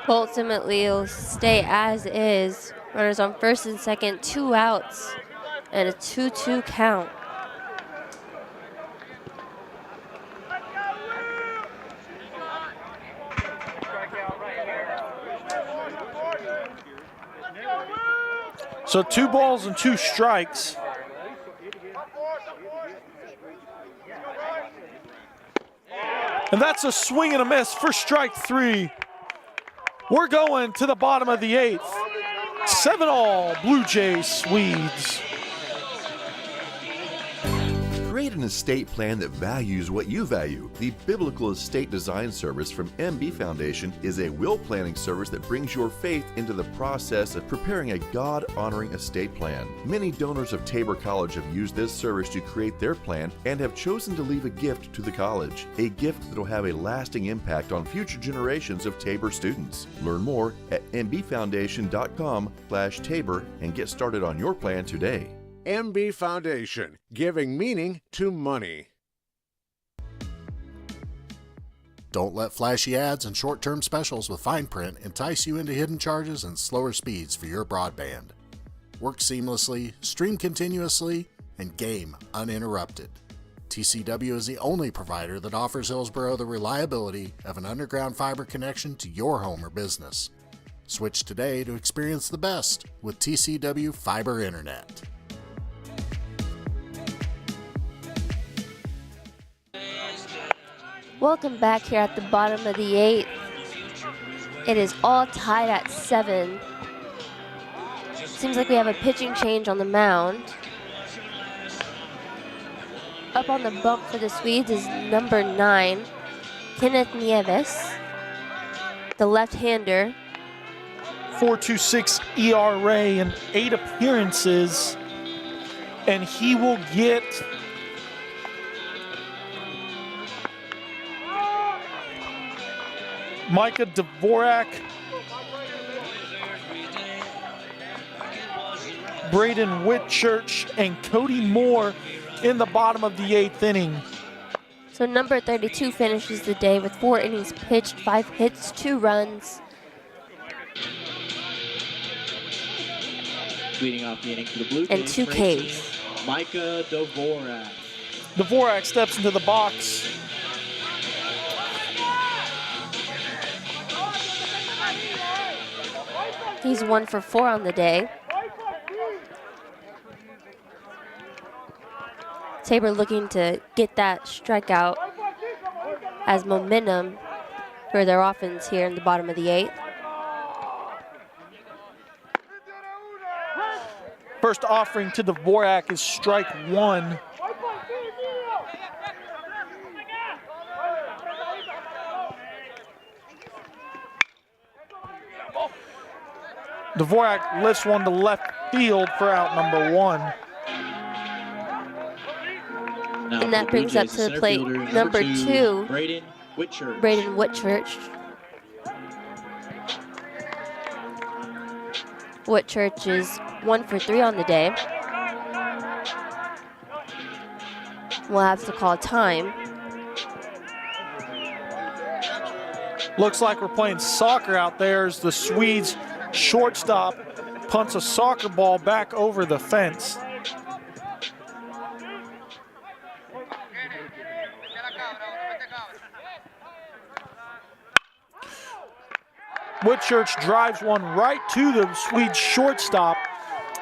Ultimately, it'll stay as is. Runners on first and second, 2 outs, and a 2-2 count. So 2 balls and 2 strikes. And that's a swing and a miss for strike 3. We're going to the bottom of the 8th. 7-all Blue Jays Swedes. Create an estate plan that values what you value. The Biblical Estate Design Service from MB Foundation is a will planning service that brings your faith into the process of preparing a God-honoring estate plan. Many donors of Tabor College have used this service to create their plan and have chosen to leave a gift to the college, a gift that will have a lasting impact on future generations of Tabor students. Learn more at mbfoundation.com/Tabor and get started on your plan today. MB Foundation, giving meaning to money. Don't let flashy ads and short-term specials with fine print entice you into hidden charges and slower speeds for your broadband. Work seamlessly, stream continuously, and game uninterrupted. TCW is the only provider that offers Hillsborough the reliability of an underground fiber connection to your home or business. Switch today to experience the best with TCW Fiber Internet. Welcome back here at the bottom of the 8th. It is all tied at 7. Seems like we have a pitching change on the mound. Up on the bump for the Swedes is number 9, Kenneth Nieves, the left-hander. 4.26 ERA in 8 appearances, and he will get Micah Dvorak, Braden Whitchurch, and Cody Moore in the bottom of the 8th inning. So number 32 finishes the day with 4 innings pitched, 5 hits, 2 runs. Leading off the inning for the Blue And Jays, 2 Ks. Micah Dvorak. Dvorak steps into the box. He's 1 for 4 on the day. Tabor looking to get that strikeout as momentum for their offense here in the bottom of the 8th. First offering to Dvorak is strike 1. Dvorak lifts one to left field for out number 1. Now And that for the Blue brings up Jays, to the center plate fielder, number 2, Braden Whitchurch. Braden Whitchurch. Whitchurch is 1 for 3 on the day. We'll have to call time. Looks like we're playing soccer out there as the Swedes shortstop punts a soccer ball back over the fence. Whitchurch drives one right to the Swedes shortstop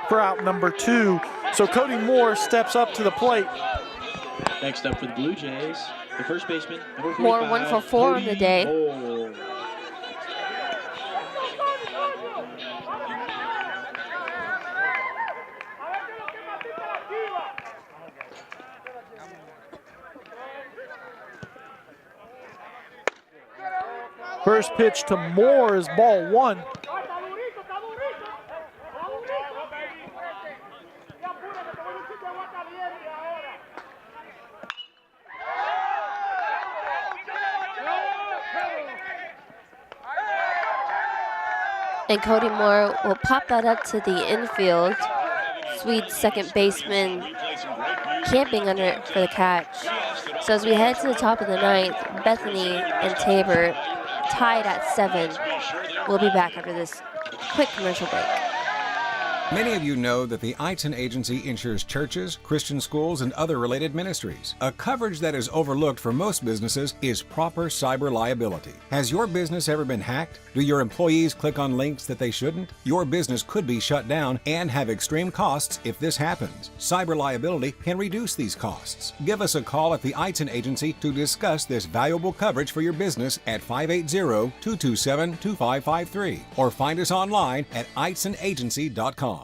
for out number 2. So Cody Moore steps up to the plate. Next up for the Blue Jays, the first baseman, number 45, Moore 1 for 4 on the day. Moore. First pitch to Moore is ball 1. And Cody Moore will pop that up to the infield. Swede's second baseman camping under it for the catch. So as we head to the top of the 9th, Bethany and Tabor tied at 7. We'll be back after this quick commercial break. Many of you know that the Eitzen Agency insures churches, Christian schools, and other related ministries. A coverage that is overlooked for most businesses is proper cyber liability. Has your business ever been hacked? Do your employees click on links that they shouldn't? Your business could be shut down and have extreme costs if this happens. Cyber liability can reduce these costs. Give us a call at the Eitzen Agency to discuss this valuable coverage for your business at 580-227-2553 or find us online at eitzenagency.com.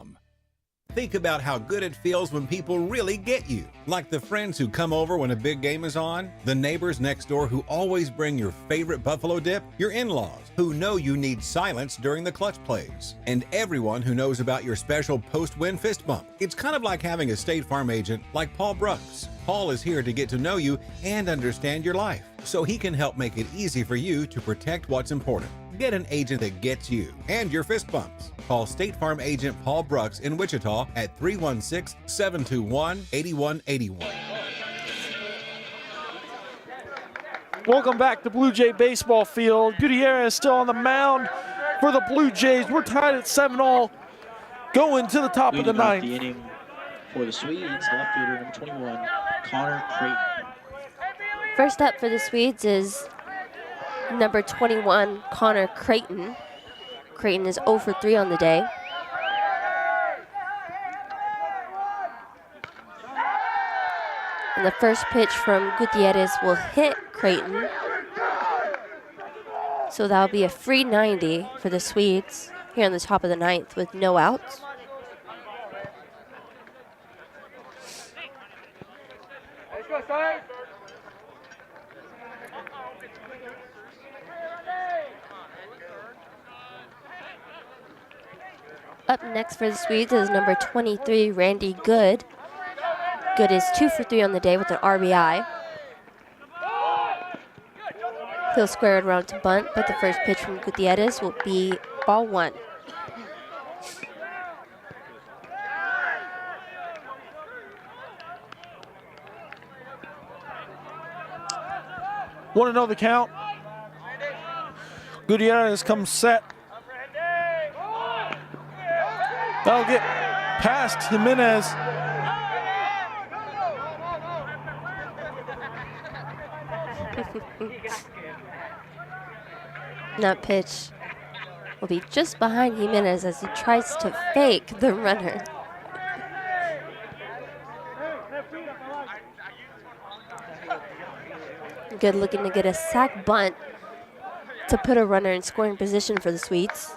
Think about how good it feels when people really get you. Like the friends who come over when a big game is on, the neighbors next door who always bring your favorite buffalo dip, your in-laws who know you need silence during the clutch plays, and everyone who knows about your special post-win fist bump. It's kind of like having a State Farm agent like Paul Brooks. Paul is here to get to know you and understand your life, so he can help make it easy for you to protect what's important. Get an agent that gets you and your fist bumps. Call State Farm agent Paul Brooks in Wichita at 316-721-8181. Welcome back to Blue Jay baseball field. Gutierrez still on the mound for the Blue Jays. We're tied at 7-all going to the top of the 9th. The inning for the Swedes, left fielder number 21, Connor Creighton. First up for the Swedes is number 21, Connor Creighton. Creighton is 0 for 3 on the day. And the first pitch from Gutierrez will hit Creighton. So that'll be a free 90 for the Swedes here on the top of the 9th with no outs. Up next for the Swedes is number 23, Randy Good. Good is 2 for 3 on the day with an RBI. He'll square it around to bunt, but the first pitch from Gutierrez will be ball 1. Want to know the count? Gutierrez comes set. That'll get past Jimenez. That pitch will be just behind Jimenez as he tries to fake the runner. Good looking to get a sac bunt to put a runner in scoring position for the Swedes.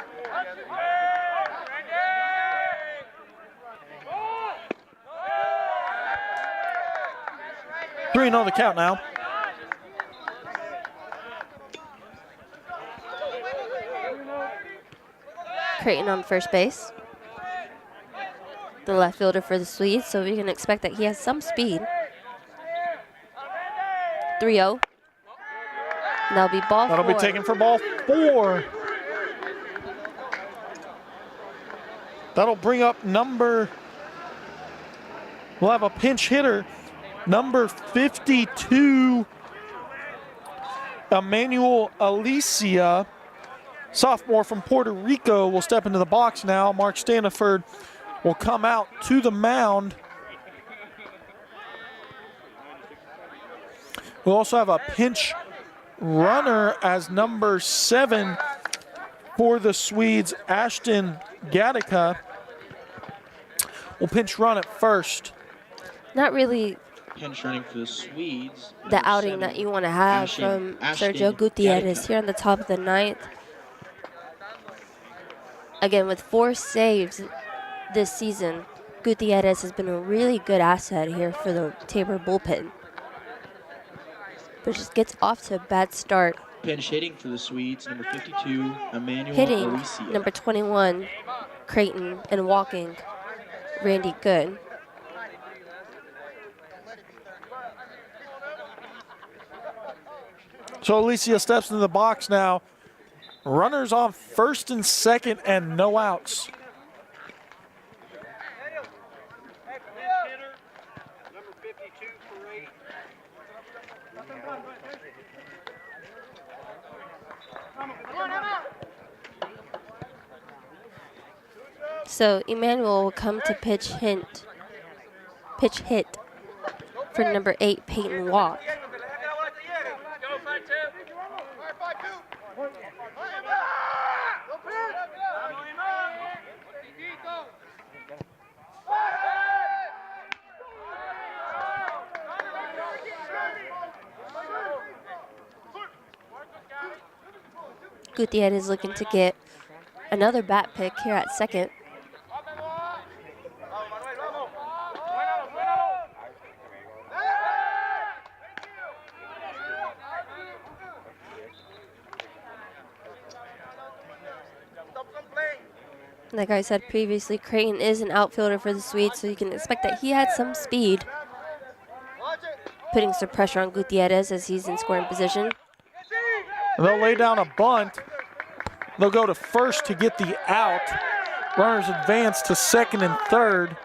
Three and on the count now. Creighton on first base. The left fielder for the Swedes, so we can expect that he has some speed. 3-0. That'll be ball That'll 4. be taken for ball 4. That'll bring up we'll have a pinch hitter, number 52, Emmanuel Alicia, sophomore from Puerto Rico, will step into the box now. Mark Staniford will come out to the mound. We'll also have a pinch runner as number 7 for the Swedes, Ashton Gatica, will pinch run at first. Not really Pinch running for the Swedes. the number outing 7, that you want to have Ashton from Sergio Gutierrez Gatica. here on the top of the 9th. Again, with 4 saves this season, Gutierrez has been a really good asset here for the Tabor bullpen. But just gets off to a bad start. Pinch hitting for the Swedes, number 52, Emmanuel Hitting Alicia. number 21, Creighton, and walking Randy Good. So Alicia steps into the box now. Runners on first and second and no outs. So Emmanuel will come to pitch hit for number 8, Peyton Walk. Gutierrez is looking to get another bat pick here at second. Like I said previously, Creighton is an outfielder for the Swedes, so you can expect that he had some speed, putting some pressure on Gutierrez as he's in scoring position. They'll lay down a bunt. They'll go to first to get the out. Runners advance to second and third.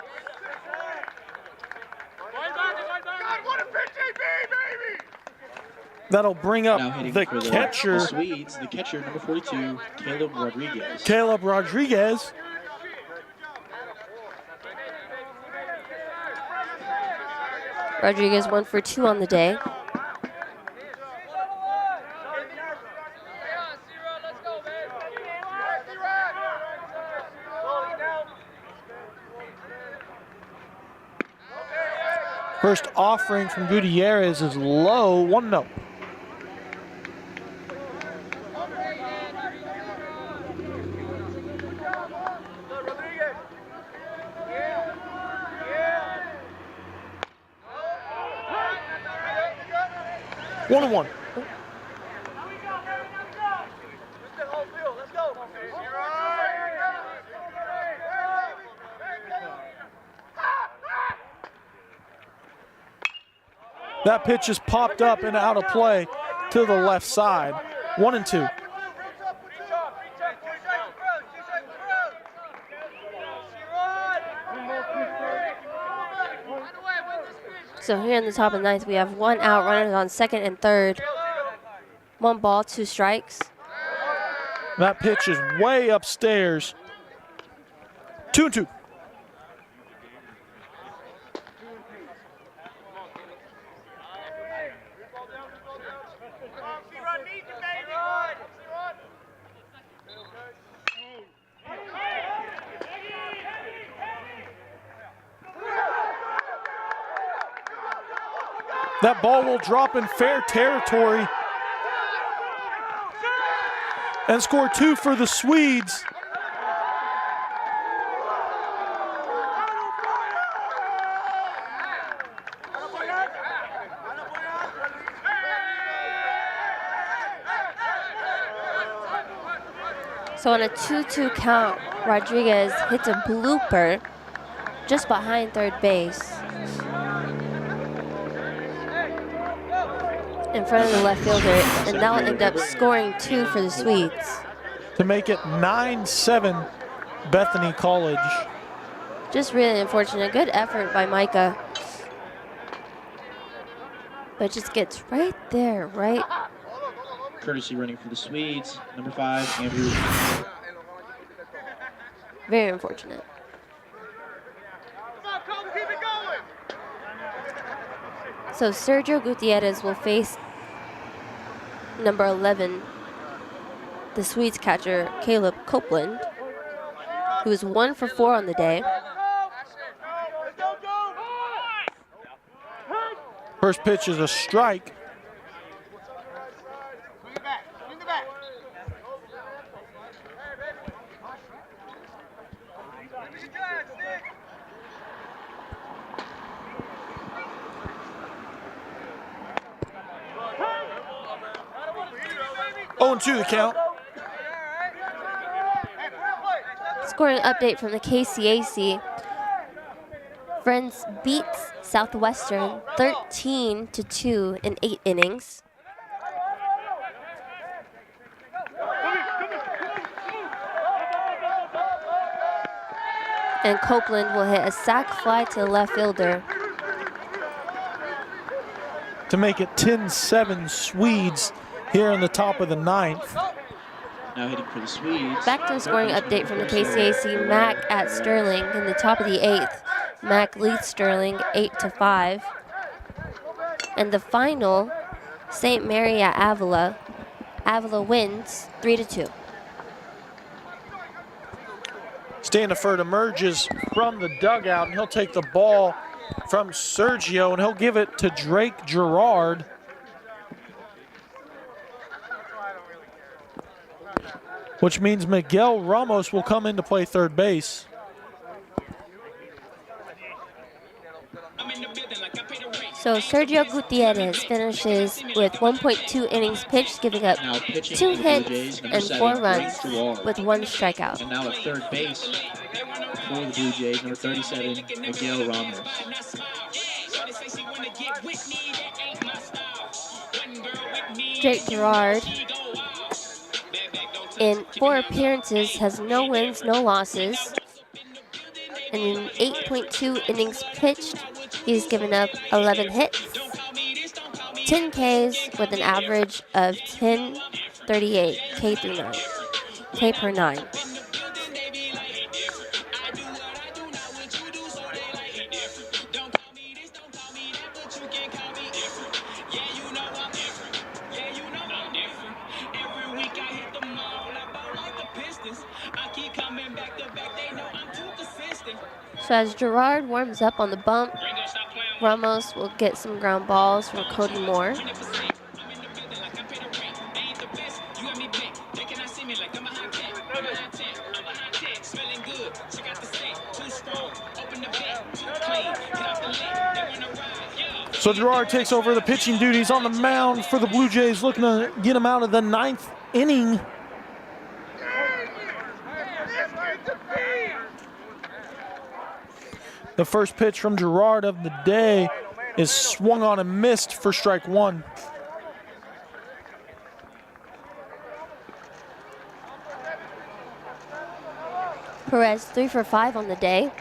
That'll bring up the catcher. The Swedes, the catcher, number 42, Caleb Rodriguez. Caleb Rodriguez. Rodriguez 1 for 2 on the day. First offering from Gutierrez is low, 1-0. One and one. That pitch is popped up and out of play to the left side. 1-2. So here in the top of the 9th, we have 1 out, runners on second and third. 1 ball, 2 strikes. That pitch is way upstairs. 2-2. That ball will drop in fair territory and score 2 for the Swedes. So on a 2-2 count, Rodriguez hits a blooper just behind third base. in front of the left fielder, and that'll end up scoring 2 for the Swedes. To make it 9-7 Bethany College. Just really unfortunate. Good effort by Micah. But just gets right there, right? Courtesy running for the Swedes, number 5, Andrew. Very unfortunate. So Sergio Gutierrez will face number 11, the Swedes catcher Caleb Copeland, who is 1 for 4 on the day. First pitch is a strike. Oh, 2 the count. Scoring update from the KCAC. Friends beats Southwestern 13-2 in 8 innings. And Copeland will hit a sac fly to the left fielder. To make it 10-7 Swedes here in the top of the 9th. Now hitting for the Swedes. Back to the scoring update from the KCAC. Mac at Sterling in the top of the 8th. Mac leads Sterling 8-5. And the final, St. Mary at Avila. Avila wins 3-2. Standiford emerges from the dugout, and he'll take the ball from Sergio, and he'll give it to Drake Gerard. Which means Miguel Ramos will come in to play third base. So Sergio Gutierrez finishes with 1.2 innings pitched, giving up 2 hits and 4 runs with 1 strikeout. And now at third base for the Blue Jays, number 37, Miguel Ramos. Drake Gerard, in 4 appearances, has no wins, no losses. And in 8.2 innings pitched, he's given up 11 hits, 10 Ks with an average of 10.38 K per 9. So as Gerard warms up on the bump, Ramos will get some ground balls from Cody Moore. So Gerard takes over the pitching duties on the mound for the Blue Jays, looking to get him out of the 9th inning. The first pitch from Gerard of the day is swung on and missed for strike 1. Perez 3 for 5 on the day.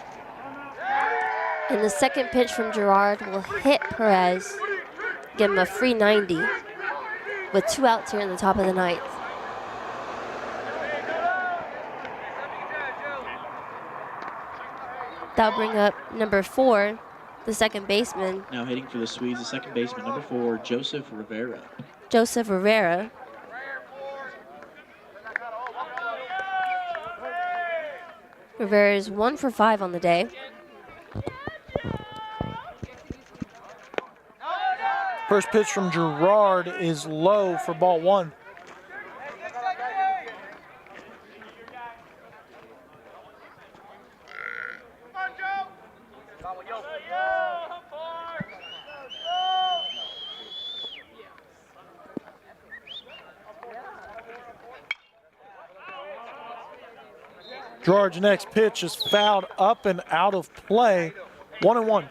And the second pitch from Gerard will hit Perez, give him a free 90 with 2 outs here in the top of the 9th. That'll bring up number 4, the second baseman. Now hitting for the Swedes, the second baseman, number 4, Joseph Rivera. Joseph Rivera. Rivera is 1 for 5 on the day. First pitch from Gerard is low for ball 1. Gerard's next pitch is fouled up and out of play. 1-1.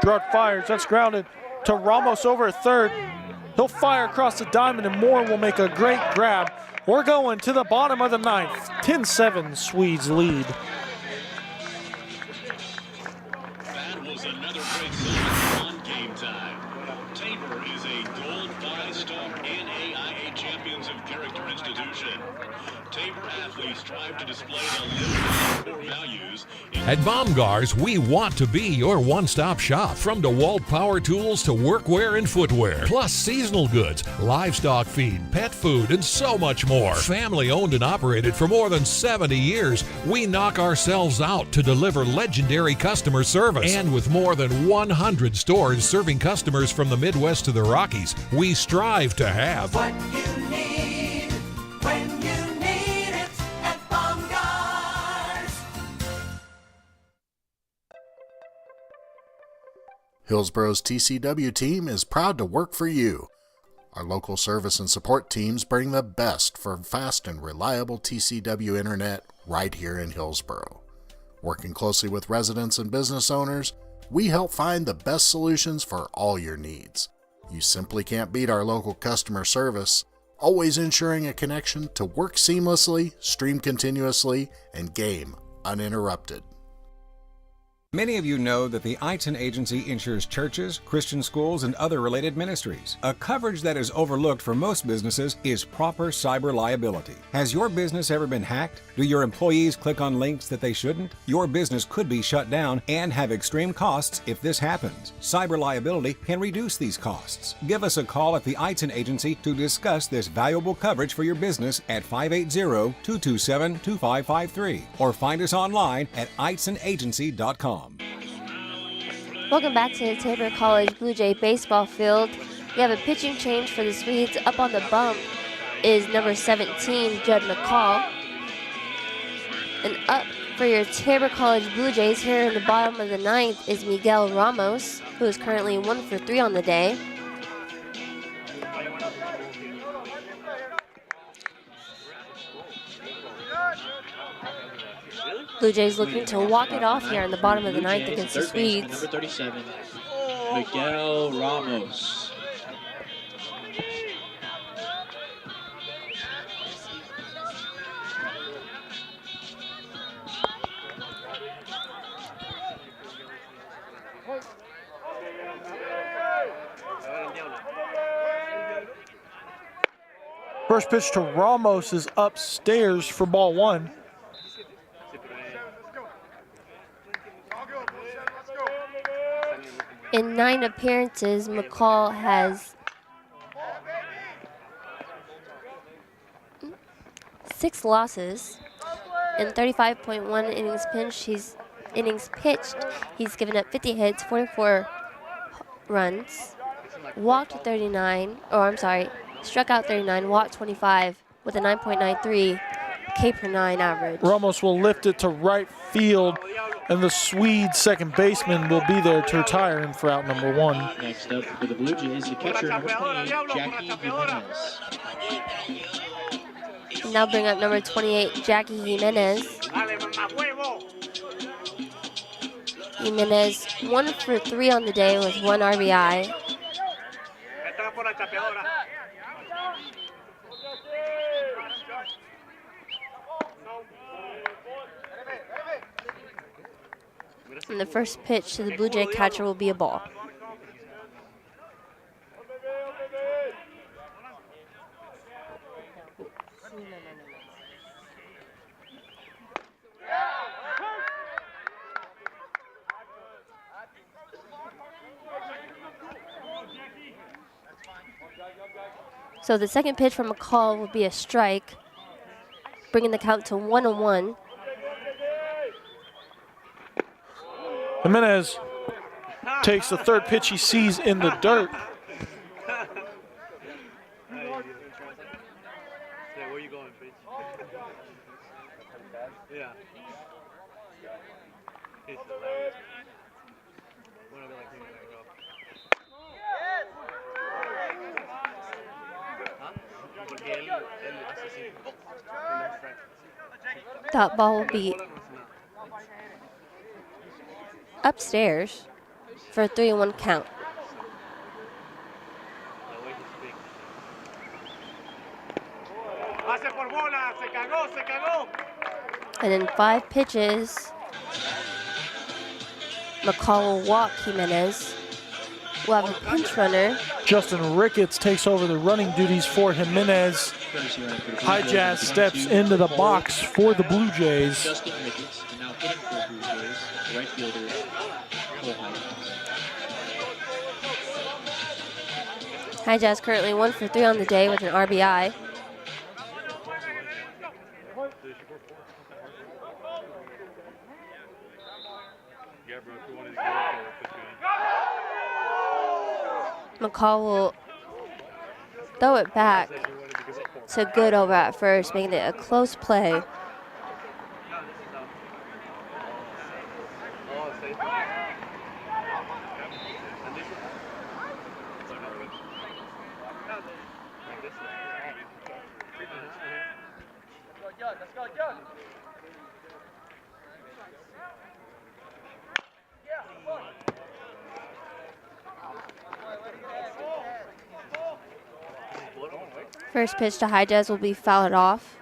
Gerard fires. That's grounded to Ramos over at third. He'll fire across the diamond, and Moore will make a great grab. We're going to the bottom of the ninth. 10-7 Swedes lead. That was another great segment on Game Time. Tabor is a gold 5-star NAIA Champions of Character institution. Tabor athletes strive to display the living core values. At Baumgars, we want to be your one-stop shop. From DeWalt power tools to workwear and footwear, plus seasonal goods, livestock feed, pet food, and so much more. Family owned and operated for more than 70 years, we knock ourselves out to deliver legendary customer service. And with more than 100 stores serving customers from the Midwest to the Rockies, we strive to have what you need when you need it at Baumgars. Hillsboro's TCW team is proud to work for you. Our local service and support teams bring the best for fast and reliable TCW internet right here in Hillsboro. Working closely with residents and business owners, we help find the best solutions for all your needs. You simply can't beat our local customer service, always ensuring a connection to work seamlessly, stream continuously, and game uninterrupted. Many of you know that the Eitzen Agency insures churches, Christian schools, and other related ministries. A coverage that is overlooked for most businesses is proper cyber liability. Has your business ever been hacked? Do your employees click on links that they shouldn't? Your business could be shut down and have extreme costs if this happens. Cyber liability can reduce these costs. Give us a call at the Eitzen Agency to discuss this valuable coverage for your business at 580-227-2553 or find us online at eitzenagency.com. Welcome back to the Tabor College Blue Jay baseball field. We have a pitching change for the Swedes. Up on the bump is number 17, Judd McCall. And up for your Tabor College Blue Jays here in the bottom of the ninth is Miguel Ramos, who is currently 1 for 3 on the day. Blue Jays looking to walk it off here in the bottom of the ninth against the Swedes. Number 37, Miguel Ramos. First pitch to Ramos is upstairs for ball one. In 9 appearances, McCall has 6 losses. In 35.1 innings pitched, he's given up 50 hits, 44 runs, struck out 39, walked 25 with a 9.93 K per 9 average. Ramos will lift it to right field, and the Swede second baseman will be there to retire him for out number 1. Next up for the Blue Jays, the catcher, number 28, Jackie Jimenez. Now bring up number 28, Jackie Jimenez. Jimenez 1 for 3 on the day with 1 RBI. And the first pitch to the Blue Jay catcher will be a ball. So the second pitch from McCall will be a strike, bringing the count to 1-1. Jimenez takes the third pitch he sees in the dirt. Where you going, bitch? Yeah. He's hilarious. Wanna be like him, bro. Huh? Porque él hace así. That ball will be upstairs. for a 3-1 count. And in 5 pitches, McCall will walk Jimenez. We'll have a pinch runner. Justin Ricketts takes over the running duties for Jimenez. High Jazz steps into the box for the Blue Jays. Justin Ricketts, and now hitting for the Blue Jays, the right fielder, Cole Hyde. High Jazz currently 1 for 3 on the day with an RBI. McCall will throw it back to Good over at first, making it a close play. First pitch to High Jazz will be fouled off.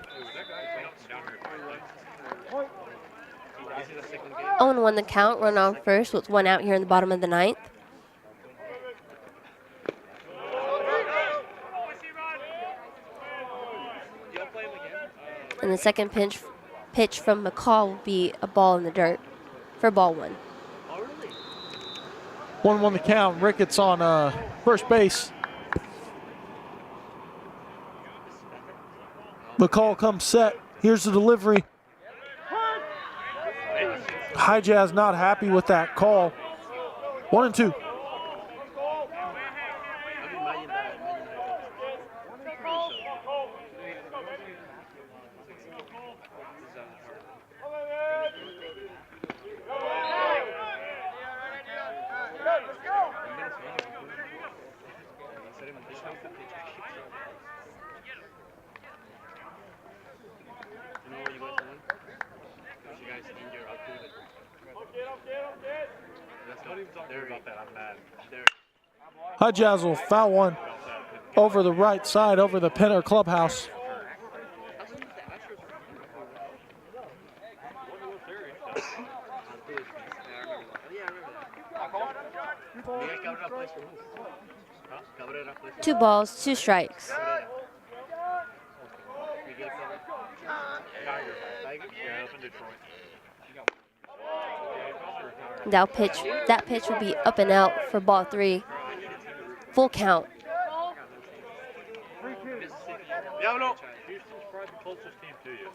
0-1 the count, run on first with 1 out here in the bottom of the 9th. And the second pitch from McCall will be a ball in the dirt for ball 1. 1-1 the count. Ricketts on first base. McCall comes set. Here's the delivery. High Jazz not happy with that call. 1-2. High Jazz will foul one over the right side, over the Penner clubhouse. Two balls, 2 strikes. That pitch will be up and out for ball 3. Full count. Diablo. Houston's probably the closest team to you.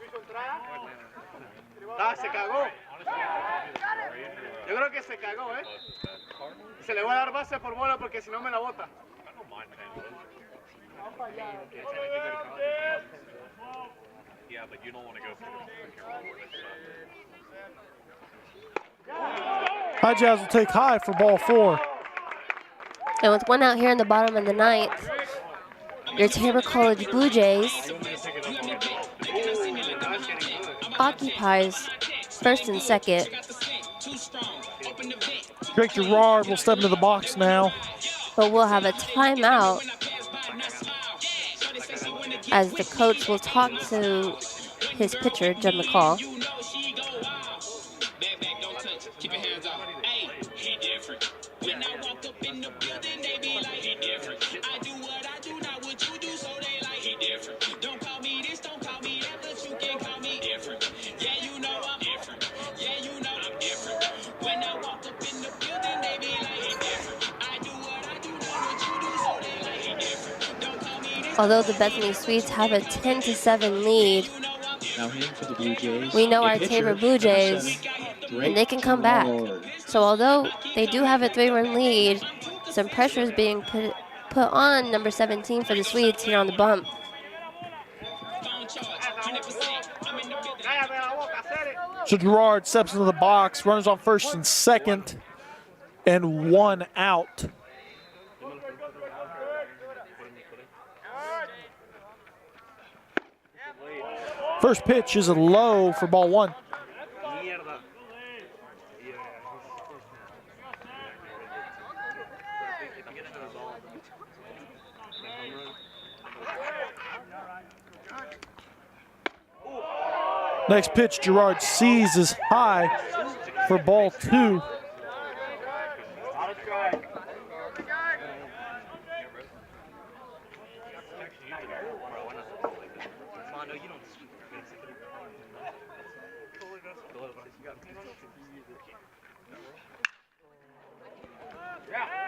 Se cagó. Yo creo que se cagó, ¿eh? Se le voy a dar base por bola porque si no me la bota. Yeah, but you don't want to go for High Jazz will take high for ball 4. And with 1 out here in the bottom of the 9th, your Tabor College Blue Jays occupies first and second. Drake Gerard will step into the box now. But we'll have a timeout as the coach will talk to his pitcher, Judd McCall. Although the Bethany Swedes have a 10-7 lead, Now hitting for the Blue Jays. we know A our pitcher, Tabor Blue Jays, number 7, and they can come back. So although they do have a 3-run lead, some pressure is being put on number 17 for the Swedes here on the bump. So Gerard steps into the box, runners on first and second, and 1 out. First pitch is a low for ball 1. Next pitch, Gerard sees is high for ball 2.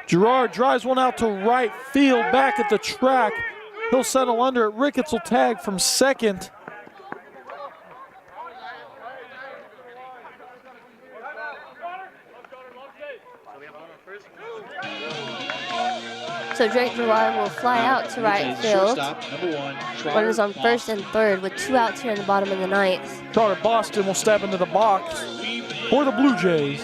Gerard drives one out to right field, back at the track. He'll settle under it. Ricketts will tag from second. So Drake Gerard will fly out to right field. Runners on first and third with 2 outs here in the bottom of the ninth. Carter Boston will step into the box for the Blue Jays.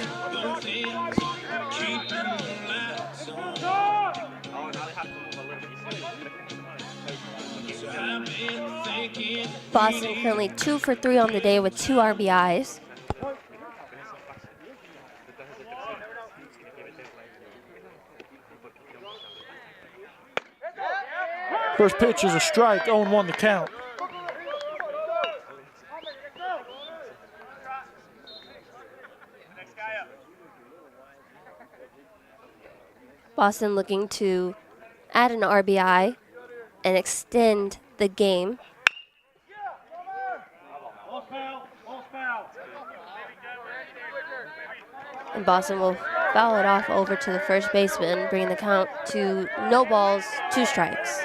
Boston currently 2 for 3 on the day with 2 RBIs. First pitch is a strike, 0-1 the count. Boston looking to add an RBI and extend the game. And Boston will foul it off over to the first baseman, bringing the count to no balls, 2 strikes.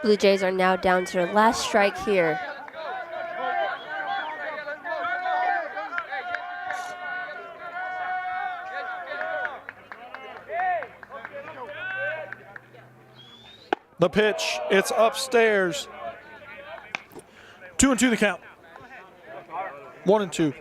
Blue Jays are now down to their last strike here. The pitch, it's upstairs. 2-2 the count. 1-2.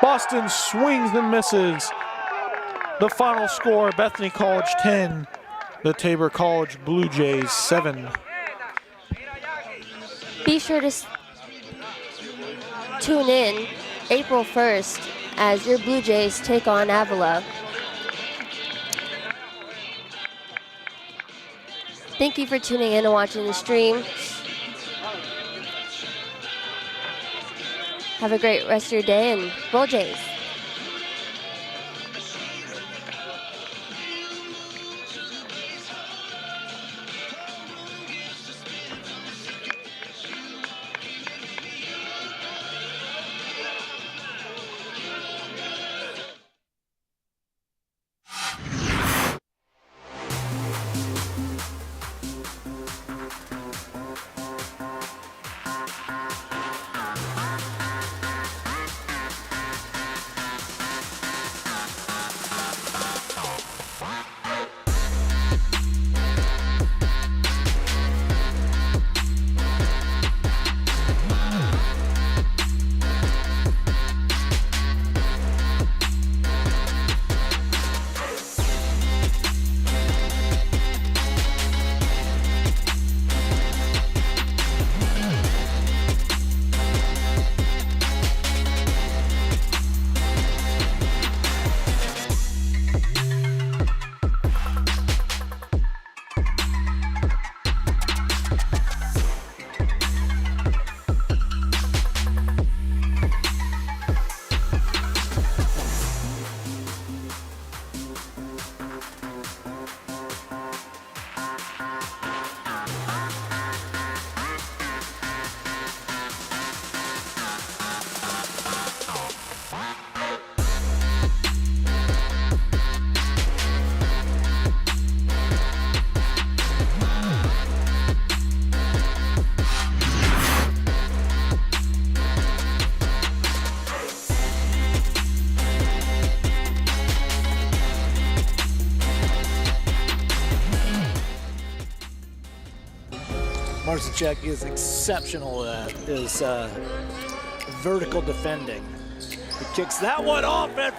Boston swings and misses. The final score, Bethany College 10, the Tabor College Blue Jays 7. Be sure to tune in April 1st as your Blue Jays take on Avila. Thank you for tuning in and watching the stream. Have a great rest of your day and roll Jays. Marcinchuk is exceptional at his vertical defending. He kicks that one off and